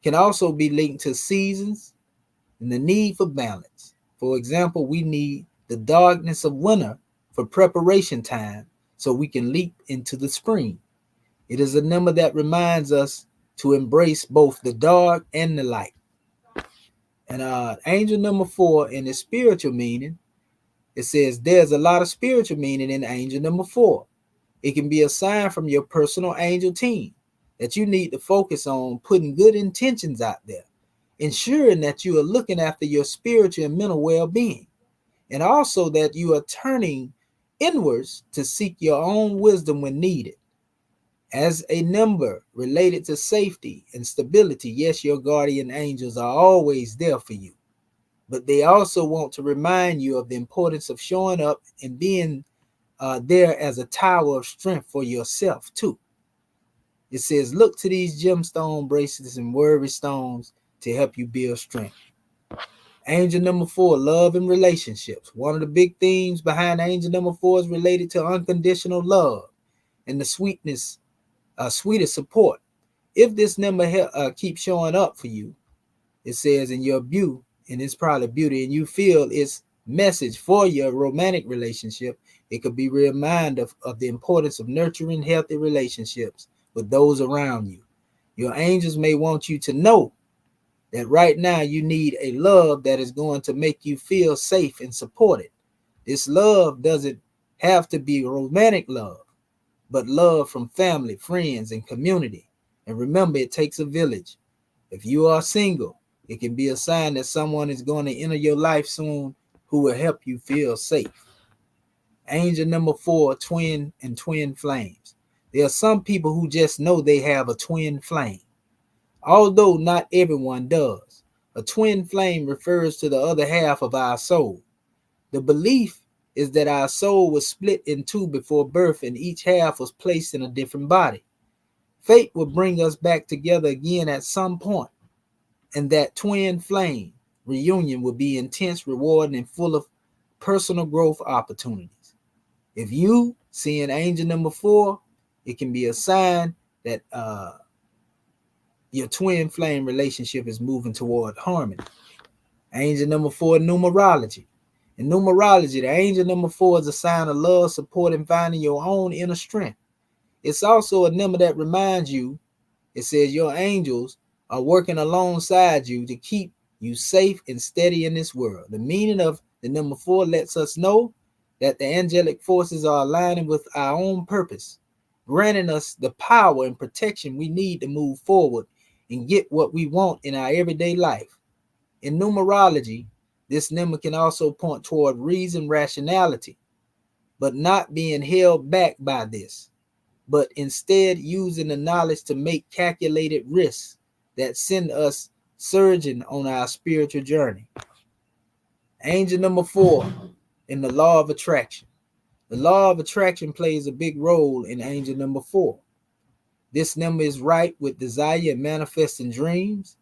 can also be linked to seasons and the need for balance. For example, we need the darkness of winter for preparation time so we can leap into the spring. It is a number that reminds us to embrace both the dark and the light. And angel number 4 in its spiritual meaning, it says there's a lot of spiritual meaning in angel number 4. It can be a sign from your personal angel team that you need to focus on putting good intentions out there, ensuring that you are looking after your spiritual and mental well-being, and also that you are turning inwards to seek your own wisdom when needed. As a number related to safety and stability, yes, your guardian angels are always there for you, but they also want to remind you of the importance of showing up and being there as a tower of strength for yourself too. It says, look to these gemstone bracelets and worry stones to help you build strength. Angel number 4, love and relationships. One of the big themes behind angel number 4 is related to unconditional love and the sweetest support. If this number keeps showing up for you, it says in your view, and it's probably beauty, and you feel its message for your romantic relationship, it could be a reminder of the importance of nurturing healthy relationships with those around you. Your angels may want you to know that right now you need a love that is going to make you feel safe and supported. This love doesn't have to be romantic love, but love from family, friends, and community. And remember, it takes a village. If you are single, it can be a sign that someone is going to enter your life soon who will help you feel safe. Angel number 4, twin and twin flames. There are some people who just know they have a twin flame, although not everyone does. A twin flame refers to the other half of our soul. The belief is that our soul was split in two before birth and each half was placed in a different body. Fate will bring us back together again at some point, and that twin flame reunion will be intense, rewarding, and full of personal growth opportunities. If you see an angel number 4, it can be a sign that your twin flame relationship is moving toward harmony. Angel number 4, numerology. In numerology, the angel number 4 is a sign of love, support, and finding your own inner strength. It's also a number that reminds you, it says your angels are working alongside you to keep you safe and steady in this world. The meaning of the number 4 lets us know that the angelic forces are aligning with our own purpose, granting us the power and protection we need to move forward and get what we want in our everyday life. In numerology, this number can also point toward reason, rationality, but not being held back by this, but instead using the knowledge to make calculated risks that send us surging on our spiritual journey. Angel number 4 in the law of attraction. The law of attraction plays a big role in angel number 4. This number is right with desire and manifesting dreams.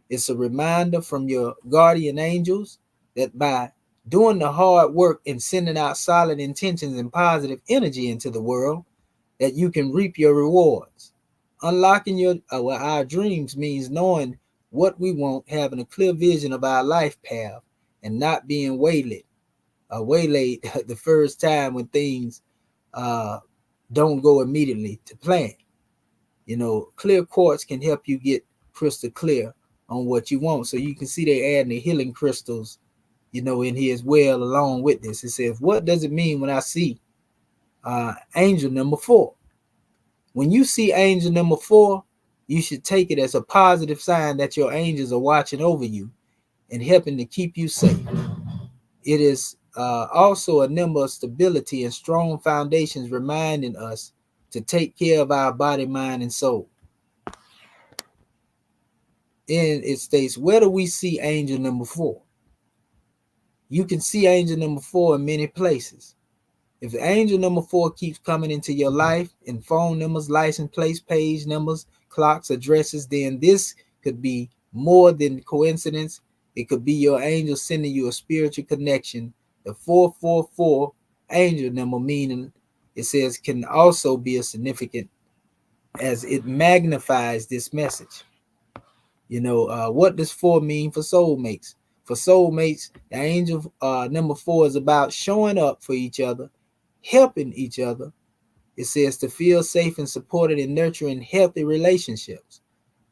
It's a reminder from your guardian angels that by doing the hard work and sending out solid intentions and positive energy into the world, that you can reap your rewards. Unlocking our dreams means knowing what we want, having a clear vision of our life path, and not being waylaid the first time when things don't go immediately to plan. Clear quartz can help you get crystal clear on what you want. So you can see they adding the healing crystals, in here as well along with this. It says, what does it mean when I see angel number 4? When you see angel number 4, you should take it as a positive sign that your angels are watching over you and helping to keep you safe. It is also a number of stability and strong foundations, reminding us to take care of our body, mind, and soul. And it states, where do we see angel number 4? You can see angel number 4 in many places. If the angel number 4 keeps coming into your life in phone numbers, license plates, page numbers, clocks, addresses, then this could be more than coincidence. It could be your angel sending you a spiritual connection. The 444 angel number meaning it says, can also be a significant as it magnifies this message. What does 4 mean for soulmates? For soulmates, the angel number 4 is about showing up for each other, helping each other. It says to feel safe and supported in nurturing healthy relationships.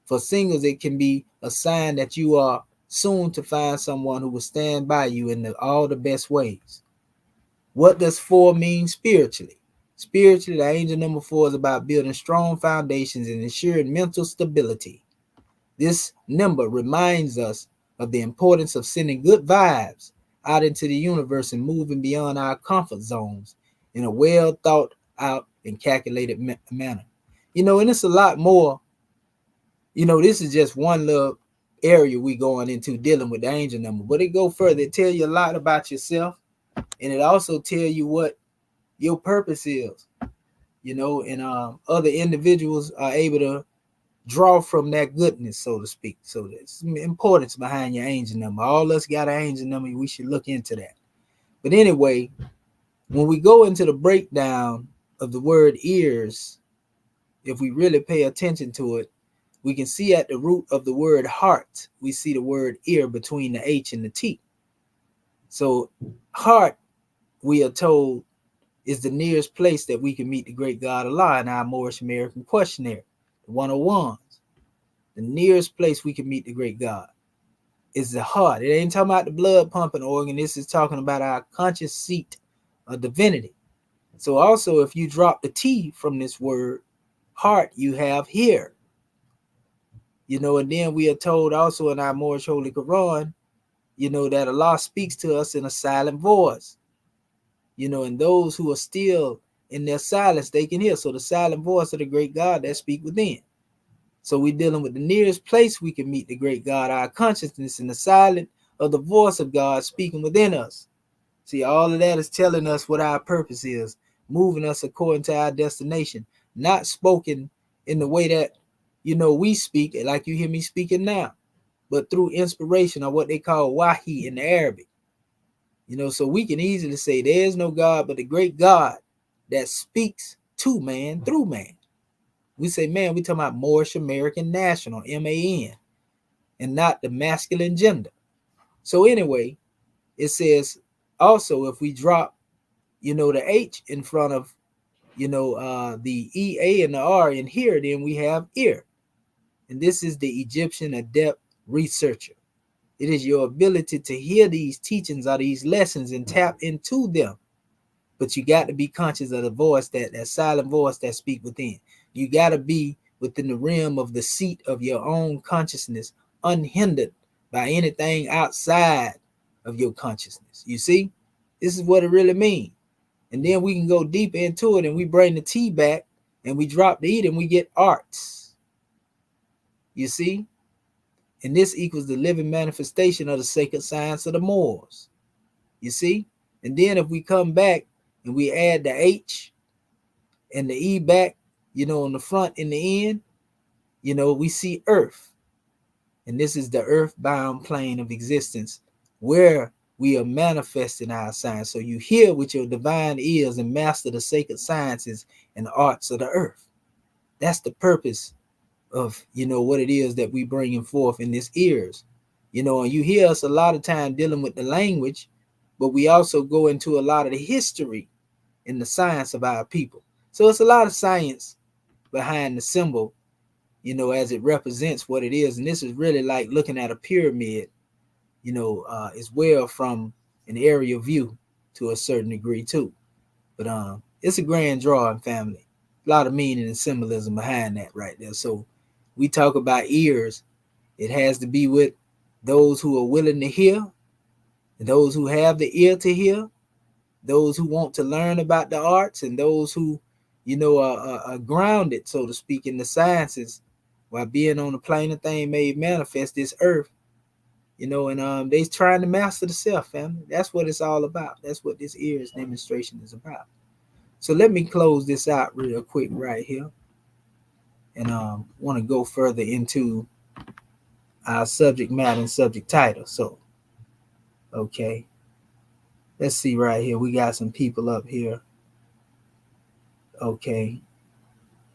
For singles, it can be a sign that you are soon to find someone who will stand by you in all the best ways. What does 4 mean spiritually? Spiritually, the angel number 4 is about building strong foundations and ensuring mental stability. This number reminds us of the importance of sending good vibes out into the universe and moving beyond our comfort zones in a well thought out and calculated manner. And it's a lot more. This is just one little area we going into dealing with the angel number, but it go further. It tell you a lot about yourself, and it also tell you what your purpose is. And other individuals are able to draw from that goodness, so to speak. So there's some importance behind your angel number. All us got an angel number. We should look into that. But anyway, when we go into the breakdown of the word ears, if we really pay attention to it, we can see at the root of the word heart, we see the word ear between the H and the T. So heart, we are told, is the nearest place that we can meet the great God Allah in our Moorish American questionnaire, the 101s. The nearest place we can meet the great God is the heart. It ain't talking about the blood pumping organ. This is talking about our conscious seat of divinity. So also, if you drop the T from this word heart, you have here. And then we are told also in our Moorish Holy Quran, that Allah speaks to us in a silent voice. And those who are still in their silence, they can hear. So the silent voice of the great God that speak within. So we're dealing with the nearest place we can meet the great God, our consciousness in the silence of the voice of God speaking within us. See, all of that is telling us what our purpose is, moving us according to our destination, not spoken in the way that, we speak, like you hear me speaking now, but through inspiration or what they call wahi in the Arabic. So we can easily say there's no God but the great God that speaks to man through man. We say, man, we talking about Moorish American National, MAN, and not the masculine gender. So anyway, it says also if we drop, the H in front of, the E.A. and the R in here, then we have ear. And this is the Egyptian adept researcher. It is your ability to hear these teachings or these lessons and tap into them. But you got to be conscious of the voice, that silent voice that speaks within. You got to be within the realm of the seat of your own consciousness, unhindered by anything outside of your consciousness. You see, this is what it really means. And then we can go deeper into it, and we bring the T back, and we drop the E, and we get arts. You see? And this equals the living manifestation of the sacred science of the Moors. You see? And then if we come back and we add the H and the E back, on the front and the end, we see earth. And this is the earthbound plane of existence where we are manifesting our science. So you hear with your divine ears and master the sacred sciences and the arts of the earth. That's the purpose of, what it is that we bringing forth in this ears. And you hear us a lot of time dealing with the language, but we also go into a lot of the history and the science of our people. So it's a lot of science behind the symbol, as it represents what it is. And this is really like looking at a pyramid, as well from an aerial view to a certain degree too. But it's a grand drawing, family. A lot of meaning and symbolism behind that right there. So we talk about ears. It has to be with those who are willing to hear, those who have the ear to hear, those who want to learn about the arts, and those who, are grounded, so to speak, in the sciences while being on the plane of thing made manifest, this earth, and they's trying to master the self, family. That's what it's all about. That's what this ears demonstration is about. So let me close this out real quick right here. And want to go further into our subject matter and subject title. So, okay. Let's see right here. We got some people up here. Okay.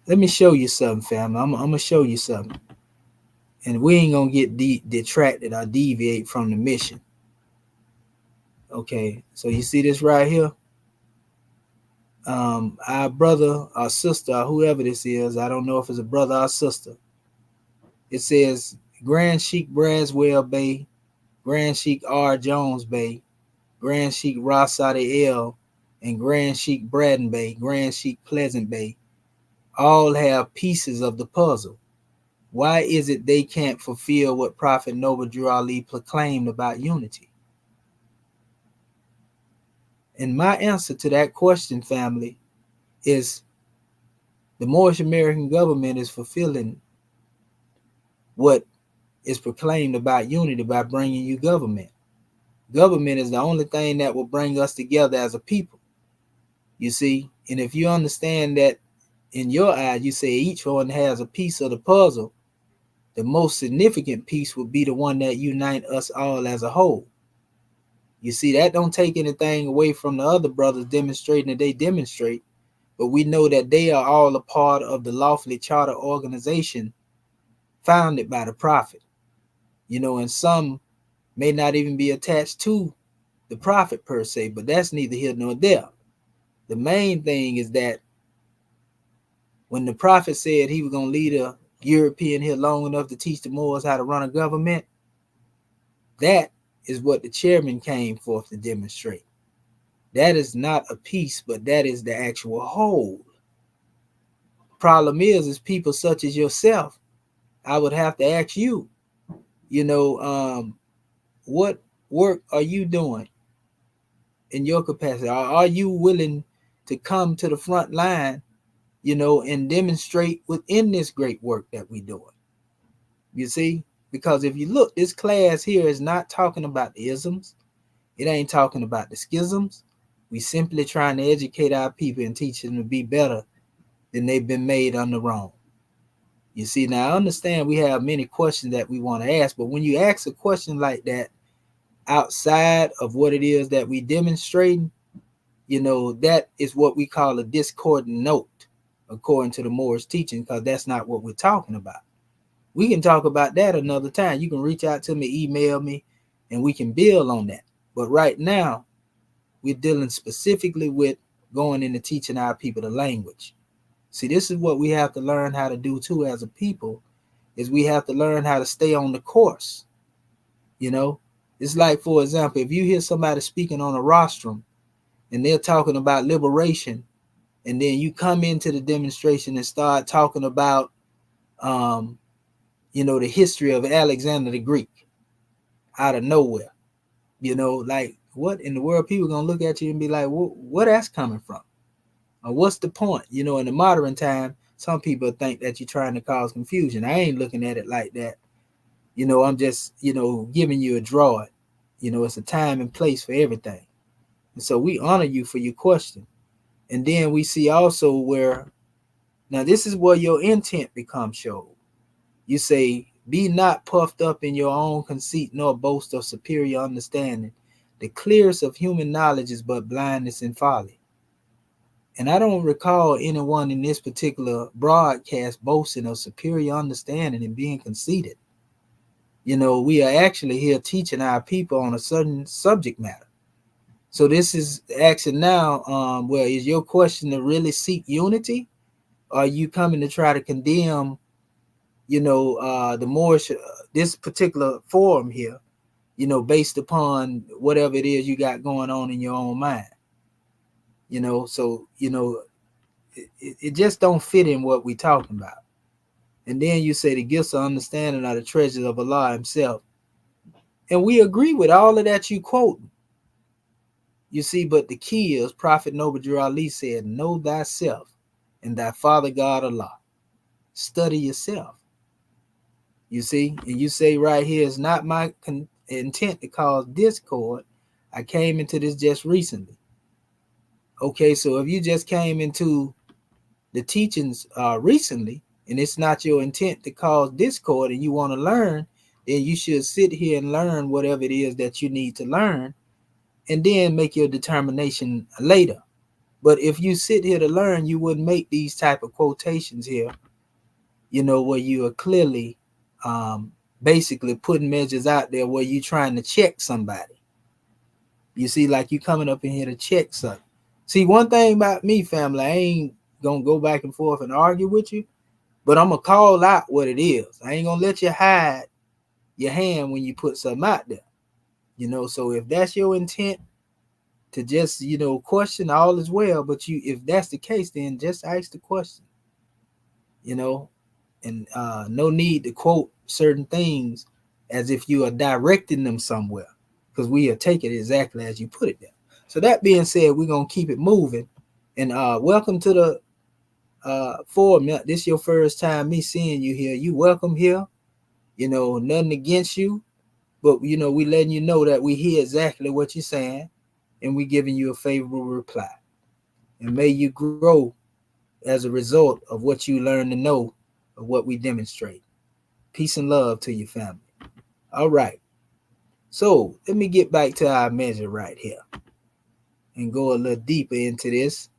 Let me show you something, fam. I'm gonna show you something. And we ain't gonna get detracted or deviate from the mission. Okay. So you see this right here? Our brother or sister or whoever this is, I don't know if it's a brother or sister. It says Grand Sheik Braswell Bay, Grand Sheik R. Jones Bay, Grand Sheik Rosati L, and Grand Sheik Braden Bay, Grand Sheik Pleasant Bay, all have pieces of the puzzle. Why is it they can't fulfill what Prophet Noble Drew Ali proclaimed about unity? And my answer to that question, family, is the Moorish American government is fulfilling what is proclaimed about unity by bringing you government. Government is the only thing that will bring us together as a people. You see, and if you understand that in your eyes, you say each one has a piece of the puzzle, the most significant piece would be the one that unite us all as a whole. You see, that don't take anything away from the other brothers demonstrating that they demonstrate, but we know that they are all a part of the lawfully charter organization founded by the prophet. You know, and some may not even be attached to the prophet per se, but that's neither here nor there. The main thing is that when the prophet said he was going to lead a European here long enough to teach the Moors how to run a government, that is what the chairman came forth to demonstrate. That is not a piece, but that is the actual whole. Problem is people such as yourself, I would have to ask you, you know, what work are you doing in your capacity? Are you willing to come to the front line, you know, and demonstrate within this great work that we're doing? You see, because if you look, this class here is not talking about the isms. It ain't talking about the schisms. We simply trying to educate our people and teach them to be better than they've been made on the wrong. You see, now I understand we have many questions that we want to ask, but when you ask a question like that outside of what it is that we demonstrating, you know, that is what we call a discordant note, according to the Moorish teaching, because that's not what we're talking about. We can talk about that another time. You can reach out to me, email me, and we can build on that. But right now, we're dealing specifically with going into teaching our people the language. See, this is what we have to learn how to do too as a people, is we have to learn how to stay on the course. You know, it's like, for example, if you hear somebody speaking on a rostrum and they're talking about liberation, and then you come into the demonstration and start talking about, you know, the history of Alexander the Greek out of nowhere, you know, like, what in the world? People gonna look at you and be like, where that's coming from? Or what's the point? You know, in the modern time, some people think that you're trying to cause confusion. I ain't looking at it like that. You know, I'm just, you know, giving you a draw. You know, it's a time and place for everything. And so we honor you for your question. And then we see also where, now this is where your intent becomes shown. You say, be not puffed up in your own conceit, nor boast of superior understanding. The clearest of human knowledge is but blindness and folly. And I don't recall anyone in this particular broadcast boasting of superior understanding and being conceited. You know, we are actually here teaching our people on a certain subject matter. So this is asking now, well, is your question to really seek unity? Or are you coming to try to condemn, you know, the Moorish, this particular forum here, you know, based upon whatever it is you got going on in your own mind? You know, so, you know, it just don't fit in what we talking about. And then you say the gifts of understanding are the treasures of Allah himself. And we agree with all of that you quoting. You see, but the key is Prophet Noble Drew Ali said, know thyself and thy Father God Allah. Study yourself. You see, and you say right here, it's not my intent to cause discord. I came into this just recently. Okay, so if you just came into the teachings recently, and it's not your intent to cause discord and you want to learn, then you should sit here and learn whatever it is that you need to learn, and then make your determination later. But if you sit here to learn, you wouldn't make these type of quotations here, where you are clearly basically putting measures out there where you're trying to check somebody. You see, like you coming up in here to check something. See, one thing about me, family, I ain't gonna go back and forth and argue with you, but I'm gonna call out what it is. I ain't gonna let you hide your hand when you put something out there. So if that's your intent to just, question, all is well. But if that's the case, then just ask the question, and no need to quote certain things as if you are directing them somewhere, because we will take it exactly as you put it there. So that being said, we're going to keep it moving. And welcome to the forum. This your first time me seeing you here. You welcome here. Nothing against you. But, we letting you know that we hear exactly what you're saying. And we giving you a favorable reply. And may you grow as a result of what you learn to know of what we demonstrate. Peace and love to your family. All right. So let me get back to our measure right here and go a little deeper into this,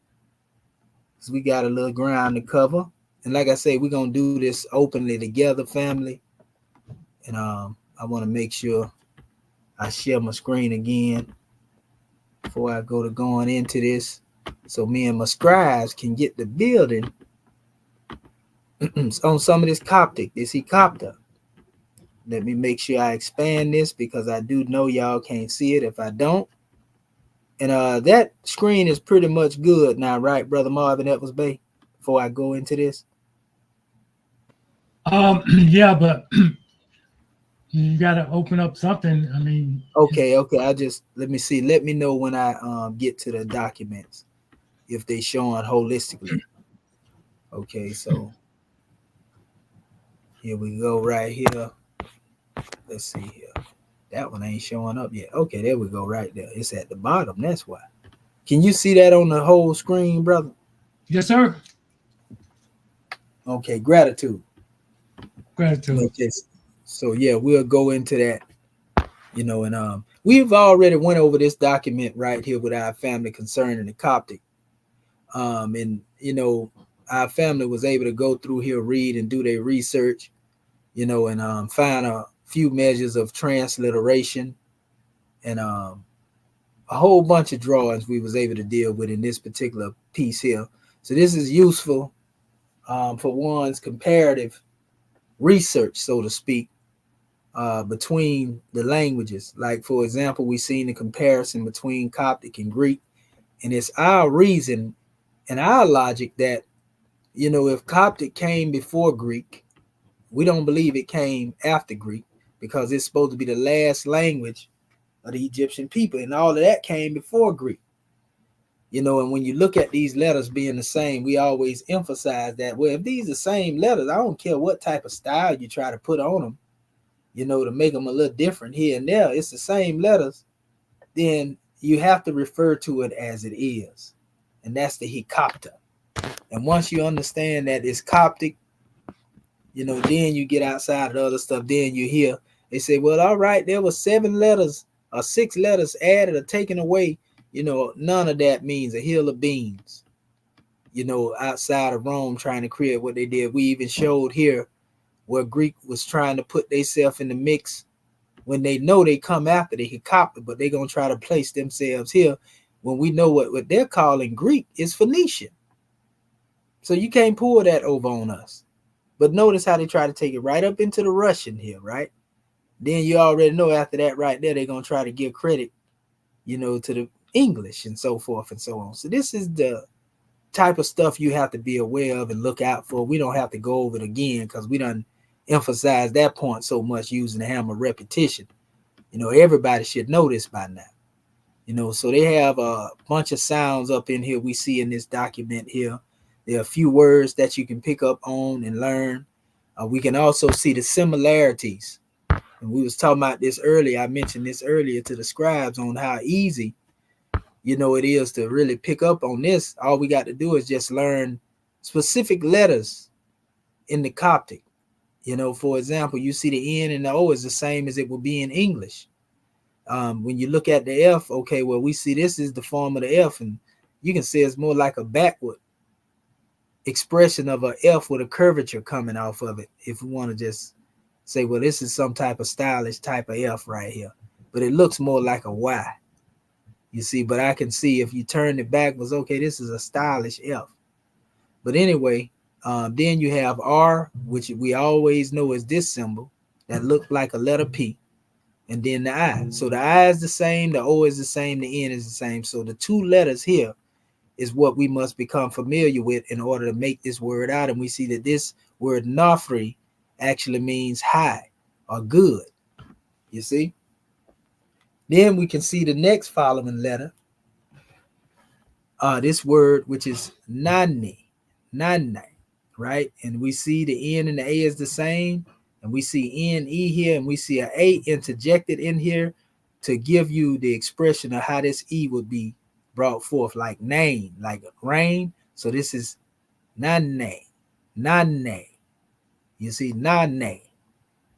because we got a little ground to cover. And like I say, we're going to do this openly together, family. And I want to make sure I share my screen again before I go to going into this, so me and my scribes can get the building on some of this Coptic, this Heka-Ptah. Let me make sure I expand this, because I do know y'all can't see it if I don't. And that screen is pretty much good now, right, Brother Marvin Edwards Bay, before I go into this? Yeah, but you got to open up something. I mean, okay. Let me see. Let me know when I get to the documents, if they showing holistically. Okay, so here we go right here. Let's see here. That one ain't showing up yet. Okay, there we go right there. It's at the bottom. That's why. Can you see that on the whole screen, brother? Yes, sir. Okay, gratitude. Gratitude. Okay. So yeah, we'll go into that, and we've already went over this document right here with our family concerning the Coptic. And our family was able to go through here, read and do their research, and find a few measures of transliteration and a whole bunch of drawings we was able to deal with in this particular piece here. So this is useful for one's comparative research, so to speak, between the languages. Like, for example, we seen the comparison between Coptic and Greek, and it's our reason and our logic that, if Coptic came before Greek, we don't believe it came after Greek, because it's supposed to be the last language of the Egyptian people, and all of that came before Greek. And when you look at these letters being the same, we always emphasize that, well, if these are the same letters, I don't care what type of style you try to put on them, to make them a little different here and there, it's the same letters, then you have to refer to it as it is. And that's the Heka-Ptah. And once you understand that it's Coptic, then you get outside of the other stuff. Then you hear, they say, well, all right, there were 7 letters or 6 letters added or taken away. None of that means a hill of beans, outside of Rome trying to create what they did. We even showed here where Greek was trying to put themselves in the mix when they know they come after the Heka-Ptah, but they're going to try to place themselves here when we know what they're calling Greek is Phoenician. So you can't pull that over on us. But notice how they try to take it right up into the Russian here, right? Then you already know after that right there, they're going to try to give credit, to the English and so forth and so on. So this is the type of stuff you have to be aware of and look out for. We don't have to go over it again, because we done emphasize that point so much using the hammer repetition. Everybody should know this by now. So they have a bunch of sounds up in here we see in this document here. There are a few words that you can pick up on and learn. We can also see the similarities. And we was talking about this earlier. I mentioned this earlier to the scribes on how easy, it is to really pick up on this. All we got to do is just learn specific letters in the Coptic. For example, you see the N and the O is the same as it would be in English. When you look at the F, okay, well, we see this is the form of the F, and you can say it's more like a backward expression of a F with a curvature coming off of it. If we want to just say, well, this is some type of stylish type of F right here, but it looks more like a Y. You see, but I can see if you turn it backwards, okay, this is a stylish F. But anyway, then you have R, which we always know is this symbol that looked like a letter P, and then the I. So the I is the same, the O is the same, the N is the same. So the two letters here is what we must become familiar with in order to make this word out. And we see that this word Nafri actually means high or good. You see? Then we can see the next following letter. This word, which is Nani, right? And we see the N and the A is the same. And we see N-E here, and we see an A interjected in here to give you the expression of how this E would be brought forth, like name, like rain. So this is Nane. You see, Nane.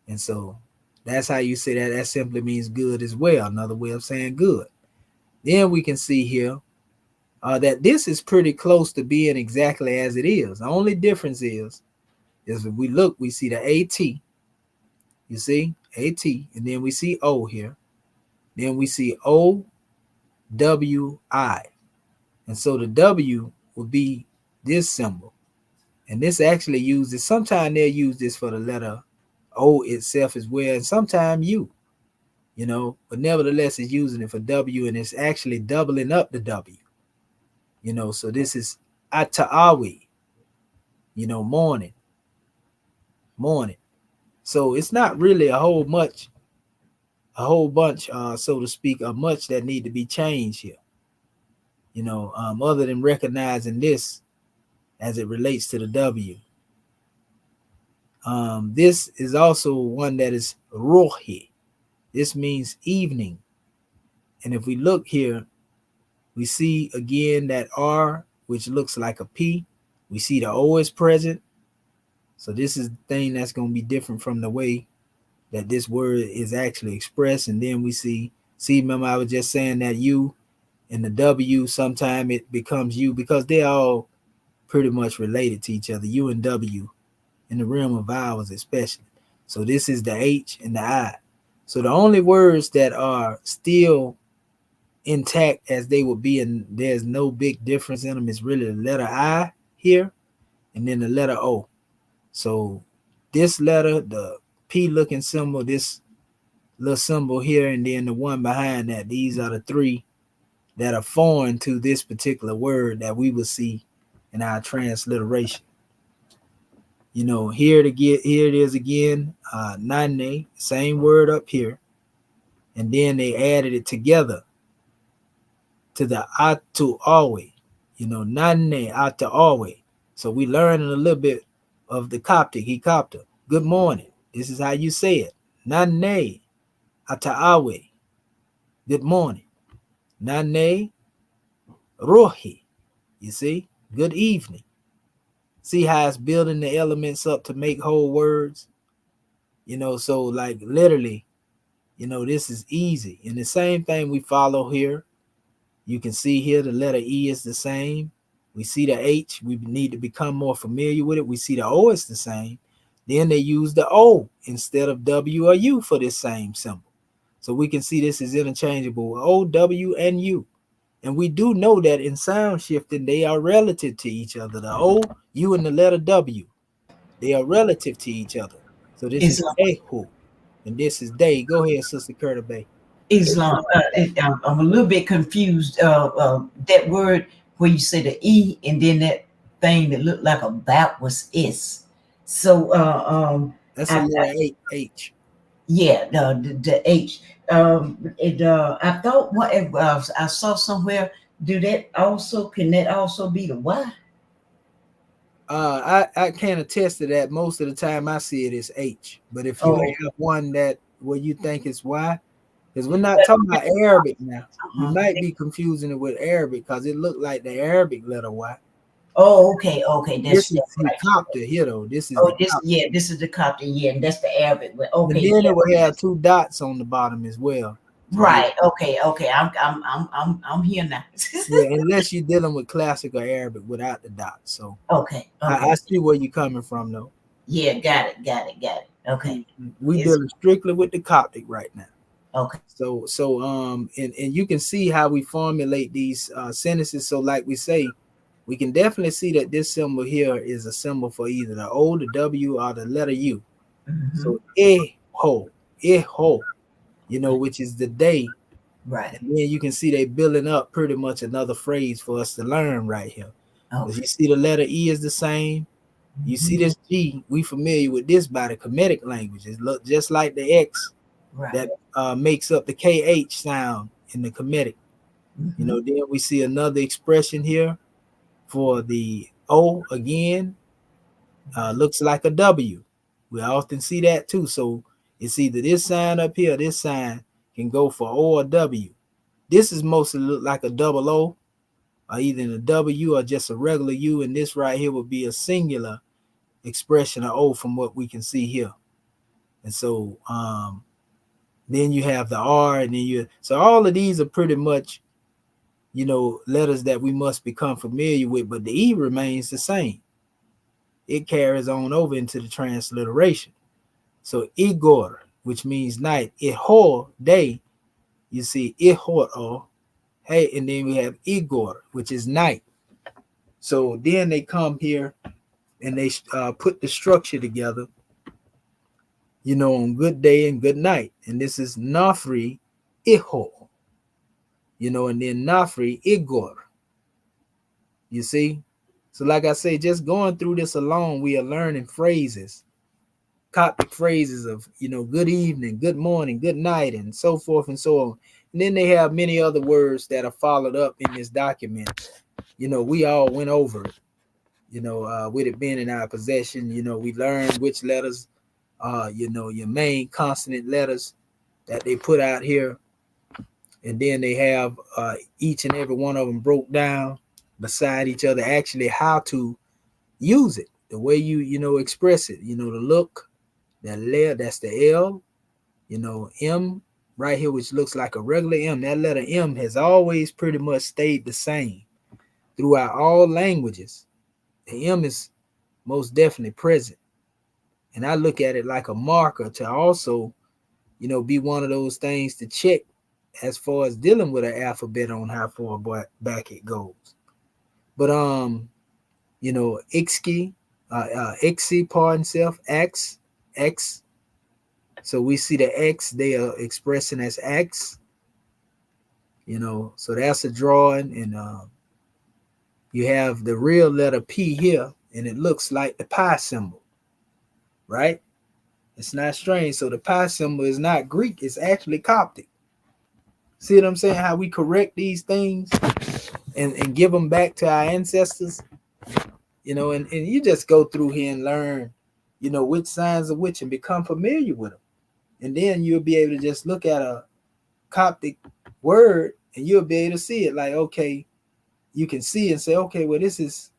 And so that's how you say that. That simply means good as well. Another way of saying good. Then we can see here that this is pretty close to being exactly as it is. The only difference is if we look, we see the AT. You see, AT, and then we see O here. Then we see O-W-I. And so the W will be this symbol. And this actually uses, sometimes they'll use this for the letter O itself as well, and sometimes U, you know, but nevertheless, it's using it for W, and it's actually doubling up the W, you know. So this is Ata'awi, you know, morning. So it's not really a whole bunch, so to speak, of much that need to be changed here, you know, other than recognizing this as it relates to the W. This is also one that is Rohi. This means evening. And if we look here, we see again that R, which looks like a P. We see the O is present. So this is the thing that's going to be different from the way that this word is actually expressed. And then we see, remember I was just saying that U and the W, sometime it becomes U because they're all pretty much related to each other, U and W, in the realm of vowels especially. So this is the H and the I. So the only words that are still intact as they would be, and there's no big difference in them, is really the letter I here and then the letter O. So this letter, the P looking symbol, this little symbol here, and then the one behind that, these are the three that are foreign to this particular word that we will see in our transliteration. You know, here it is again, Nane, same word up here, and then they added it together to the Atu-Awe, you know, Nane Atu-Awe. So we learning a little bit of the Coptic, Heka-Ptah. Good morning. This is how you say it. Nane Atu-Awe. Good morning. Nane Rohi. You see? Good evening. See how it's building the elements up to make whole words? You know, so like literally, you know, this is easy. And the same thing we follow here. You can see here the letter E is the same. We see the H. We need to become more familiar with it. We see the O is the same. Then they use the O instead of W or U for this same symbol. So we can see this is interchangeable, O, W, and U. And we do know that in sound shifting, they are relative to each other. The O, U, and the letter W, they are relative to each other. So this is Ehu, and this is Day. Go ahead, Sister Curta Bay. Islam. I'm a little bit confused. That word where you say the E and then that thing that looked like a backwards S. So that's a letter H. Yeah, the H. I thought what I saw somewhere. Can that also be the Y? I can't attest to that. Most of the time I see it as H. But if you have one that where you think it's Y, because we're not talking about Arabic now. You might be confusing it with Arabic because it looked like the Arabic letter Y. Oh, okay. This is Heka-Ptah here though. This is this is the Coptic, and that's the Arabic. Okay. And then it will have two dots on the bottom as well. Right. Okay. Okay. I'm here now. Yeah, unless you're dealing with classical Arabic without the dots. So Okay. I Okay. see where you're coming from, though. Yeah. Got it. Got it. Got it. Okay. We It's dealing strictly with the Coptic right now. okay. So and you can see how we formulate these sentences. So like we say, we can definitely see that this symbol here is a symbol for either the O, the W, or the letter U. Mm-hmm. So eho, which is the day. Right. And then you can see they building up pretty much another phrase for us to learn right here. Because Okay. you see the letter E is the same. You see this G, we familiar with this by the Kemetic languages. Look just like the X Right. that makes up the KH sound in the Kemetic. Mm-hmm. Then we see another expression here for the O again. Looks like a W. We often see that too. So it's either this sign up here, this sign can go for O or W. This is mostly look like a double O, or either a W or just a regular U, and this right here would be a singular expression of O from what we can see here. And so then you have the R, and then so all of these are pretty much letters that we must become familiar with, but the E remains the same. It carries on over into the transliteration. So Igor, which means night, Ihor, day, you see Ihor, hey, and then we have Igor, which is night. So then they come here and they put the structure together, on good day and good night. And this is Nafri Ihor, and then Nafri Igor. You see? So like I say, just going through this alone, we are learning phrases, Coptic phrases of, good evening, good morning, good night, and so forth and so on. And then they have many other words that are followed up in this document. We all went over it, with it being in our possession. We learned which letters are, your main consonant letters that they put out here. And then they have each and every one of them broke down beside each other, actually how to use it, the way you express it, the look, that letter, that's the L, M right here, which looks like a regular M. That letter M has always pretty much stayed the same throughout all languages. The M is most definitely present. And I look at it like a marker to also, be one of those things to check as far as dealing with an alphabet on how far back it goes. But Ixki, Ixi, pardon self, X. So we see the X, they are expressing as X, so that's a drawing. And you have the real letter P here, and it looks like the pi symbol, right? It's not strange. So the pi symbol is not Greek, it's actually Coptic. See what I'm saying? How we correct these things and give them back to our ancestors, and you just go through here and learn, which signs are which and become familiar with them. And then you'll be able to just look at a Coptic word and you'll be able to see it like, okay, you can see and say, okay, well, this is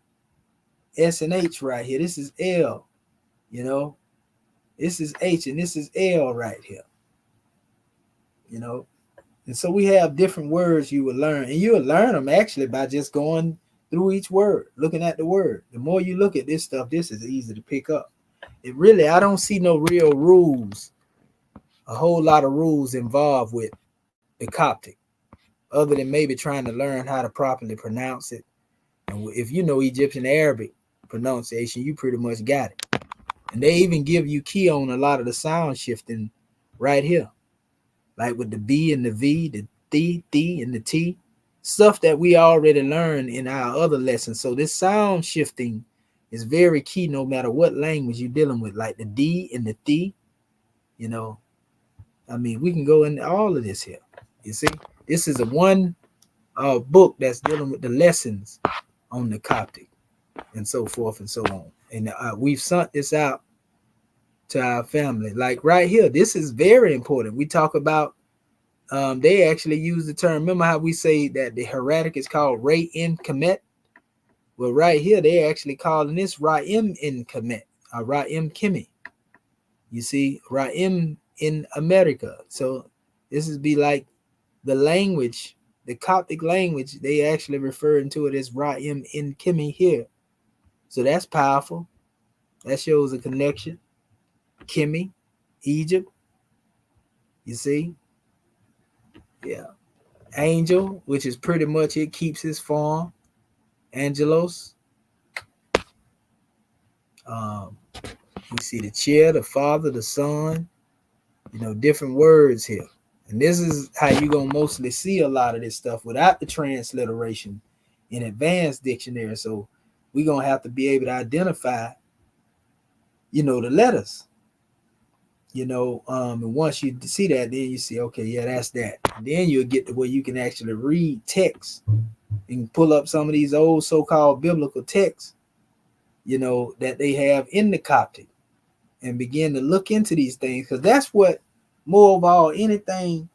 S and H right here. This is L, this is H and this is L right here, And so we have different words you will learn, and you'll learn them actually by just going through each word, looking at the word. The more you look at this stuff, this is easy to pick up. I don't see no real rules, a whole lot of rules involved with the Coptic, other than maybe trying to learn how to properly pronounce it. And if you know Egyptian Arabic pronunciation, you pretty much got it. And they even give you key on a lot of the sound shifting right here, like with the B and the V, the th and the T, stuff that we already learned in our other lessons. So this sound shifting is very key no matter what language you're dealing with, like the D and the th, we can go into all of this here. You see, this is a one book that's dealing with the lessons on the Coptic and so forth and so on. And we've sent this out to our family. Like right here, this is very important. We talk about, they actually use the term, remember how we say that the hieratic is called Ray in Kemet? Well, right here, they're actually calling this Ra'im in Kemet, Ra'im Kimi. You see, Ra'im in America. So this is be like the language, the Coptic language, they actually referring to it as Ra'im in Kimi here. So that's powerful. That shows a connection. Kimi, Egypt. You see? Yeah. Angel, which is pretty much it keeps his form. Angelos. We see the chair, the Father, the Son, different words here. And this is how you're going to mostly see a lot of this stuff without the transliteration in advanced dictionary. So we're going to have to be able to identify, the letters. And once you see that, then you see, okay, yeah, that's that. And then you'll get to where you can actually read text and pull up some of these old so-called biblical texts, that they have in the Coptic and begin to look into these things. Because that's what more of all anything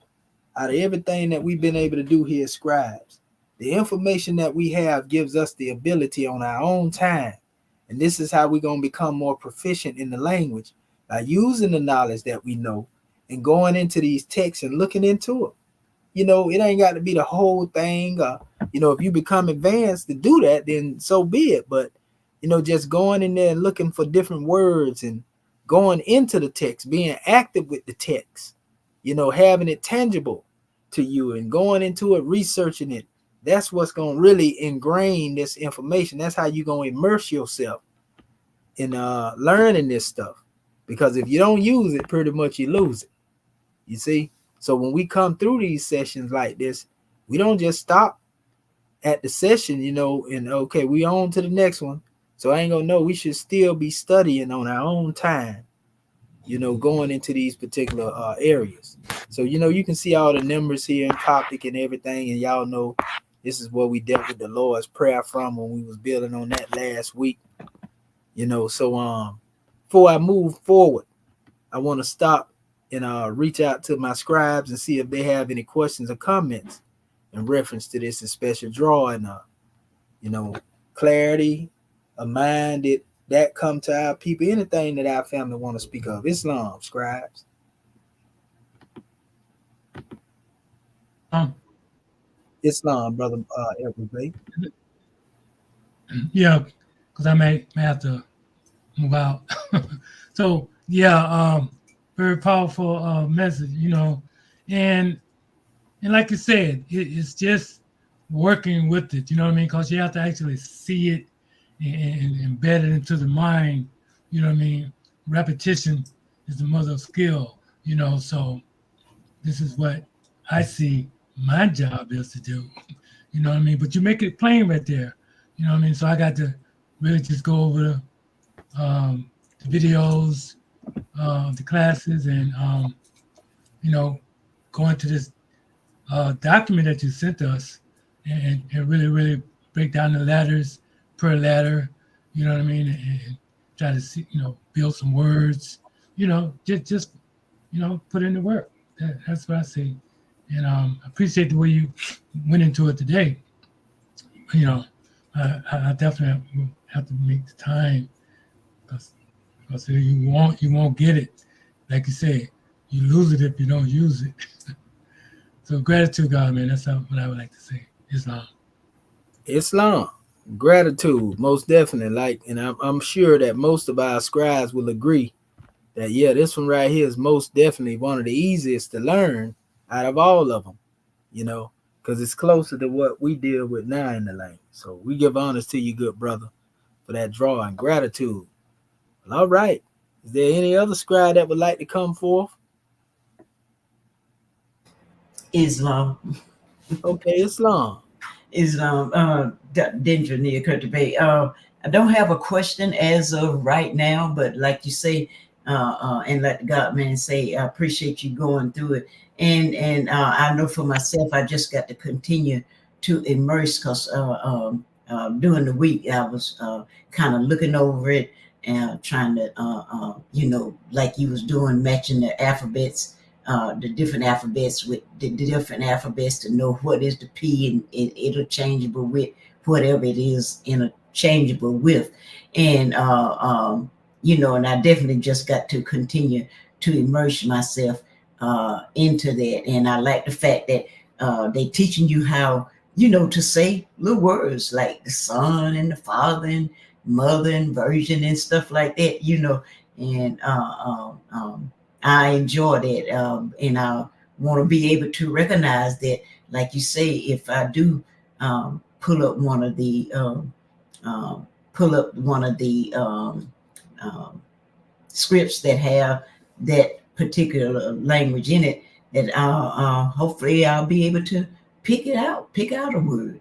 out of everything that we've been able to do here as scribes. The information that we have gives us the ability on our own time. And this is how we're going to become more proficient in the language by using the knowledge that we know and going into these texts and looking into it. It ain't got to be the whole thing. If you become advanced to do that, then so be it. But, just going in there and looking for different words and going into the text, being active with the text, having it tangible to you and going into it, researching it. That's what's going to really ingrain this information. That's how you're going to immerse yourself in learning this stuff. Because if you don't use it, pretty much you lose it. You see? So when we come through these sessions like this, we don't just stop at the session, and okay, we on to the next one. So I ain't gonna know. We should still be studying on our own time, going into these particular areas. So, you can see all the numbers here in Coptic and everything. And y'all know this is what we dealt with the Lord's Prayer from when we was building on that last week. So before I move forward, I want to stop and reach out to my scribes and see if they have any questions or comments in reference to this special draw and clarity, a mind that come to our people, anything that our family want to speak of. Islam, scribes. Islam, brother everybody. Yeah, because I may have to move out. So yeah, very powerful message, and like you said, it's just working with it, because you have to actually see it and embed it into the mind, repetition is the mother of skill, so this is what I see my job is to do, but you make it plain right there, so I got to really just go over the videos, the classes, and go into this document that you sent us and really break down the letters per letter, and try to see, build some words, just put in the work. That's what I say. And I appreciate the way you went into it today. I definitely will have to make the time because you won't get it. Like you say, you lose it if you don't use it. So gratitude, God, man. That's what I would like to say. Islam. Gratitude, most definitely. And I'm sure that most of our scribes will agree that, yeah, this one right here is most definitely one of the easiest to learn out of all of them, because it's closer to what we deal with now in the language. So we give honors to you, good brother, for that drawing. Gratitude. Well, all right. Is there any other scribe that would like to come forth? Islam. Okay, Islam. Danger near Heka-Ptah. I don't have a question as of right now, but like you say, and let the God man say, I appreciate you going through it. And I know for myself, I just got to continue to immerse because during the week I was kind of looking over it and trying to, like you was doing, matching the alphabets, the different alphabets with the different alphabets to know what is the P and interchangeable with whatever it is interchangeable with. And, and I definitely just got to continue to immerse myself into that. And I like the fact that they teaching you how, you know, to say little words like the Son and the Father and Mother and Virgin and stuff like that, you know. And I enjoy that, and I want to be able to recognize that, like you say, if I do pull up one of the scripts that have that particular language in it, that hopefully I'll be able to pick out a word.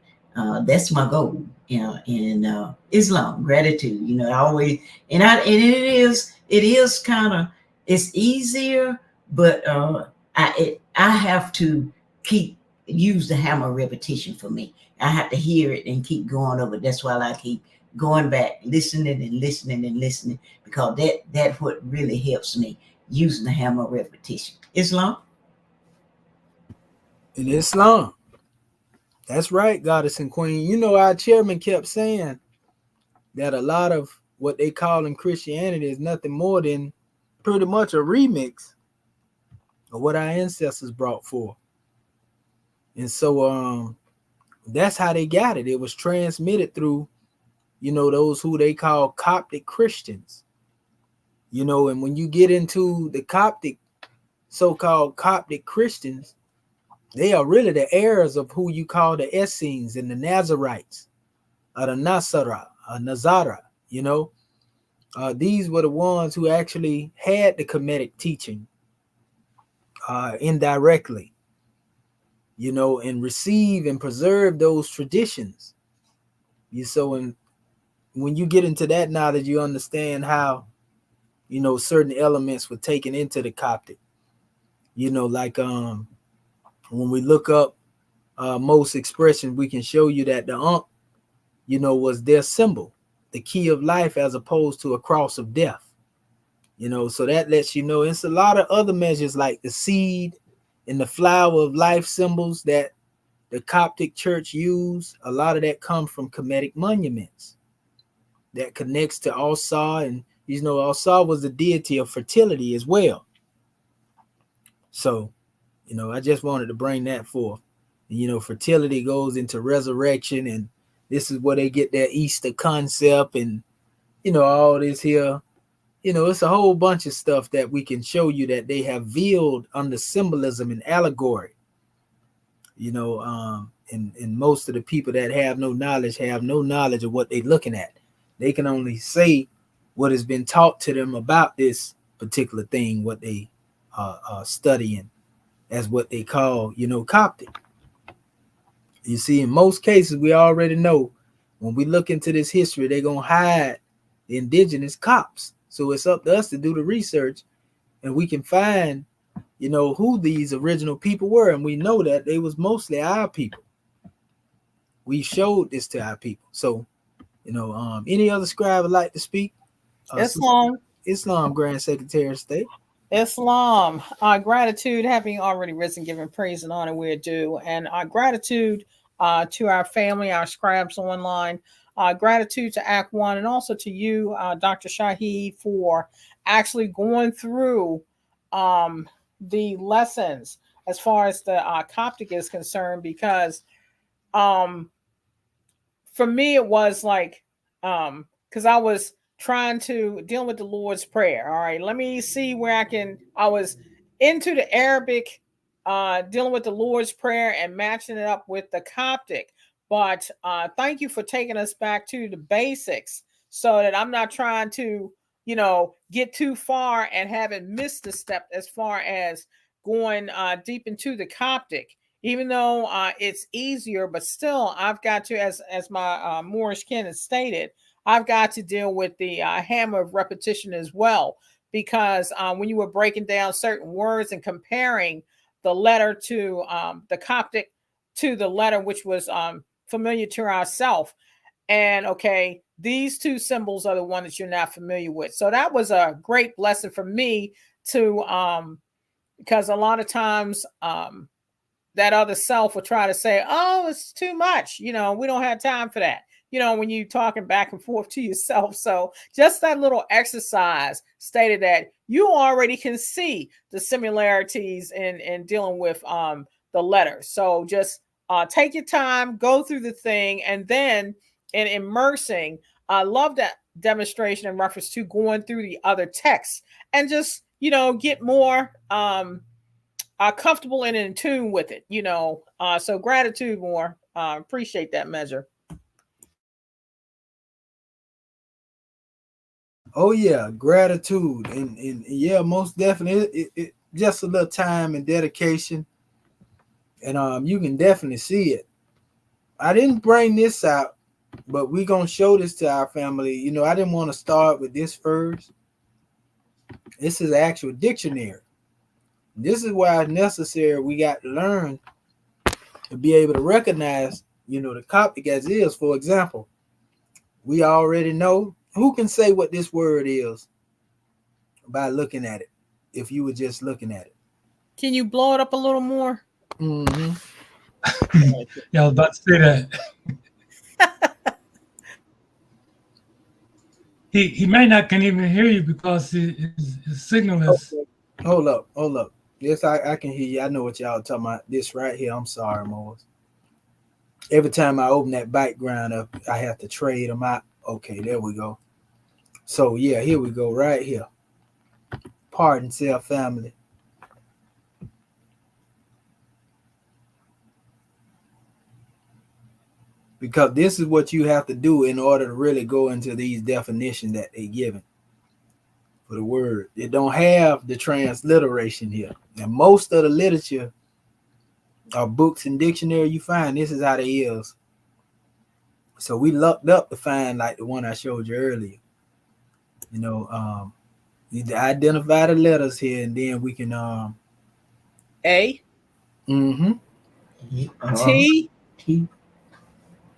That's my goal. You know, in Islam, gratitude. You know, I always and it is kind of, it's easier, but I have to use the hammer repetition for me. I have to hear it and keep going over it. That's why I keep going back, listening and listening and listening, because that what really helps me, using the hammer repetition. Islam. In Islam. That's right, Goddess and Queen. You know, our chairman kept saying that a lot of what they call in Christianity is nothing more than pretty much a remix of what our ancestors brought forth. And so that's how they got it. It was transmitted through, you know, those who they call Coptic Christians. You know, and when you get into the Coptic, so-called Coptic Christians, they are really the heirs of who you call the Essenes and the Nazarites, or the Nazara, you know. These were the ones who actually had the Kemetic teaching indirectly, you know, and receive and preserve those traditions. And when you get into that knowledge, you understand how, you know, certain elements were taken into the Coptic. You know, like when we look up most expressions, we can show you that the Ankh, you know, was their symbol, the key of life, as opposed to a cross of death. You know, so that lets you know it's a lot of other measures like the seed and the flower of life symbols that the Coptic church use. A lot of that comes from Kemetic monuments that connects to Al-Sa, and you know, Al-Sa was the deity of fertility as well. So, you know, I just wanted to bring that forth. And, you know, fertility goes into resurrection, and this is where they get their Easter concept, and, you know, all this here. You know, it's a whole bunch of stuff that we can show you that they have veiled under symbolism and allegory. You know, and most of the people that have no knowledge of what they're looking at. They can only say what has been taught to them about this particular thing, what they are studying as what they call, you know, Coptic. You see, in most cases, we already know when we look into this history, they're going to hide the indigenous Copts. So it's up to us to do the research, and we can find, you know, who these original people were. And we know that they was mostly our people. We showed this to our people. So, you know, any other scribe would like to speak? Islam, Grand Secretary of State. Islam, gratitude, having already risen, giving praise and honor we're due, and gratitude to our family, our scribes online. Gratitude to Act One, and also to you, Dr. Shahi, for actually going through the lessons as far as the Coptic is concerned, because for me it was like, because I was trying to deal with the Lord's Prayer. All right, let me see where I was into the Arabic, dealing with the Lord's Prayer and matching it up with the Coptic. But thank you for taking us back to the basics, so that I'm not trying to, you know, get too far and haven't missed a step as far as going deep into the Coptic. Even though it's easier, but still I've got to, as my Moorish kin has stated, I've got to deal with the hammer of repetition as well, because when you were breaking down certain words and comparing the letter to the Coptic to the letter which was familiar to ourselves, and okay, these two symbols are the one that you're not familiar with. So that was a great blessing for me to, because a lot of times that other self will try to say, oh, it's too much. You know, we don't have time for that. You know, when you're talking back and forth to yourself. So just that little exercise stated that you already can see the similarities in dealing with the letters. So just take your time, go through the thing, and then in immersing, I love that demonstration in reference to going through the other texts and just, get more comfortable and in tune with it, so gratitude more. Appreciate that measure. Oh yeah, gratitude, and yeah, most definitely. It just a little time and dedication, and you can definitely see it. I didn't bring this out, but we gonna show this to our family. I didn't want to start with this first. This is an actual dictionary. This is why it's necessary. We got to learn to be able to recognize, the Coptic as is. For example, we already know. Who can say what this word is by looking at it? If you were just looking at it. Can you blow it up a little more? Mm-hmm. Yeah, I was about to say that. He may not can even hear you because his signal is. Okay. Hold up. Yes, I can hear you. I know what y'all talking about. This right here. I'm sorry, Morris. Every time I open that background up, I have to trade them out. Okay, there we go. So yeah, here we go, right here. Pardon self family. Because this is what you have to do in order to really go into these definitions that they given for the word. They don't have the transliteration here. And most of the literature or books and dictionary you find, this is how they is. So we looked up to find like the one I showed you earlier. You identify the letters here, and then we can A. Mm-hmm. T. T.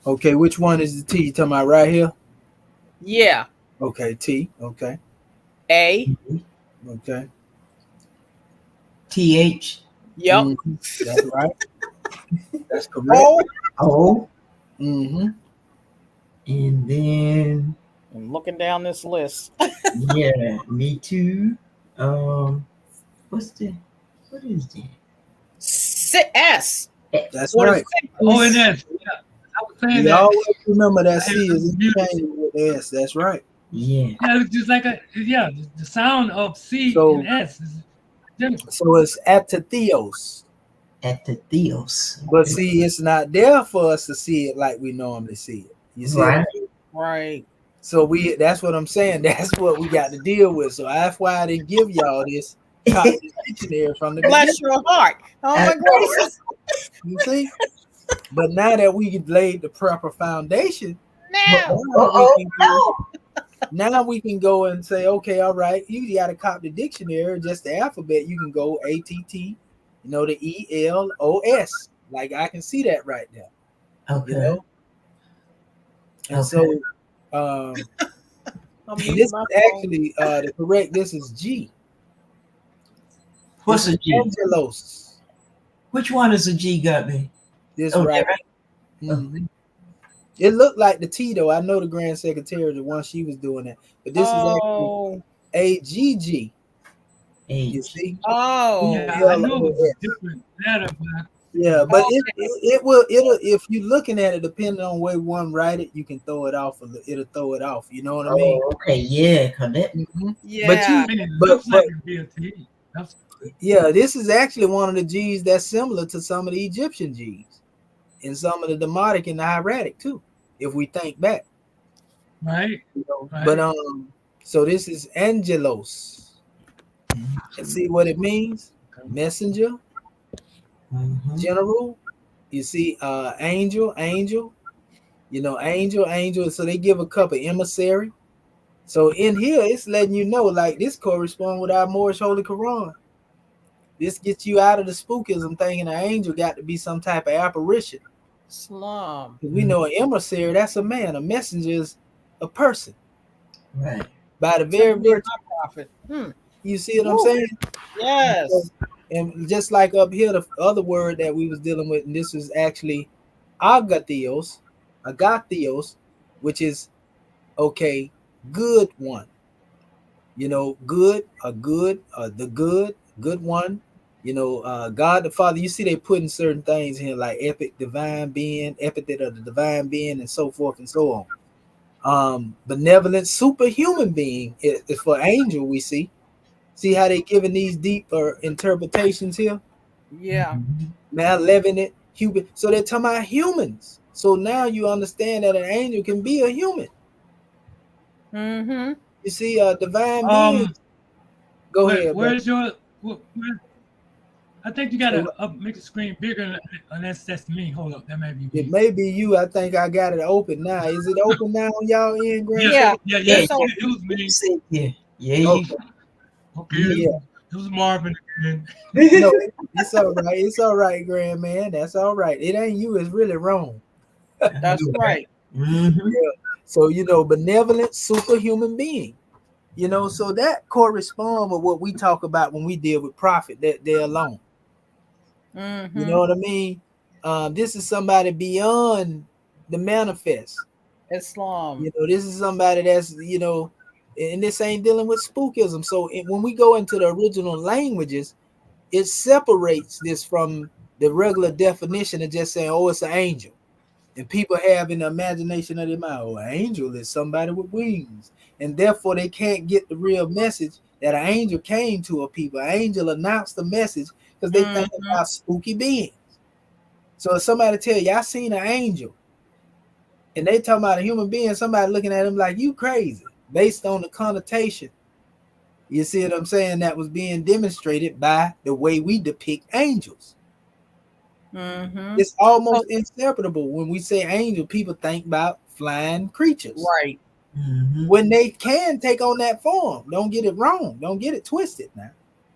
Okay, which one is the T? You talking about right here? Yeah. Okay, T. Okay. A. Okay. TH. Yep. Mm-hmm. That's right. That's correct. O. Mm-hmm. And then I'm looking down this list. yeah, me too. What is that? S. That's What is right. Oh, it is. Yeah, I was saying You that. always remember that I C is confused. interchangeable with the S. That's right. Yeah. Yeah, it's just like the sound of C So, and S is identical. so it's ADEPTUS. At the Theos. But see, it's not there for us to see it like we normally see it. You see Right. it? right? So that's what I'm saying. That's what we got to deal with. So that's why I didn't give y'all this Coptic dictionary from the beginning. Bless your heart. Oh my gracious. You see? But now that we laid the proper foundation, Now. now we can go and say, okay, all right, you got to copy the dictionary, just the alphabet. You can go ATT, the ELOS. Like I can see that right there. Okay. And so this is actually the correct. This is G. What's a G? Angelos. Which one is a G, Gubby? This right. Mm-hmm. It looked like the T though. I know the Grand Secretary, the one she was doing that, but this is actually AGG. You see? Oh. Yeah, I know it was different letter, but yeah, but it'll if you're looking at it, depending on where one write it, you can throw it off. It'll throw it off. You know what I mean? Okay, yeah, connect. Mm-hmm. Yeah. But I mean, it looks like it'd be a T. Yeah, this is actually one of the G's that's similar to some of the Egyptian G's and some of the Demotic and the Hieratic too, if we think back. Right. Right. But so this is Angelos. And see what it means? Messenger, general. You see, angel. Angel. So they give a cup of emissary. So in here, it's letting you know, like this corresponds with our Moorish Holy Quran. This gets you out of the spookism thinking an angel got to be some type of apparition. Slum. We know an emissary, that's a man. A messenger is a person. Right. By the very prophet. You see what I'm saying? Yes. And just like up here, the other word that we was dealing with, and this is actually agathios, which is good one. Good, the good one. You know, God the Father, you see they putting certain things in like epic divine being, epithet of the divine being, and so forth and so on. Benevolent superhuman being is for angel, we see. See how they giving these deeper interpretations here? Yeah. Malevolent human. So they're talking about humans. So now you understand that an angel can be a human. Mm-hmm. You see, divine beings. Um, Go ahead, bro. where's your? I think you So gotta make the screen bigger. Unless that's me. Hold up, that may be it me. may be you. I think I got it open now. Is it open now on y'all end, Grand Yeah, Yeah. Secretary? yeah. It's Yeah, so It was you me. said yeah. Yeah, Okay. Okay, Yeah. it was Marvin again. No, it's all right. It's all right, Grand Man. That's all right. It ain't you. It's really wrong. that's right. Mm-hmm. Yeah. So you know, benevolent superhuman being. You know, so that corresponds with what we talk about when we deal with prophet. That they're alone. You Mm-hmm. know what I mean? This is somebody beyond the manifest. Islam. You know, this is somebody that's, you know, and this ain't dealing with spookism. So when we go into the original languages, it separates this from the regular definition of just saying, oh, it's an angel. And people have in the imagination of their mind, oh, an angel is somebody with wings. And therefore they can't get the real message that an angel came to a people. An angel announced the message because they think Mm-hmm. about spooky beings. So if somebody tell you, I seen an angel, and they talking about a human being, somebody looking at him like you crazy, based on the connotation. You see what I'm saying? That was being demonstrated by the way we depict angels. Mm-hmm. It's So, almost inseparable. When we say angel, people think about flying creatures. right. Mm-hmm. When they can take on that form. Don't get it wrong. Don't get it twisted now.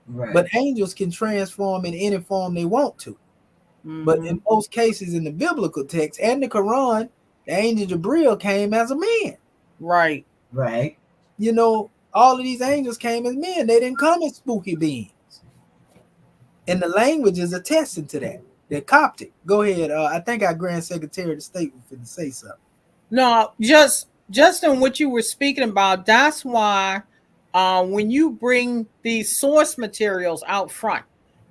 Right. But angels can transform in any form they want to. But Mm-hmm. in most cases in the biblical text and the Quran, the angel Jabril came as a man. Right. Right. You know, all of these angels came as men. They didn't come as spooky beings. And the language is attesting to that. They're Coptic. Go ahead. I think our Grand Secretary of the State was going to say something. No, just on what you were speaking about, that's why when you bring these source materials out front,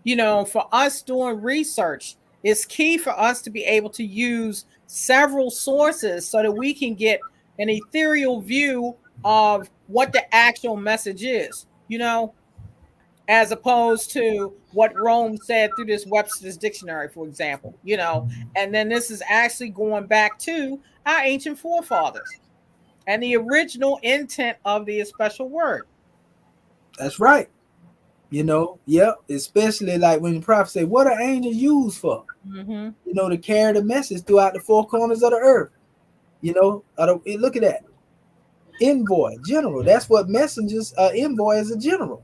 you know, for us doing research, it's key for us to be able to use several sources so that we can get an ethereal view of what the actual message is, you know, as opposed to what Rome said through this Webster's dictionary, for example, you know, and then this is actually going back to our ancient forefathers and the original intent of the special word. That's right. You know, yep. Especially like when the prophet say, what are angels used for? Mm-hmm. You know, to carry the message throughout the four corners of the earth. You know, look at that. Envoy, general. That's what messengers, envoy is a general.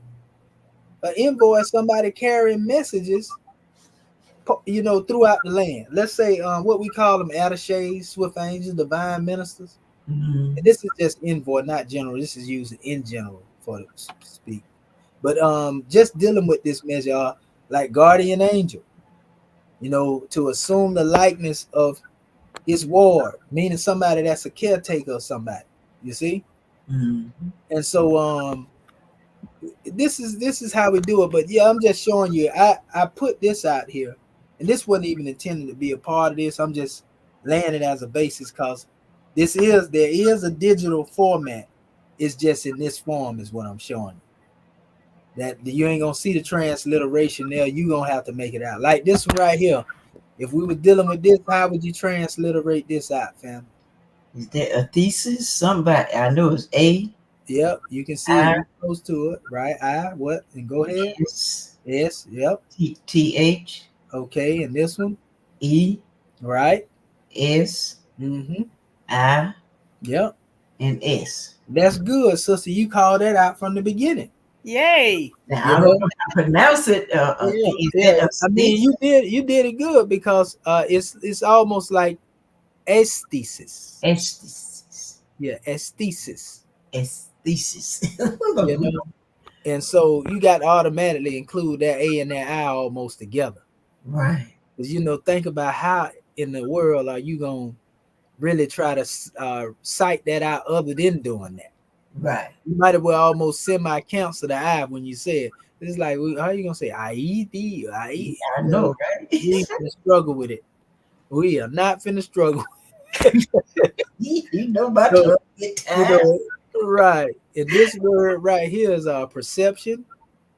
An envoy is somebody carrying messages, you know, throughout the land. Let's say what we call them attachés, swift angels, divine ministers. Mm-hmm. And this is just envoy, not general. This is used in general for the speak. But just dealing with this measure, like guardian angel, you know, to assume the likeness of his ward, meaning somebody that's a caretaker of somebody. You see? Mm-hmm. And so this is how we do it. But yeah, I'm just showing you. I put this out here, and this wasn't even intended to be a part of this. I'm just laying it as a basis because there is a digital format. It's just in this form is what I'm showing you. That you ain't gonna see the transliteration there. You gonna have to make it out like this one right here. If we were dealing with this, how would you transliterate this out, fam? Is there a thesis? Somebody I know it's A Yep, you can see it. I You close to it, right? What? And go ahead. S Yes, yep. T H Okay, and this one, E right? S Mm-hmm. I Yep. and S. That's good, sister. You called that out from the beginning. Yay. Now You I don't know know? how to pronounce it. Yeah, Is yeah. that a I mean, thesis? you did it good because it's almost like aesthesis. Esthesis. Yeah, aesthesis. Esthesis. You know, and so you got to automatically include that A and that I almost together. Right. Because you know, think about how in the world are you gonna really try to cite that out other than doing that. Right. You might as well almost semi cancel the I when you say it. It's like, how you gonna say IED? IE? I know, right? We ain't finna struggle with it. We are not finna struggle. You know my So, tongue get you tired. know, right. And this word right here is perception.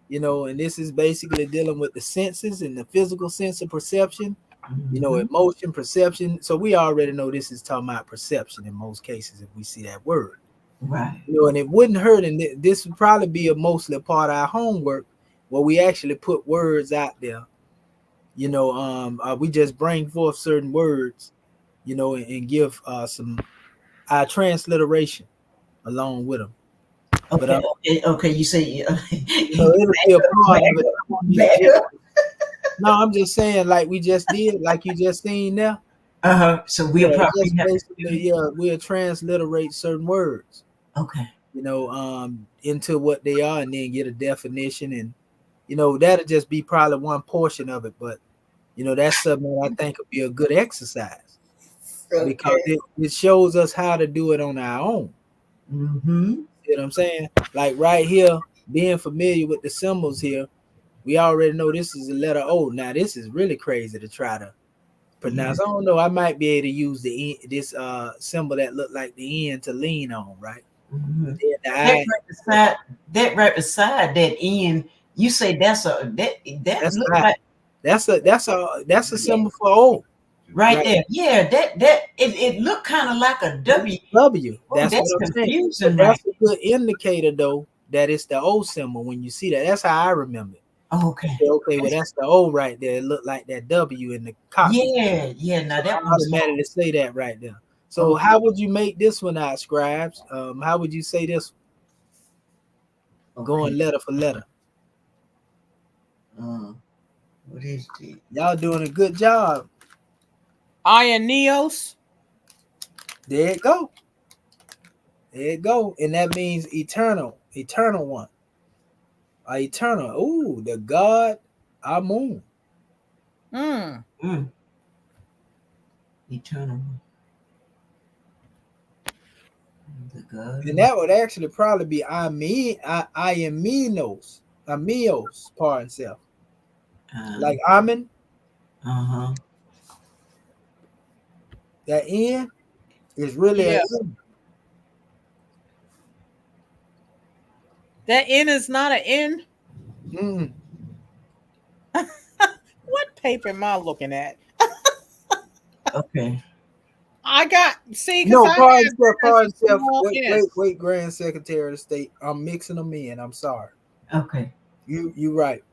You know, and this is basically dealing with the senses and the physical sense of perception. You know, Mhm. emotion, perception. So we already know this is talking about perception in most cases if we see that word. Right. You know, and it wouldn't hurt, and this would probably be mostly a part of our homework where we actually put words out there. You know, we just bring forth certain words, you know, and give some our transliteration along with them. But Okay. You say you know, it'll be a part of it. back up. No, I'm just saying, like we just did, like you just seen there. So we'll Yeah, probably just have to basically, yeah, we'll transliterate certain words, okay. you know, into what they are, and then get a definition, and you know, that'll just be probably one portion of it. But you know, that's something that I think would be a good exercise because Okay. it shows us how to do it on our own. Mm-hmm. You know what I'm saying? Like right here, being familiar with the symbols here, we already know this is a letter O. Now this is really crazy to try to pronounce. I don't know. I might be able to use this symbol that look like the N to lean on, right? Mm-hmm. But then the That I, right beside that end, you say that's a that that's look I. like That's a symbol for O, right right? there. Yeah, it looked kind of like a W. W. Oh, That's what that's I'm saying. But confusing, right? that's a good indicator though that it's the O symbol when you see that. That's how I remember it. Okay. Okay, well that's the O right there. It looked like that W in the Coptic. Yeah. Now So that I one's automatically say that right there. So oh, how would you make this one out, scribes? How would you say this okay. going letter for letter? What is it? Y'all doing a good job. Ioneos. There it go. There it go. And that means eternal one. Eternal. Ooh, the God Amun. Mm. Eternal. The God. And that would actually probably be Iaminos. Amios, pardon self. Like Amen, Uh-huh. that N is really Yeah. an N. That N is not an N. Mm. What paper am I looking at? Okay. I got see because No, I had pardon a self. small N. Wait, Grand Secretary of State. I'm mixing them in. I'm sorry. Okay. You right.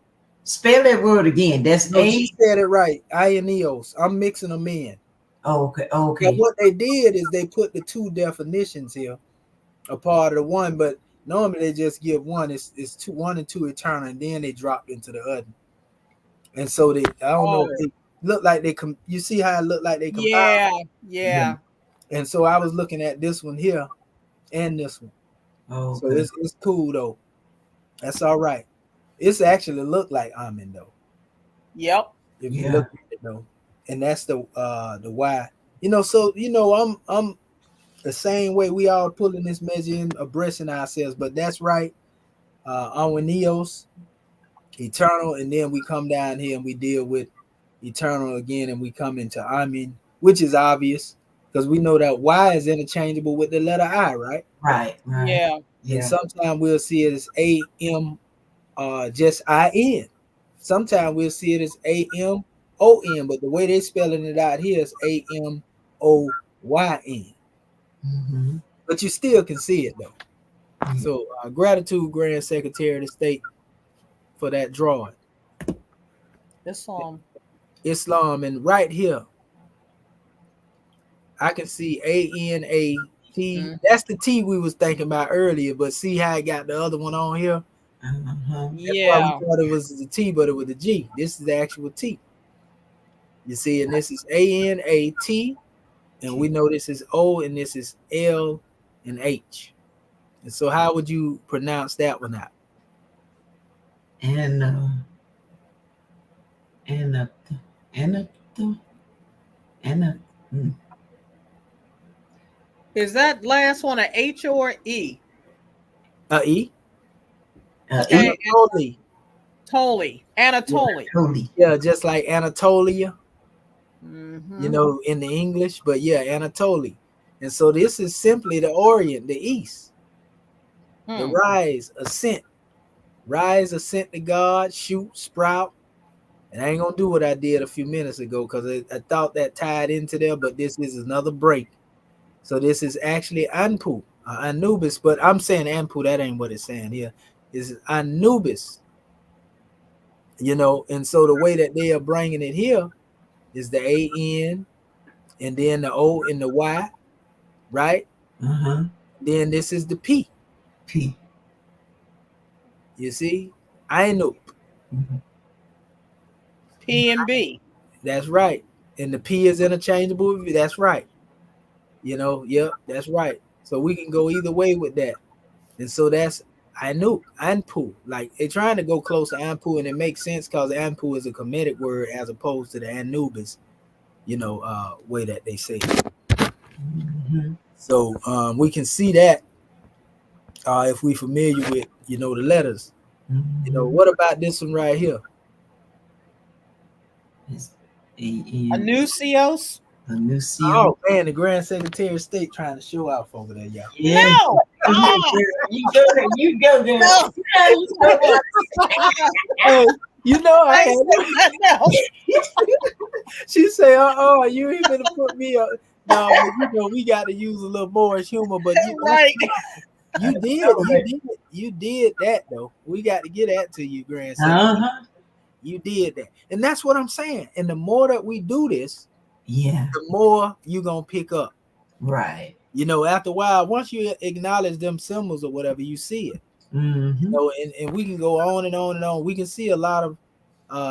Spell that word again. That's No, A. she said it right. Ioneos. I'm mixing them in. Oh, okay. Now, Okay. what they did is they put the two definitions here, a part of the one, but normally they just give one. It's two, one and two eternal, and then they dropped into the other. And so they, I don't know, Oh, they look like they you see how it looked like they combined. yeah. And so I was looking at this one here and this one. So Okay. it's cool though. That's all right. It's actually look like Amen though. Yep. If you Yeah. look at it though. And that's the Y. You know, so you know, I'm the same way we all pulling this measure in, abreasting ourselves, but that's right. On Neos, eternal, and then we come down here and we deal with eternal again, and we come into Amen, which is obvious because we know that Y is interchangeable with the letter I, right? Right. Yeah. And sometimes we'll see it as AM, just IN. Sometimes we'll see it as AMON, but the way they're spelling it out here is AMOYN. Mm-hmm. But you still can see it though. So gratitude, Grand Secretary of the State, for that drawing. This Islam, and right here, I can see ANAT. That's the T we was thinking about earlier, but see how I got the other one on here? Uh-huh. That's why we Yeah. thought it was the T, but it was the G. This is the actual T. You see, and this is ANAT, and we know this is O, and this is L and H. And so, how would you pronounce that one out? Is that last one an H or E? E. Okay. Only. Anatoly. Holy. Yeah, just like Anatolia, Mhm. you know, in the English, but yeah, Anatolia. And so this is simply the Orient, the East, the Hmm. rise, ascent to God, shoot, sprout. And I ain't gonna do what I did a few minutes ago because I thought that tied into there, but this is another break. So this is actually Anpu, Anubis, but I'm saying Anpu, that ain't what it's saying here. It's Anubis, you know, and so the way that they are bringing it here is the AN and then the O and the Y, right? Uh-huh. Then this is the P. P. You see? Ainu. Mhm. P and B. That's right. And the P is interchangeable. That's right. You know, yep, that's right. So we can go either way with that. And so that's Anu, Anpu. Like they're trying to go close to Anpu, and it makes sense because Anpu is a Kemetic word as opposed to the Anubis, you know, way that they say it. Mhm. So we can see that if we familiar with, you know, the letters. You know, Mhm. what about this one right here? It's A-N. Anuncios. Anusio. Oh man, the Grand Secretary of State trying to show off over there, y'all. Yeah. No. You go there. You go there. No. Yeah, you go there. Hey, you know I I had said nothing else. she say, "Oh, you ain't gonna put me up." No, but you know we got to use a little more humor. But Right. you did that though. We got to get that to you, Grand Secretary. Uh-huh. You did that, and that's what I'm saying. And the more that we do this, Yeah. the more you gonna pick up. Right. You know, after a while, once you acknowledge them symbols or whatever, you see it. You Mm-hmm. know, and we can go on and on and on. We can see a lot of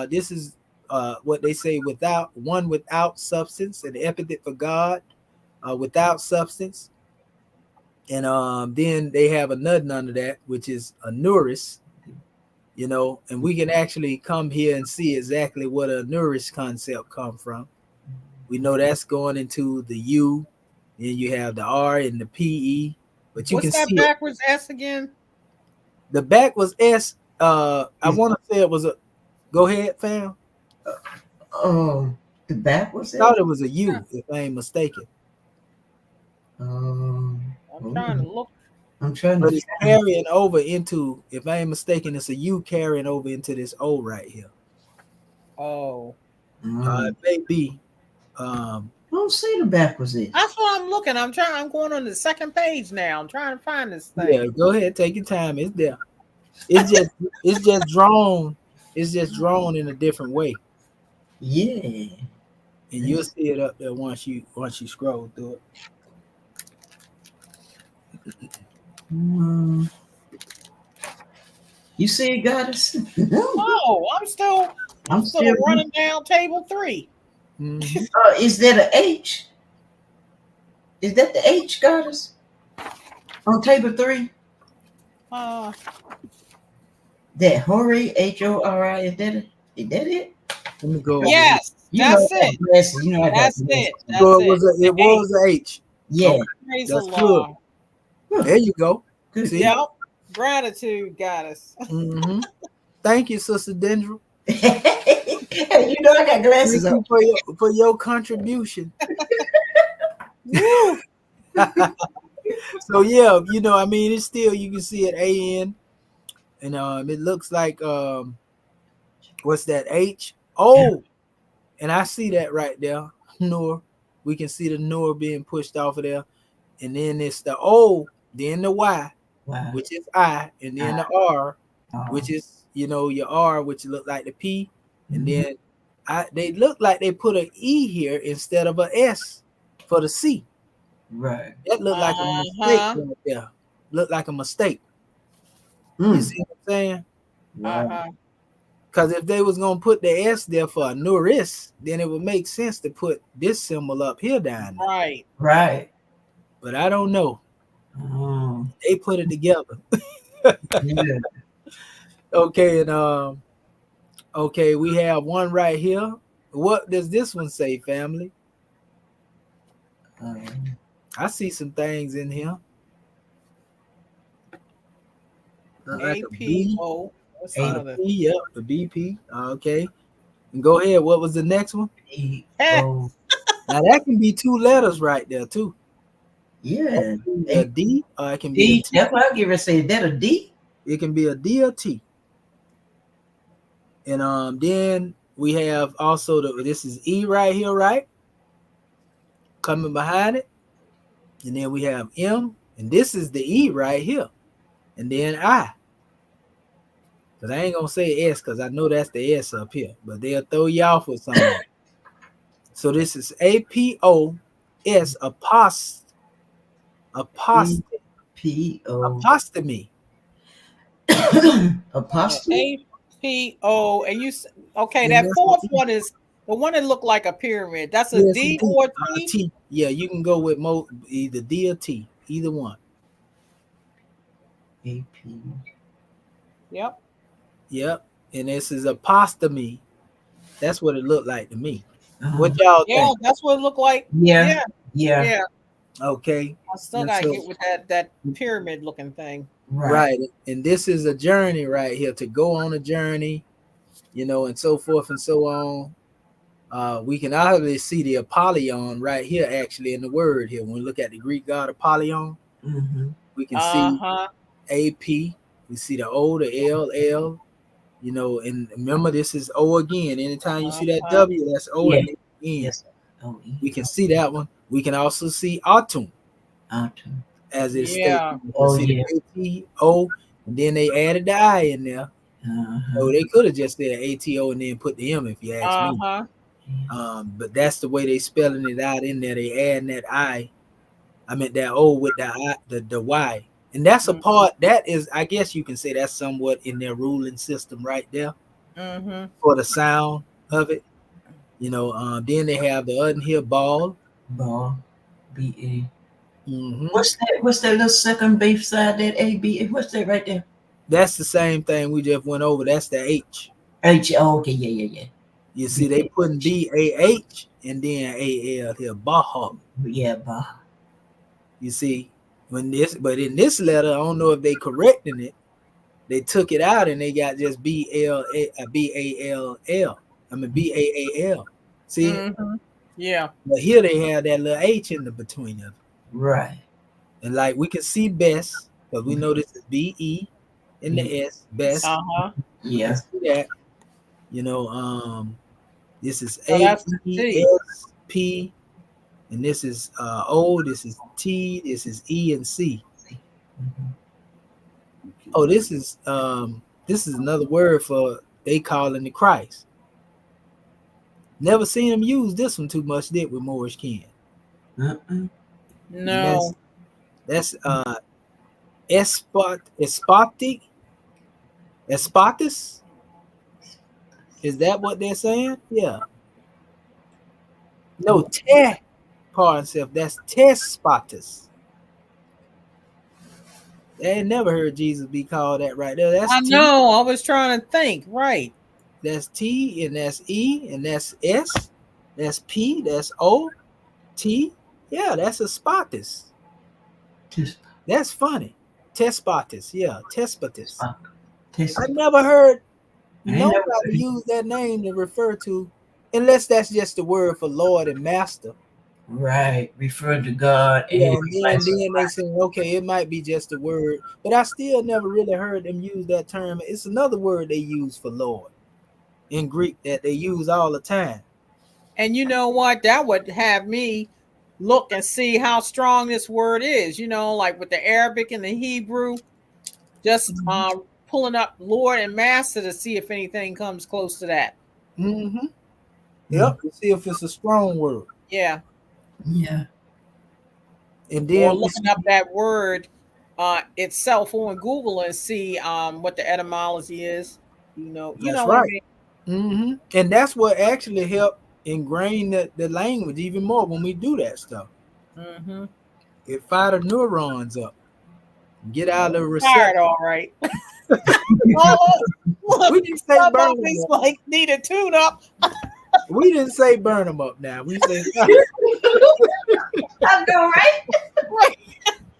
this is what they say without substance, an epithet for God, without substance. And then they have another under that, which is a Nuris, you know, and we can actually come here and see exactly what a Nuris concept come from. We know that's going into the U, then you have the R and the PE, but you can What's that see it. backwards S again? The back was S. I Is- want to say it was a. Go ahead, fam. Oh, the back was it? Thought it was a U, if I ain't mistaken. I'm trying to look. I'm trying But to it's find. carrying over into, if I ain't mistaken, it's a U carrying over into this O right here. Oh, It may be. Um, I don't see the back was it. that's what I'm looking. I'm going on the second page now. I'm trying to find this yeah, thing. go ahead, take your time. It's there. It's just it's just drawn. It's just drawn in a different way, Yeah. and you'll see it up there once you scroll through it. Um, you see it, goddess? Oh, I'm still I'm still. running down table 3. Mhm. Is that an H? Is that the H, goddess? On table 3? Uh, That Hori, Hori, is that it? Is that it? Let me go over here. yes, You know that's I got it. glasses. You know I got That's glasses. it. So That's it. it was a H. Yeah. Okay, Praise that's the good. Lord. There you go. Good. See? Yep. Gratitude, goddess. Mm-hmm. Thank you, Sister Dendra. Hey, you know I got glasses Thank on. you for your contribution. Woo. So yeah, you know, I mean, it's still you can see it AN, and it looks like what's that H? Oh, and I see that right there, Noor. We can see the Noor being pushed off of there, and then it's the O, then the Y, Wow. which is I, and then the R, Oh. which is your R, which look like the P, and Mhm. then they look like they put an E here instead of a S for the C. Right. That looked like a mistake Uh-huh. right there. Looked like a mistake. You Mm. see what I'm saying? Right. Uh-huh. Because if they was gonna put the S there for a Nuris, then it would make sense to put this symbol up here down there. Right. Right. But I don't know. Oh. They put it together. Yeah. Okay, and okay, we have one right here. What does this one say, family? I see some things in here. Look like a B. APO. What's the other? Yep, the BP. Okay. And go ahead. What was the next one? E-O. Now that can be 2 letters right there too. Yeah. A D, or it can be a D. T. That's what I give her say. Is that a D? It can be a D or T. And then we have also this is E right here, right? Coming behind it. And then we have M, and this is the E right here. And then I. Because I ain't gonna say S because I know that's the S up here, but they'll throw you off with something. So this is APOS apostome. Apostrophe. APO, and you okay? And That that's fourth the E. one is the one that looked like a pyramid. That's a Yeah, it's D a or T. T. Yeah, you can go with either D or T, either one. AP. Yep. Yep. And this is apostome. That's what it looked like to me. Uh-huh. What y'all Yeah, think? that's what it looked like. Yeah. Yeah. Yeah. Okay. I still And gotta so- get with that pyramid looking thing. Right. And this is a journey right here, to go on a journey, and so forth and so on. We can obviously see the Apollyon right here, actually, in the word here. When we look at the Greek god Apollyon, we can see AP. We see the O, the L, and remember, this is O again. Anytime you see that W, that's O again. Yes. We can see that one. We can also see Autumn, as it states. You can see the ATO, and then they added the I in there. So they could have just said ATO and then put the M, if you ask me. But that's the way they spelling it out in there. They adding that I meant that O with the I, the Y. And that's a part that is, I guess you can say that's somewhat in their ruling system right there for the sound of it. Then they have the other here, ball. Ball. B-A. What's that little second base side, that A-B? What's that right there? That's the same thing we just went over. That's the H. H. Oh, okay. Yeah. You see, they putting B-A-H and then A-L here, Baha. Yeah, Baha. You see, but in this letter, I don't know if they correcting it. They took it out and they got just B-A-L-L. I mean, B-A-A-L. See? Yeah. But here they have that little H in the between of it. Right. And like we can see best, because we know this is B-E in the S, best. Yeah. See that. This is So that's A, S, P, and this is O, this is T, this is E and C. Oh, this is another word for they calling the Christ. Never seen them use this one too much, did we, Moorish Ken? No. That's Espatis. Is that what they're saying? Yeah. No, pardon self. That's Tespatis. They ain't never heard Jesus be called that right there. That's I T. know. I was trying to think. Right. That's T, and that's E, and that's S. That's P. That's O. T. Yeah, that's a Spatis. That's funny. Tespatis. Yeah, Tespatis. I never heard nobody use that name to refer to, unless that's just the word for Lord and Master. Right, referring to God. Yeah, and then they say, okay, it might be just a word, but I still never really heard them use that term. It's another word they use for Lord in Greek that they use all the time. And you know what? That would have me look and see how strong this word is. Like with the Arabic and the Hebrew, just pulling up Lord and Master to see if anything comes close to that. Yep, to see if it's a strong word. Yeah. Yeah. And then or looking up that word itself on Google and see what the etymology is. That's right. What I mean? And that's what actually helped ingrain the language even more when we do that stuff. It fire the neurons up. Get out of the receptor. All right. We didn't say burn them up. Like need a tune up. We didn't say burn them up now. We said I know, right? Right.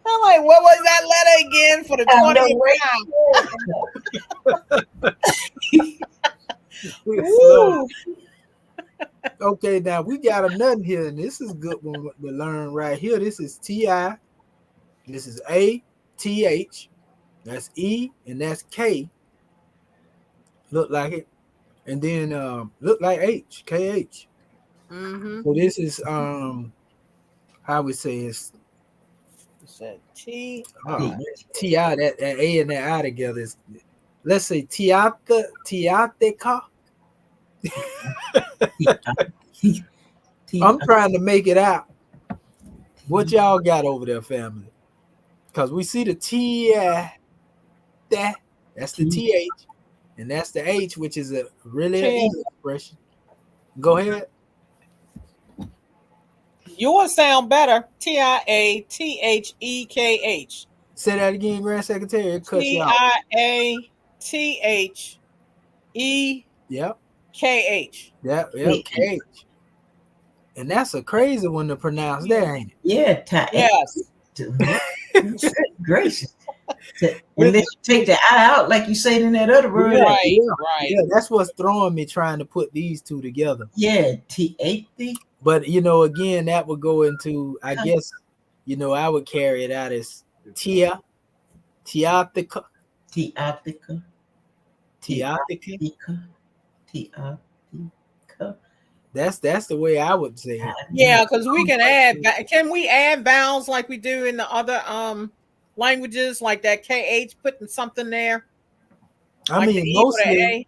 I'm like, what was that letter again for the 20th Slow. Okay, now we got another here, and this is a good one to learn right here. This is T-I. This is A-T-H. That's E, and that's K. Look like it. And then look like H, K-H. Mm-hmm. So this is how we say it's Said T. T-I, that A and that I together is, let's say Tiateca. I'm trying to make it out. What y'all got over there, family? Because we see the T, that's the TH, and that's the H, which is a really an E expression. Go ahead. Yours sound better. Tiathekh. Say that again, Grand Secretary. It cuts you out. Tiathekh. Yep. Yep. K-H. KH. And that's a crazy one to pronounce there, ain't it? Yeah, Yes. Gracious. Unless you take the I out like you said in that other word. Right. Yeah, that's what's throwing me trying to put these two together. Yeah, T-A-T. But again, that would go into, I guess, I would carry it out as Tiatica. Tiatica. That's the way I would say it. Yeah, because we can add. Can we add vowels like we do in the other languages, like that KH putting something there? I like mean,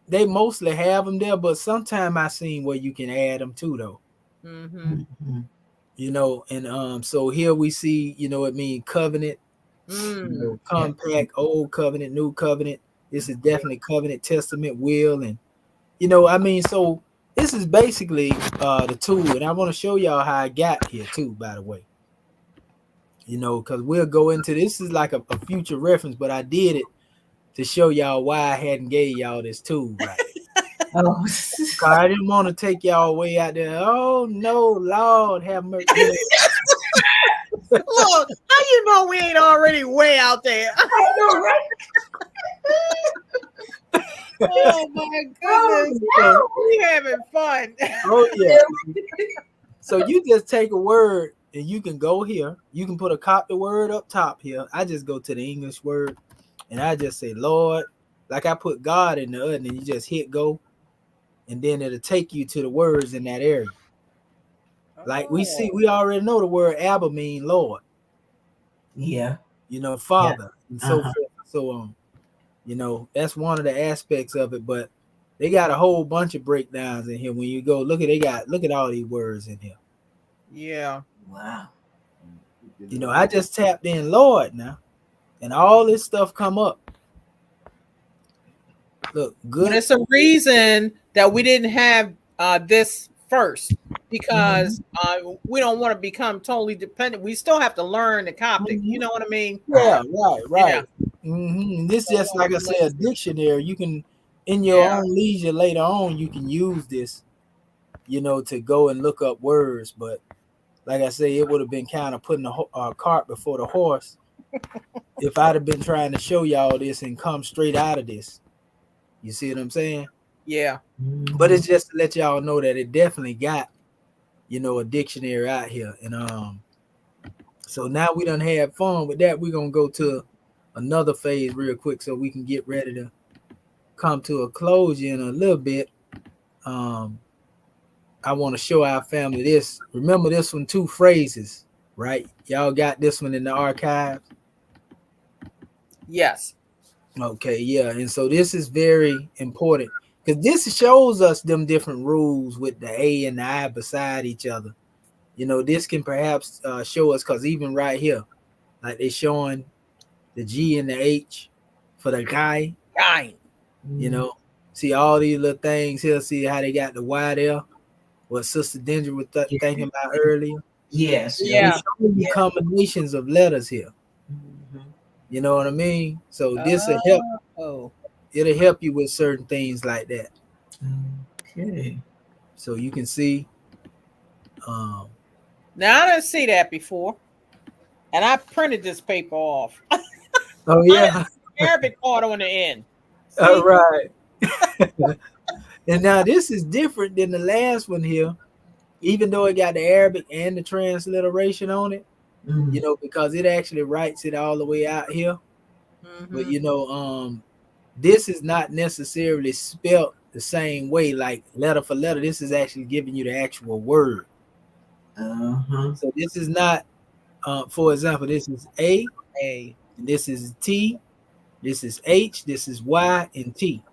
they mostly have them there, but sometimes I seen where you can add them too, though. Mm-hmm. And so here we see, it means covenant, compact, old covenant, new covenant. This is definitely covenant, testament, will, and so this is basically the tool, and I want to show y'all how I got here too, by the way. Because we'll go into this is like a future reference, but I did it to show y'all why I hadn't gave y'all this tool, right? Oh, I didn't want to take y'all way out there. Oh no, Lord have mercy. Look, how you know we ain't already way out there? I know, right? Oh my goodness. no. We having fun. Oh yeah. So you just take a word and you can go here. You can put a Coptic word up top here. I just go to the English word and I just say Lord, like I put God in the other, and you just hit go, and then it'll take you to the words in that area. Like we already know the word Abba mean Lord. Yeah. Father, and so forth and so on. That's one of the aspects of it, but they got a whole bunch of breakdowns in here. When you go look at all these words in here. Yeah. Wow. I just tapped in Lord now, and all this stuff come up. Look, good. But it's a reason that we didn't have this first, because we don't want to become totally dependent. We still have to learn the Coptic. You know what I mean? Yeah, right. Yeah. This just like I said, a dictionary. You can, in your own leisure later on, you can use this, to go and look up words. But like I say, it would have been kind of putting a cart before the horse if I'd have been trying to show y'all this and come straight out of this. You see what I'm saying? Yeah. But it's just to let y'all know that it definitely got, a dictionary out here. And so now we done had fun with that. We're gonna go to another phase real quick so we can get ready to come to a close in a little bit. I want to show our family this. Remember this one, 2 phrases, right? Y'all got this one in the archive? Yes. Okay, yeah. And so this is very important because this shows us them different rules with the A and the I beside each other. This can perhaps show us, because even right here, like they're showing the G and the H for the guy. See all these little things here. See how they got the Y there? What Sister Dinger was thinking about earlier. Yes. Yeah. Combinations of letters here. You know what I mean? So this will help. It'll help you with certain things like that. Okay. So you can see. Now I didn't see that before, and I printed this paper off. Oh yeah. Arabic part on the end. All See? right. And now this is different than the last one here, even though it got the Arabic and the transliteration on it, Mhm. you know, because it actually writes it all the way out here. But Mhm. you know, this is not necessarily spelt the same way, like letter for letter. This is actually giving you the actual word. Uh-huh. So this is not, for example, this is A, A. and this is T, this is H, this is Y, and T.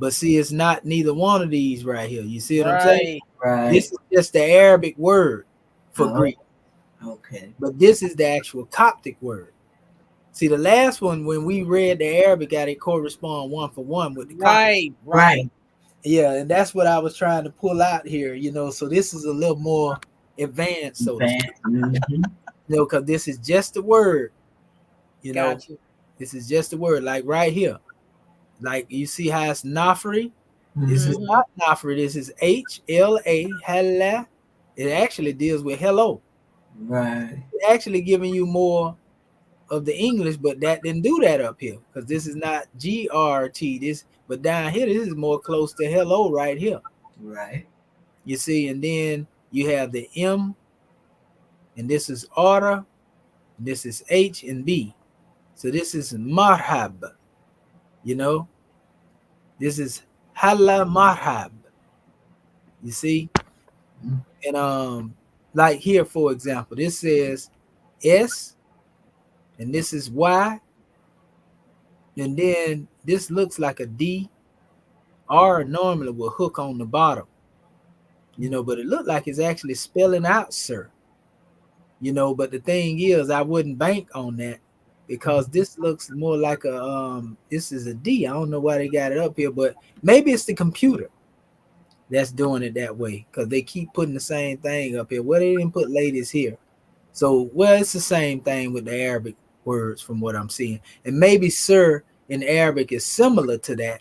But see, it's not neither one of these right here. You see what I'm saying? Right. Right. This is just the Arabic word for Oh. Greek, Okay. but this is the actual Coptic word. See, the last one, when we read the Arabic, got it correspond one for one with the Coptic. Right. Yeah, and that's what I was trying to pull out here, you know. So this is a little more advanced, so to speak, Mhm. you know, because this is just the word, you know. Got you. This is just the word, like right here. Like you see how it's Nafri? This is Mhm. not Nafri. This is HLA, Hella. It actually deals with hello. Right. It's actually giving you more of the English, but that didn't do that up here because this is not GRT. This, but down here, this is more close to hello right here. Right. You see, and then you have the M, and this is order, and this is H and B. So this is marhab, you know. This is hala marhab. You see, Mhm. and like here, for example, this says S, and this is Y, and then this looks like a D. R normally will hook on the bottom, you know, but it looked like it's actually spelling out sir, you know. But the thing is, I wouldn't bank on that because this looks more like a this is a D. I don't know why they got it up here, but maybe it's the computer that's doing it that way because they keep putting the same thing up here. Well, they didn't put ladies here. So, well, it's the same thing with the Arabic words from what I'm seeing. And maybe sir in Arabic is similar to that,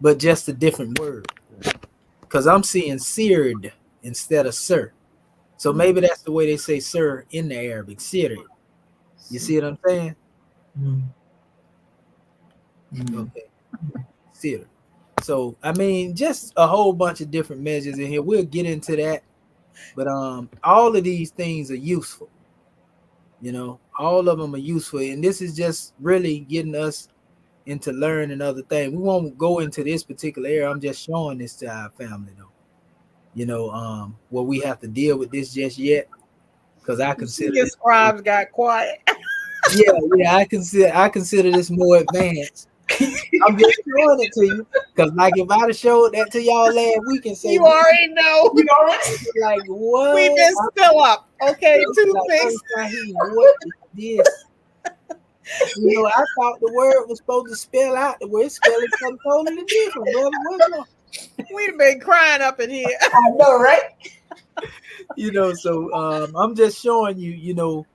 but just a different word. Because I'm seeing seared instead of sir. So maybe that's the way they say sir in the Arabic, seared. You see what I'm saying? Mhm. Mhm. Okay, seared. So I mean, just a whole bunch of different measures in here. We'll get into that. But all of these things are useful. You know, all of them are useful, and this is just really getting us into learning other things. We won't go into this particular area. I'm just showing this to our family, though. You know, what we have to deal with this just yet, because I consider Your this. scribes got quiet. Yeah, I consider this more advanced. I'm just showing it to you, because like if I'd have showed that to y'all last week and say, You already know. You know what? like what? We've been still up. Okay, Like, 2-6. what is this? You know, I thought the word was supposed to spell out the word, spelling something totally different, brother. What's wrong? We've been crying up in here. I know, right? You know, so I'm just showing you, you know,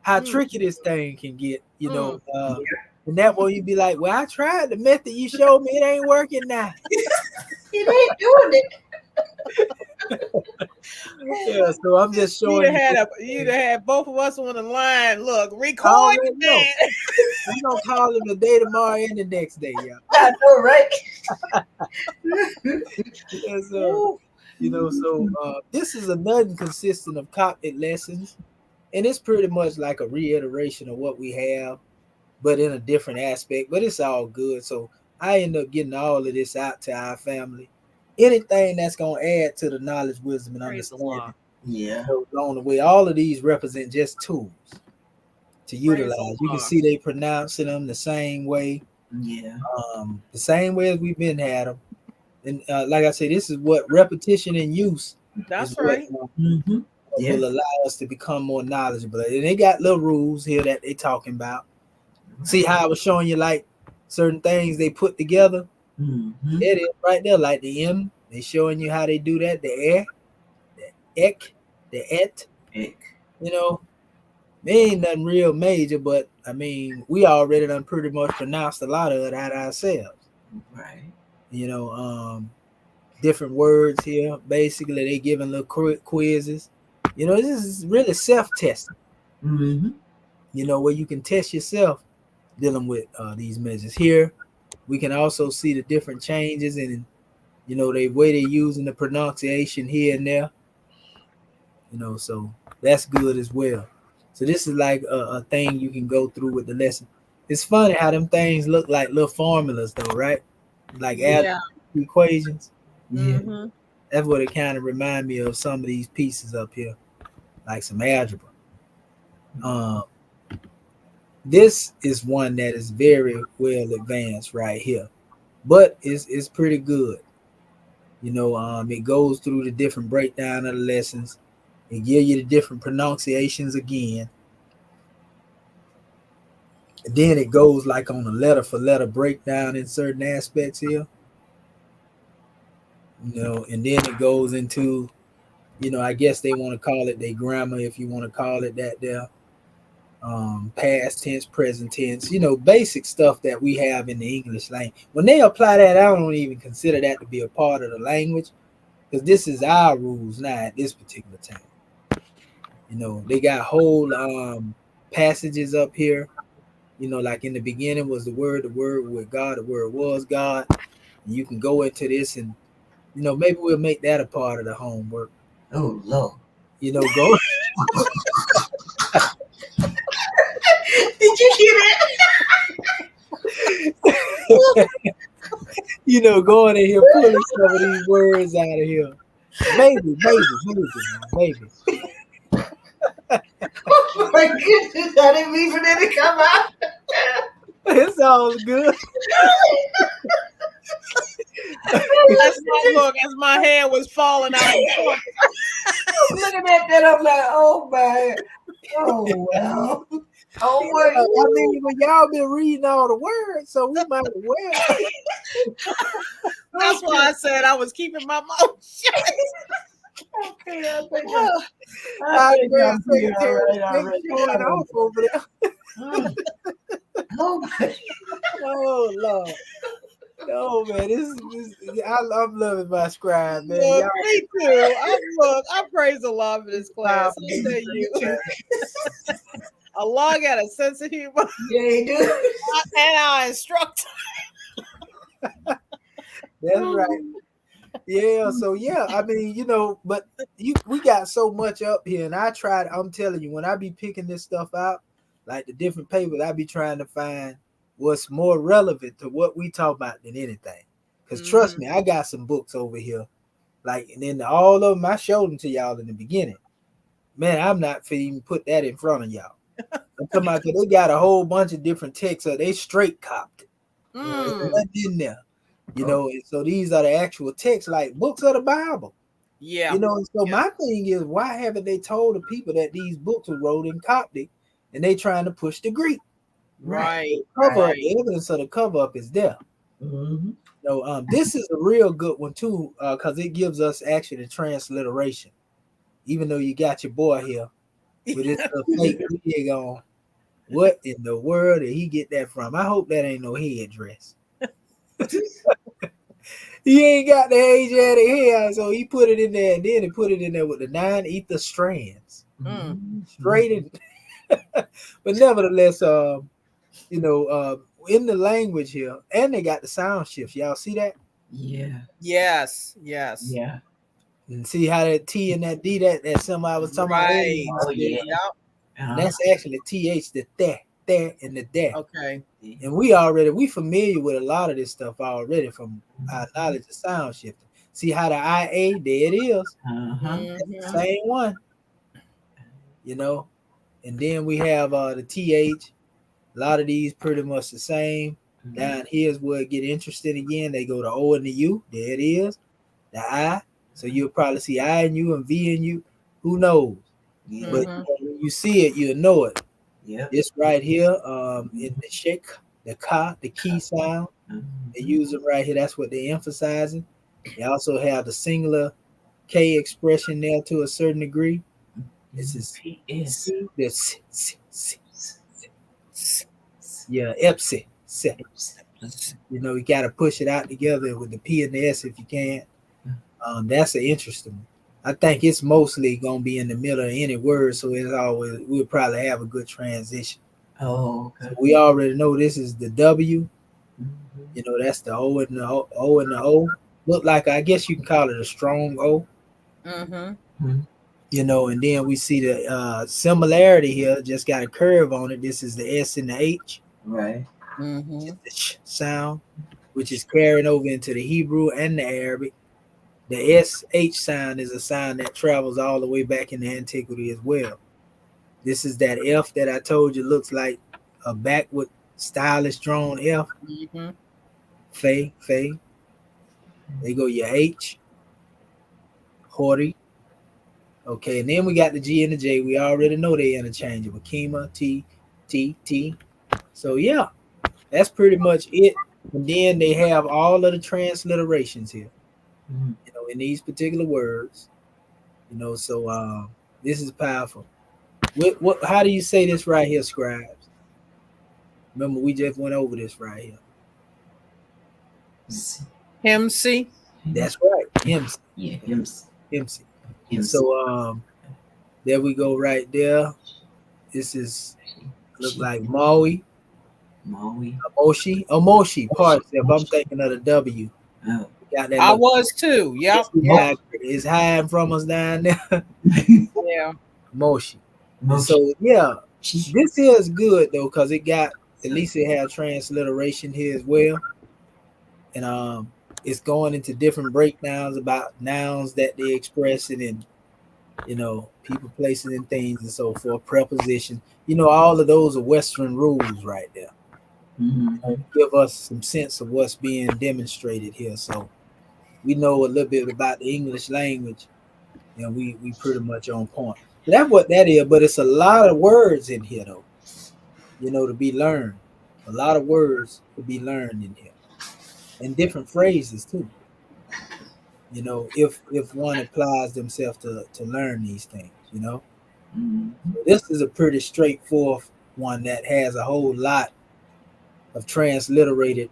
how Mm. tricky this thing can get, you know. Mm. And that way you'd be like, well, I tried the method you showed me, it ain't working now. It ain't doing it. Yeah, so I'm just showing you. You'd have had both of us on the line. Look, I record already it, know. man. I'm gonna call him the day tomorrow and the next day, y'all. I know, right? Yes, sir. You know, so this is another consistent of Coptic lessons, and it's pretty much like a reiteration of what we have, but in a different aspect. But it's all good. So I end up getting all of this out to our family. Anything that's gonna add to the knowledge, wisdom, and Praise the understanding Lord. Yeah. goes on the way. All of these represent just tools to Praise utilize. the You can Lord. see they pronouncing them the same way, Yeah. the same way as we've been had them. And like I said, this is what repetition and use That's is right. what Mm-hmm. Yeah. will allow us to become more knowledgeable. And they got little rules here that they talking about. See how I was showing you like certain things they put together? Mm-hmm. It is right there, like the M. They showing you how they do that. The E, the ek, the et. Ick. You know, they ain't nothing real major, but I mean, we already done pretty much pronounced a lot of it out ourselves. Right. You know, different words here. Basically, they giving little quizzes. You know, this is really self-testing. Mm-hmm. You know, where you can test yourself dealing with these measures. Here, we can also see the different changes in, the way they're using the pronunciation here and there. So that's good as well. So this is like a thing you can go through with the lesson. It's funny how them things look like little formulas, though, right? Like Yeah. equations. Yeah. Mhm. That's what it kind of remind me of, some of these pieces up here, like some algebra. This is one that is very well advanced right here, but it's pretty good. It goes through the different breakdown of the lessons. It give you the different pronunciations again. And then it goes like on a letter for letter breakdown in certain aspects here. And then it goes into, I guess they want to call it their grammar, if you want to call it that there. Past tense, present tense, basic stuff that we have in the English language. When they apply that, I don't even consider that to be a part of the language, because this is our rules now at this particular time. They got whole passages up here. Like in the beginning was the word with God, the word was God. And you can go into this and, maybe we'll make that a part of the homework. Oh Lord. Go. Did you hear that? Going in here pulling some of these words out of here. Maybe. Oh my goodness, I didn't mean for that to come out. It's all good. As my hand was falling out. Looking at that, I'm like, oh my, oh wow. Oh my. I mean, but y'all been reading all the words, so we might as well. That's why I said I was keeping my mouth shut. Okay, I think I'm right. off over there. Oh my. Oh Lord. Oh man, I'm loving my scribe, man. Look, Y'all, me too. I praise the Lord for this class. I say you. Allah got a sense of humor. Yeah, he do. And our instructor. that's right. Yeah, so yeah, I mean, but we got so much up here, and I'm telling you, when I be picking this stuff out, like the different papers, I be trying to find what's more relevant to what we talk about than anything. Because trust me, I got some books over here, like, and then all of them, I showed them to y'all in the beginning. Man, I'm not for even put that in front of y'all. I'm talking about, they got a whole bunch of different texts, so they straight Coptic. There's nothing in there. And so these are the actual texts, like books of the Bible. Yeah. And so my thing is, why haven't they told the people that these books were wrote in Coptic and they trying to push the Greek? Right. The evidence of the cover up is there. Mm-hmm. So this is a real good one too, because it gives us actually the transliteration. Even though you got your boy here with this fake wig on, what in the world did he get that from? I hope that ain't no headdress. He ain't got the Asiatic hair, so he put it in there, and then he put it in there with the 9 ether strands, straight in. But nevertheless, in the language here, and they got the sound shifts. Y'all see that? Yeah. Yes. Yeah. And see how that T and that D, that somebody I was talking about earlier. Oh yeah. That's actually TH, the there, and the there. Okay. And we familiar with a lot of this stuff already from our knowledge of sound shifting. See how the IA, there it is. That's the same one. And then we have the TH. A lot of these pretty much the same. Down here is where it get interesting again. They go to O and the U. There it is. The I. So you'll probably see I and U and V and U. Who knows? Yeah. But when you see it, you'll know it. Yeah. This right here, in the shake, the ka, the key sound, they use them right here. That's what they're emphasizing. They also have the singular K expression there to a certain degree. This is epsi. You got to push it out together with the P and the S if you can. That's an interesting one. I think it's mostly gonna be in the middle of any word, so we'll probably have a good transition. Oh, So okay. we already know this is the W. Mhm. You know, that's the O and the O and the O. Look like, I guess you can call it a strong O. Mm-hmm. Mhm. You know, and then we see the similarity here, just got a curve on it. This is the S and the H, Right. Mm-hmm. just the sh sound, which is carrying over into the Hebrew and the Arabic. The SH sound is a sound that travels all the way back into antiquity as well. This is that F that I told you looks like a backward stylish drawn F. Mm-hmm. Fay, Fay. There go your H, Hori. Okay, and then we got the G and the J. We already know they interchangeable. Kima, T, T, T. So yeah, that's pretty much it. And then they have all of the transliterations here, Mhm. you know, in these particular words. You know, so this is powerful. What how do you say this right here, scribes? Remember, we just went over this right here. S- Him see. That's right. Him, Yeah, him. him. Him. And so there we go right there. This is look like Maui, Maui. Omoshi, parsnip. I'm thinking of the W. Oh. Got that I little, was too. Yep. Yep. it's hiding from us down there. Yeah. Moshi. And Mochi. so yeah, this here is good though, because it got at least it had transliteration here as well. And it's going into different breakdowns about nouns that they express it in, you know, people, places, and things, and so forth, preposition. You know, all of those are Western rules right there. Mhm. Give us some sense of what's being demonstrated here. So we know a little bit about the English language, and we pretty much on point. So that's what that is. But it's a lot of words in here, though. You know, to be learned. A lot of words to be learned in here, and different phrases too. You know, if one applies themselves to learn these things. You know, Mhm. so this is a pretty straightforward one that has a whole lot of transliterated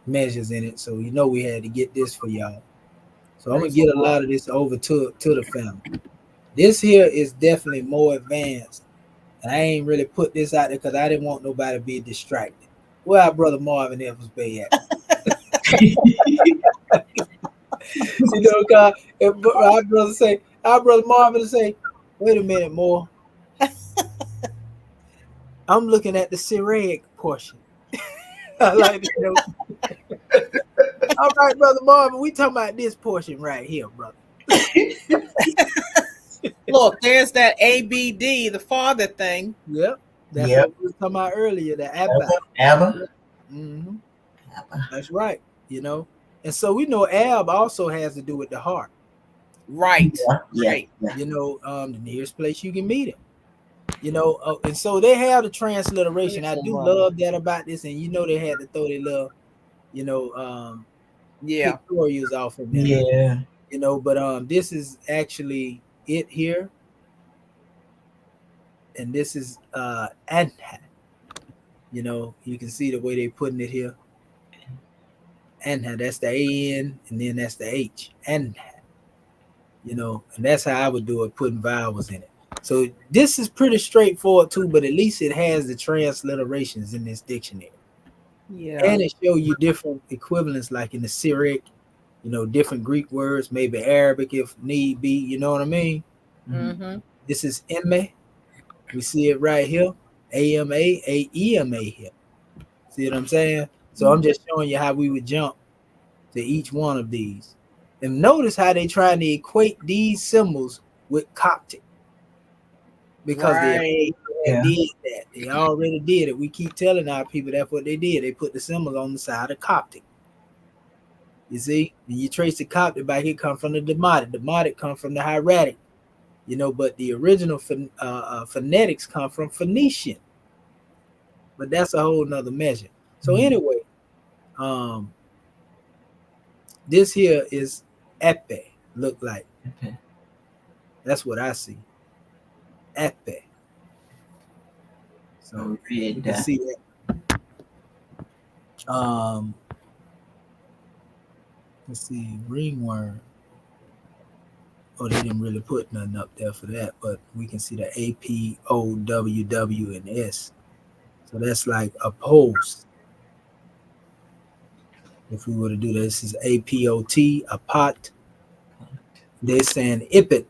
measures in it. So you know we had to get this for y'all. So I'm gonna Praise the get a Lord. lot of this over to the family. This here is definitely more advanced, and I ain't really put this out there because I didn't want nobody to be distracted. Where our brother Marvin Evans Bay at? You know, cause if our brother Marvin say, wait a minute, more. I'm looking at the Syriac portion. I like to know. All right, brother Marvin, we talking about this portion right here, brother. Look, there's that ABD, the father thing. Yep, that's Yep. what we was talking about earlier. The Abba. Abba. Mm-hmm. Abba. That's right. You know, and so we know Ab also has to do with the heart. Right. Yeah. Yeah. Right. Yeah. You know, the nearest place you can meet him. You know, and so they have the transliteration. I Praise the do Lord. love that about this, and you know they had to throw their little, you know, Yeah. pictorials off in there. Yeah. You know, but this is actually it here, and this is Anha. You know, you can see the way they putting it here. Anha, that's the AN, and then that's the H. Anha. You know, and that's how I would do it, putting vowels in it. So this is pretty straightforward too, but at least it has the transliterations in this dictionary. Yeah. And it show you different equivalents, like in the Syriac, you know, different Greek words, maybe Arabic if need be, you know what I mean? Mhm. Mm-hmm. This is Eme. We see it right here. AMA, AEMA here. See what I'm saying? So I'm just showing you how we would jump to each one of these. And notice how they trying to equate these symbols with Coptic, because they Right. Yeah. did that. They already did it. We keep telling our people that's what they did. They put the symbols on the side of Coptic. You see, and you trace the Coptic back, it come from the Demotic. Demotic come from the Hieratic. You know, but the original phonetics come from Phoenician. But that's a whole nother measure. So anyway, um, this here is Epe. Look like Okay. that's what I see. Epe. So you Read can that. see that. Let's see, ringworm. Oh, they didn't really put nothing up there for that, but we can see the A, P, O, W, W, and S. So that's like opposed. If we were to do this, is APOT, a pot. They're saying ipit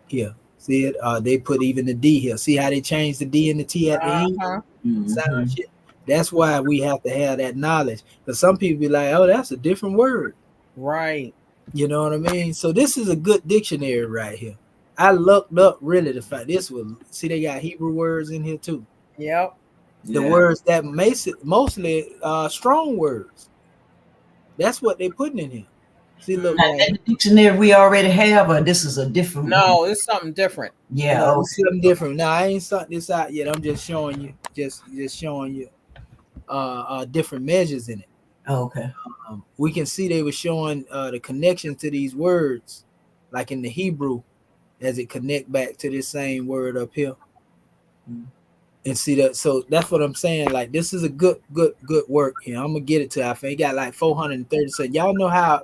here. See it? They put even the D here. See how they changed the D and the T at the end? Uh-huh. Sound shit. That's why we have to have that knowledge. Because some people be like, oh, that's a different word. Right. You know what I mean? So this is a good dictionary right here. I looked up really to find this was, see, they got Hebrew words in here too. Yep. The words that makes it mostly strong words. That's what they putting in here. See, look Now, right that here. dictionary we already have, or this is a different one? No, it's something different. Yeah. No, Okay. it's something different. No, I ain't sorting this out yet. I'm just showing you, just showing you different measures in it. Okay. We can see they were showing the connection to these words, like in the Hebrew, as it connect back to this same word up here. And see that, so that's what I'm saying. Like, this is a good work here. I'm gonna get it to. I think got like 430. So y'all know how,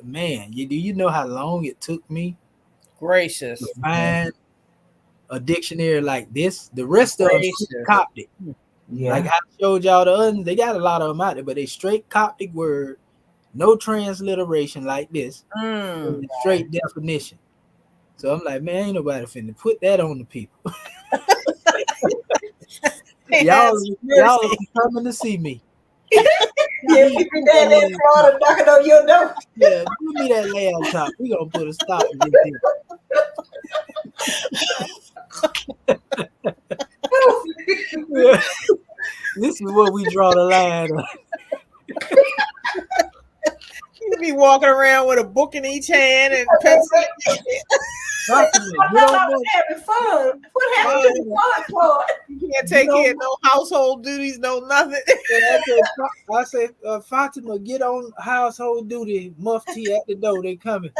man. Do you know how long it took me Gracious. to find a dictionary like this? The rest of them Gracious. Coptic. Yeah. Like I showed y'all the others, they got a lot of them out there, but they straight Coptic word, no transliteration like this, straight definition. So I'm like, man, ain't nobody finna put that on the people. y'all be coming to see me. Yeah, people down there in Florida knocking on your door. Yeah, give me that laptop. We gonna put a stop to this here. This is where we draw the line. You be walking around with a book in each hand and pencil. Having fun. What happened to the fun part? You can't take care of no household duties, no nothing. I say, Fatima, get on household duty. Mufti at the door. They coming.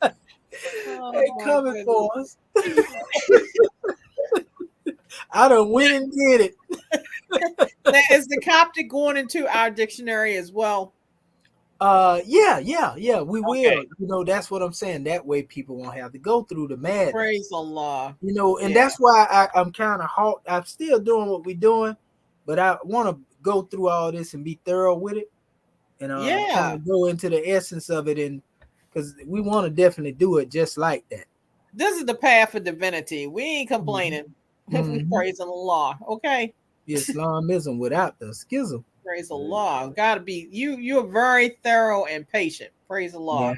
They coming for us. I done went and did it. Now, is the Coptic going into our dictionary as well? Yeah, we will. Okay. You know, that's what I'm saying. That way people won't have to go through the madness. Praise Allah. You know, and that's why I'm kind of halt. I'm still doing what we're doing, but I want to go through all this and be thorough with it, and kind of go into the essence of it, and because we want to definitely do it just like that. This is the path of divinity. We ain't complaining. We praising Allah. Okay. Islamism without the schism. Praise Allah. Gotta be you're very thorough and patient. Praise Allah.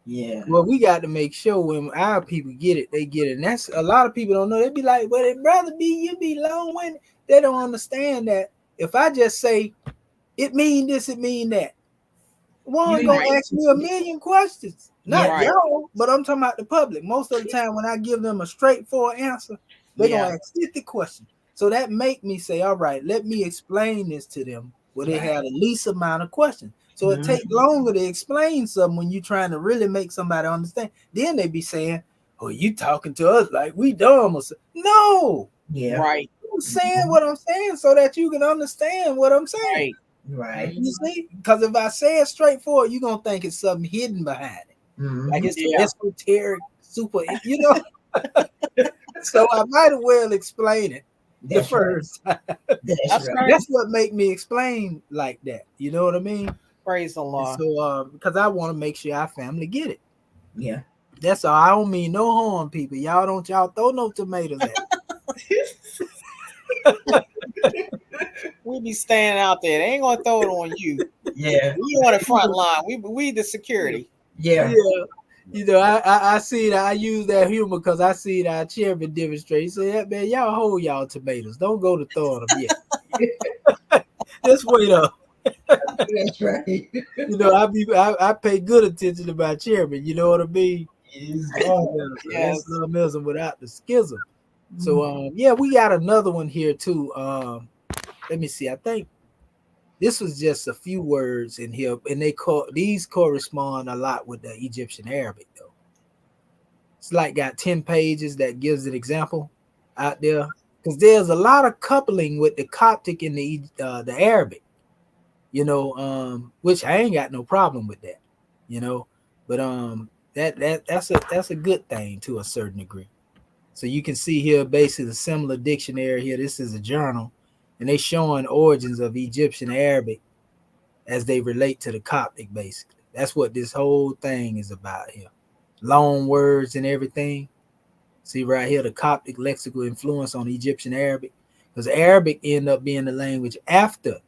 Yeah. Well, we got to make sure when our people get it, they get it. And that's a lot of people don't know. They be like, well, it brother be you be long-winded. They don't understand that if I just say it mean this, it mean that. One gonna ask me a million questions. Not y'all, but I'm talking about the public. Most of the time when I give them a straightforward answer, they're gonna ask 50 questions. So that make me say, all right, let me explain this to them where they have the least amount of questions. So it takes longer to explain something when you're trying to really make somebody understand. Then they be saying, oh, you talking to us like we dumb or something. No. Yeah. Right. I'm saying what I'm saying so that you can understand what I'm saying. Right. You see? Because if I say it straightforward, you're going to think it's something hidden behind it. Like it's esoteric, super, you know? So I might as well explain it. That's first. That's what make me explain like that. You know what I mean? Praise Allah. So because I want to make sure our family get it. Yeah. That's all. I don't mean no harm, people. Y'all throw no tomatoes at me. We be standing out there. They ain't gonna throw it on you. Yeah. We on the front line. We the security. Yeah. You know, I see that I use that humor because I see that our chairman demonstrate. He said, man, y'all hold y'all tomatoes. Don't go to throwing them yet. Just wait up. That's right. You know, I pay good attention to my chairman. You know what I mean? Islamism without the schism. So we got another one here too. Let me see. I think this was just a few words in here, and these correspond a lot with the Egyptian Arabic though. It's like got 10 pages that gives an example out there because there's a lot of coupling with the Coptic and the Arabic. You know, which I ain't got no problem with that. You know, but that's a good thing to a certain degree. So you can see here basically a similar dictionary here. This is a journal, and they showing origins of Egyptian Arabic as they relate to the Coptic, basically. That's what this whole thing is about here. Long words and everything. See right here, the Coptic lexical influence on Egyptian Arabic. Because Arabic ended up being the language after,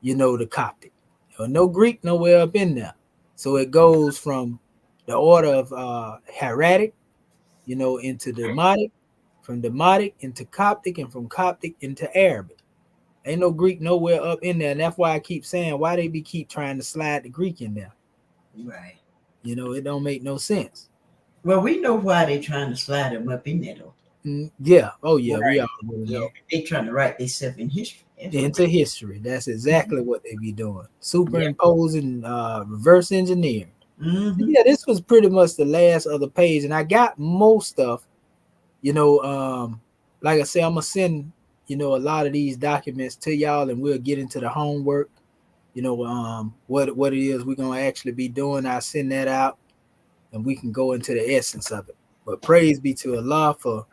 the Coptic. There was no Greek nowhere up in there. So it goes from the order of hieratic, into Demotic, from Demotic into Coptic, and from Coptic into Arabic. Ain't no Greek nowhere up in there. And that's why I keep saying why they keep trying to slide the Greek in there. Right. It don't make no sense. Well, we know why they're trying to slide them up in there, though. Yeah. Oh, yeah. Right. We all know. Yeah, they trying to write themselves in history. Into history. That's exactly what they be doing. Superimposing, reverse engineering. Yeah, this was pretty much the last of the page, and I got most stuff. Like I say, I'm gonna send a lot of these documents to y'all, and we'll get into the homework. What it is we're gonna actually be doing. I'll send that out, and we can go into the essence of it. But praise be to Allah for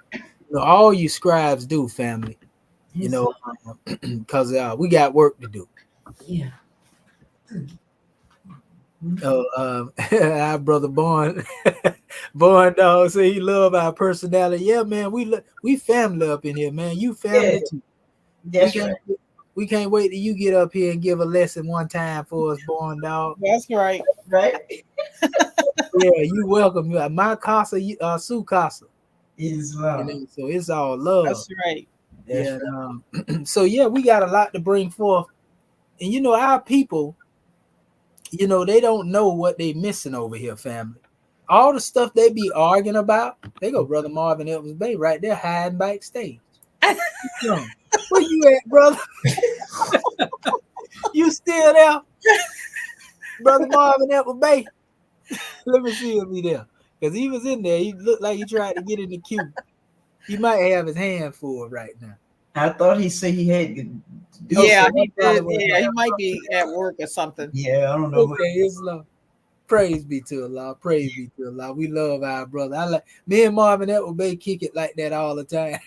all you scribes do, family. Because we got work to do. Yeah. Our brother Born dog say he love our personality. Yeah, man, we family up in here, man. You family too. That's right. We can't wait till you get up here and give a lesson one time for us, Born dog. That's right. Right. Yeah, you welcome. My casa, su casa. Islam. So it's all love. That's right. Yeah. So yeah, we got a lot to bring forth, and our people. They don't know what they missing over here, family. All the stuff they be arguing about, they go, Brother Marvin Edwards Bay right there hiding backstage. Where you at, brother? You still there? Brother Marvin Edwards Bay? Let me see if he there. Because he was in there. He looked like he tried to get in the queue. He might have his hand full right now. I thought he said he had. Yeah, he did. Yeah, he might be at work or something. Yeah, I don't know. Okay, Islam. Praise be to Allah. Praise be to Allah. We love our brother. Me and Marvin Edwards Bay kick it like that all the time.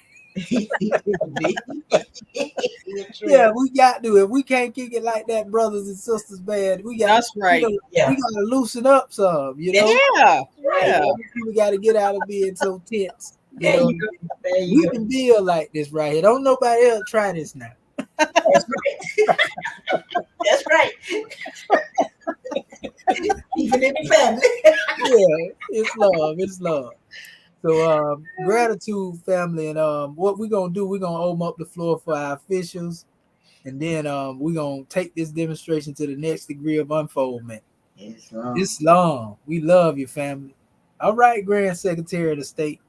Yeah, we got to. If we can't kick it like that, brothers and sisters, man, we got. That's right. We gotta loosen up some. Yeah. We got to get out of being so tense. There you We can build like this right here. Don't nobody else try this now. That's right. That's right. Even in the family. Yeah, it's love. So gratitude, family, and what we're gonna do, we're gonna open up the floor for our officials, and then we're gonna take this demonstration to the next degree of unfoldment. Islam. We love you, family. All right, Grand Secretary of the State.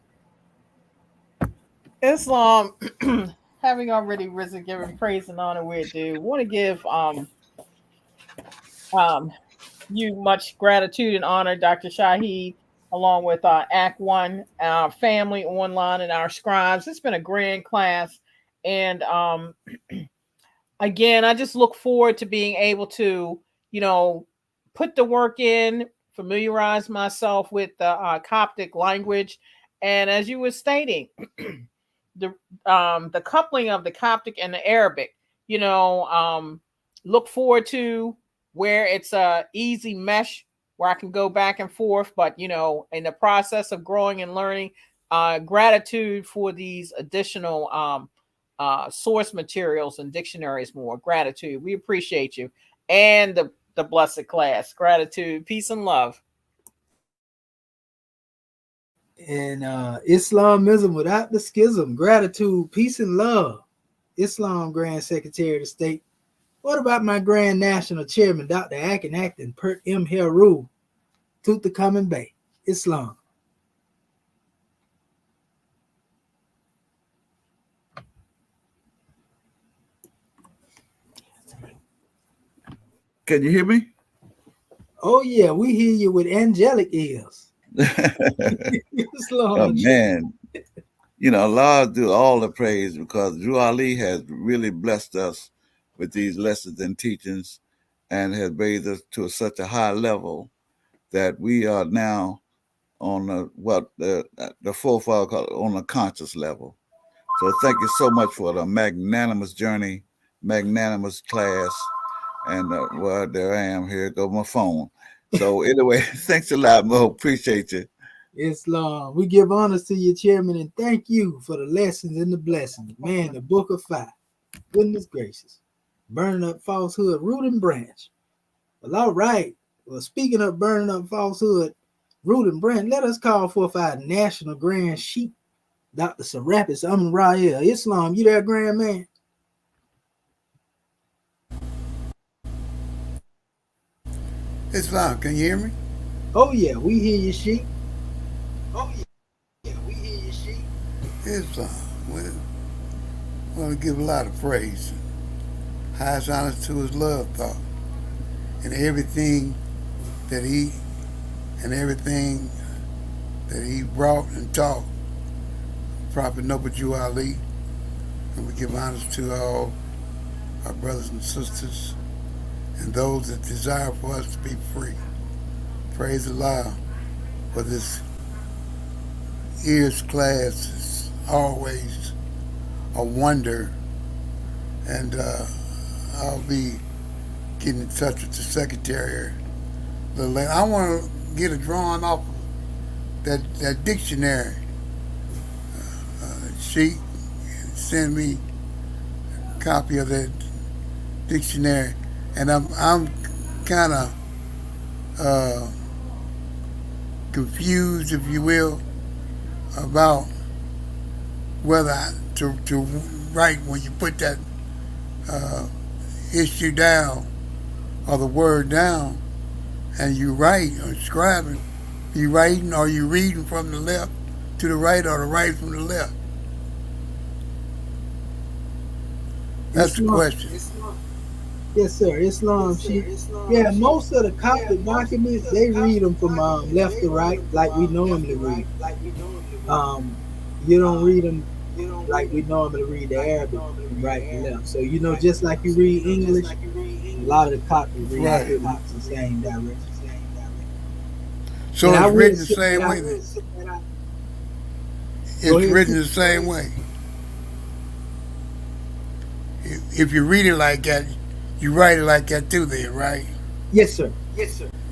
Islam, having already risen, giving praise and honor where due, want to give you much gratitude and honor, Dr. Shaheed, along with Act One, our family online, and our scribes. It's been a grand class, and again, I just look forward to being able to, put the work in, familiarize myself with the Coptic language, and as you were stating. The coupling of the Coptic and the Arabic, look forward to where it's a easy mesh where I can go back and forth. But, in the process of growing and learning, gratitude for these additional source materials and dictionaries more. Gratitude. We appreciate you. And the blessed class. Gratitude, peace, and love. And Islamism without the schism, gratitude, peace, and love. Islam Grand Secretary of the State. What about my Grand National Chairman, Dr. Akin Acton Pert M. Heru, Tutankhamun Bay, Islam? Can you hear me? Oh, yeah, we hear you with angelic ears. Oh, man. Allah do all the praise because Drew Ali has really blessed us with these lessons and teachings and has raised us to such a high level that we are now on the forefather called on a conscious level. So thank you so much for the magnanimous journey, magnanimous class. And well, there I am. Here goes my phone. So anyway, thanks a lot, Mo. Appreciate you. Islam. We give honors to your chairman and thank you for the lessons and the blessings. Man, the book of fire. Goodness gracious. Burning up falsehood, root and branch. Well, all right. Well, speaking of burning up falsehood, root and branch, let us call forth our national grand sheik, Dr. Serapis Amun Rael. Islam, you there, grand man? Islam, can you hear me? Oh, yeah, we hear you, sheik. Islam, well, I want to give a lot of praise. Highest honor to his love thought. And everything that he brought and taught. Prophet Noble Jew Ali. And we give honors to all our brothers and sisters and those that desire for us to be free. Praise Allah for this year's class is always a wonder, and I'll be getting in touch with the secretary a little later. I want to get a drawing off that dictionary sheet, send me a copy of that dictionary, and I'm kind of confused, if you will, about whether to write when you put that issue down or the word down, and you write or scribing. You writing or you reading from the left to the right or the right from the left? That's the question. Yes, sir. Islam. Yeah, most of the Coptic documents, they read them from left to right, like we normally read. You don't read them like we normally read the Arabic from right to left. So, just like you read English, a lot of the Coptic read pretty much the same direction. So it's written the same way. It's written the same way. If you read it like that, you write it like that too, then, right? Yes, sir.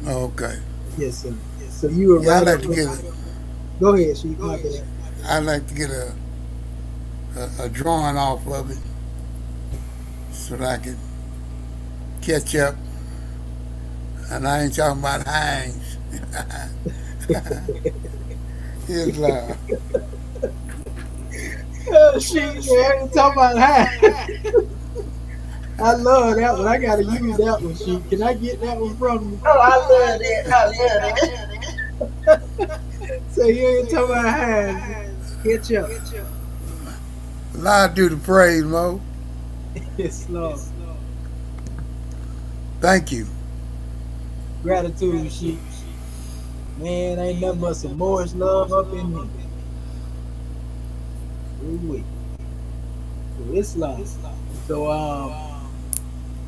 Okay. Yes, sir. So you were right. I'd like to get it. Go ahead, Sheik. I'd like to get a drawing off of it so that I can catch up. And I ain't talking about Heinz. Islam. Sheik, I ain't talking about Heinz. I love that one. I gotta use that one, Sheik. Can I get that one from you? Oh, I love it. So you ain't talking about Heinz. Catch up. Allah do the praise, Mo. Yes, Lord. Thank you. Gratitude, Sheik. Man, ain't nothing but some Moorish love up in me. Ooh-wee. Islam. So,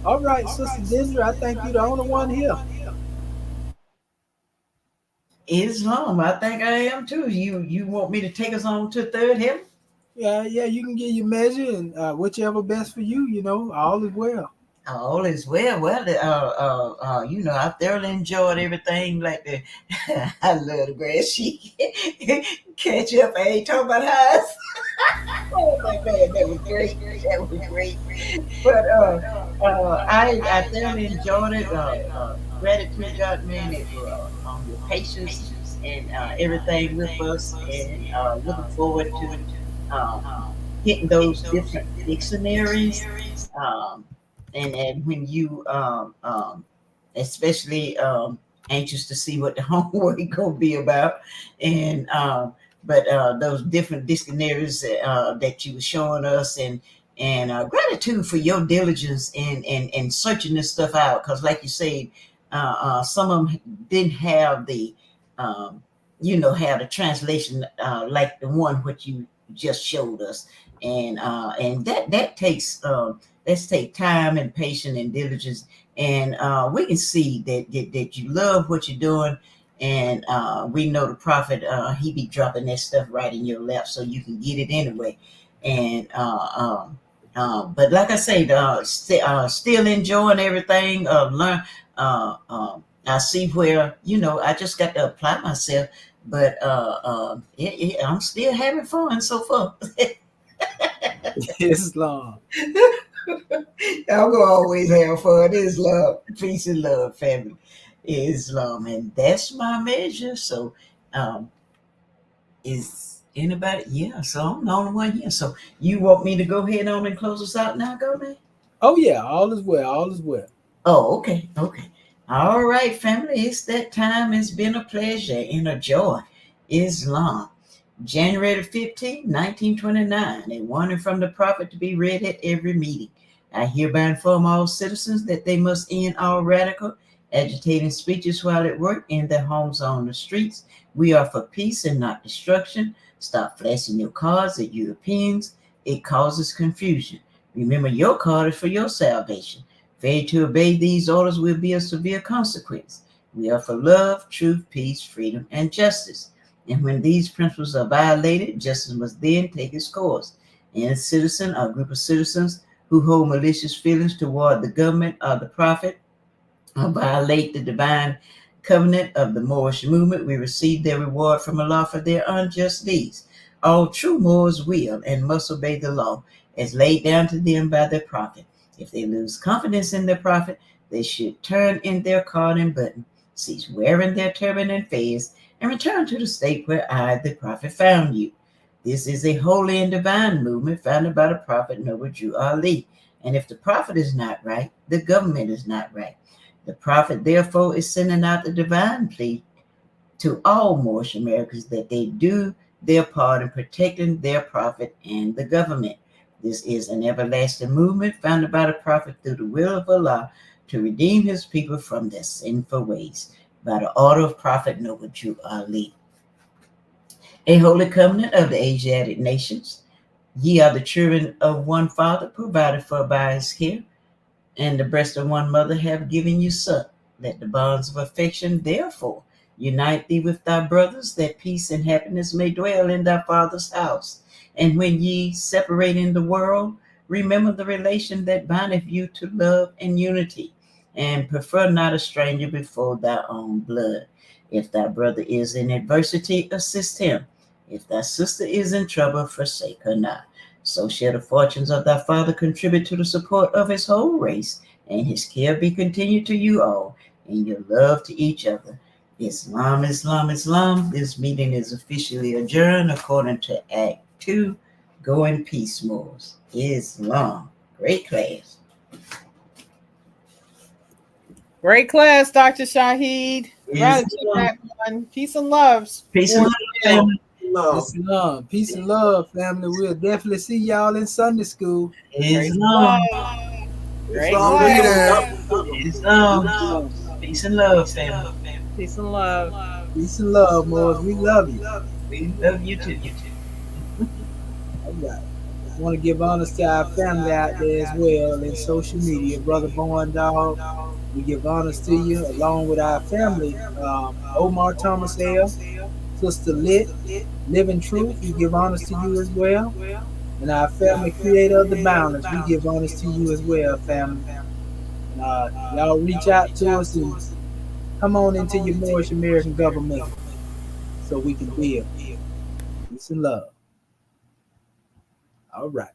all right, Sister Ginger, I think you're the only one here. Islam, I think I am too. You want me to take us on to third heaven? Yeah, you can get your measure and whichever best for you, all is well. All is well. Well, I thoroughly enjoyed everything. Like I love the grass sheet. Catch up. I ain't talking about highs. Oh my God, that was great. But I thoroughly enjoyed it. Gratitude, God, man, on your patience and everything with us, and looking forward to hitting those different dictionaries. And when you especially anxious to see what the homework gonna be about, and but those different dictionaries that you were showing us, and gratitude for your diligence in searching this stuff out, because like you say, some of them didn't have the have the translation like the one what you just showed us, and that takes let's take time and patience and diligence, and we can see that you love what you're doing, And we know the prophet, he be dropping that stuff right in your lap so you can get it anyway. And but like I said, still enjoying everything. Learn. I see where I just got to apply myself, but I'm still having fun so far. Islam. I'm gonna always have fun. It's love, peace, and love, family. Islam, and that's my measure. So, is anybody? Yeah. So I'm the only one here. So you want me to go ahead on and close us out now, go man? Oh yeah, all is well. All is well. Oh, okay, okay. All right, family. It's that time. It's been a pleasure and a joy. Islam. January the 15th, 1929, a warning from the prophet to be read at every meeting. I hereby inform all citizens that they must end all radical, agitating speeches while at work, in their homes, or on the streets. We are for peace and not destruction. Stop flashing your cards at Europeans. It causes confusion. Remember, your card is for your salvation. Failure to obey these orders will be a severe consequence. We are for love, truth, peace, freedom, and justice. And when these principles are violated, justice must then take its course. Any citizen or group of citizens who hold malicious feelings toward the government or the prophet or violate the divine covenant of the Moorish movement will receive their reward from Allah for their unjust deeds. All true Moors will and must obey the law as laid down to them by their prophet. If they lose confidence in their prophet, they should turn in their card and button, cease wearing their turban and fez, and return to the state where I, the prophet, found you. This is a holy and divine movement founded by the prophet Noble Jew Ali. And if the prophet is not right, the government is not right. The prophet, therefore, is sending out the divine plea to all Moorish Americans that they do their part in protecting their prophet and the government. This is an everlasting movement founded by the prophet through the will of Allah to redeem his people from their sinful ways by the order of Prophet Noble Jew Ali. A holy covenant of the Asiatic nations. Ye are the children of one father, provided for by his care, and the breast of one mother have given you suck. Let the bonds of affection, therefore, unite thee with thy brothers, that peace and happiness may dwell in thy father's house. And when ye separate in the world, remember the relation that bindeth you to love and unity, and prefer not a stranger before thy own blood. If thy brother is in adversity, assist him. If thy sister is in trouble, forsake her not. So shall the fortunes of thy father contribute to the support of his whole race, and his care be continued to you all, and your love to each other. Islam, Islam, Islam. This meeting is officially adjourned according to Act 2. Go in peace, Moors. Islam. Great class. Great class, Dr. Shaheed. Islam. Peace and love. Peace and love, family. Islam. Peace and love, family. We'll definitely see y'all in Sunday school. Islam. Great I'll be class. there. Islam. Peace and love, family. Peace and love. Peace and love, Moors. We love you. We love you too. All right. I want to give honors to our family out there as well in social media. Brother Born Dog, we give honors to you along with our family. Omar Thomas L, Sister Lit, Living Truth, we give honors to you as well. And our family creator of the Boundless, we give honors to you as well, family. Y'all reach out to us and come on into your Moorish American government so we can build. Peace and love. All right.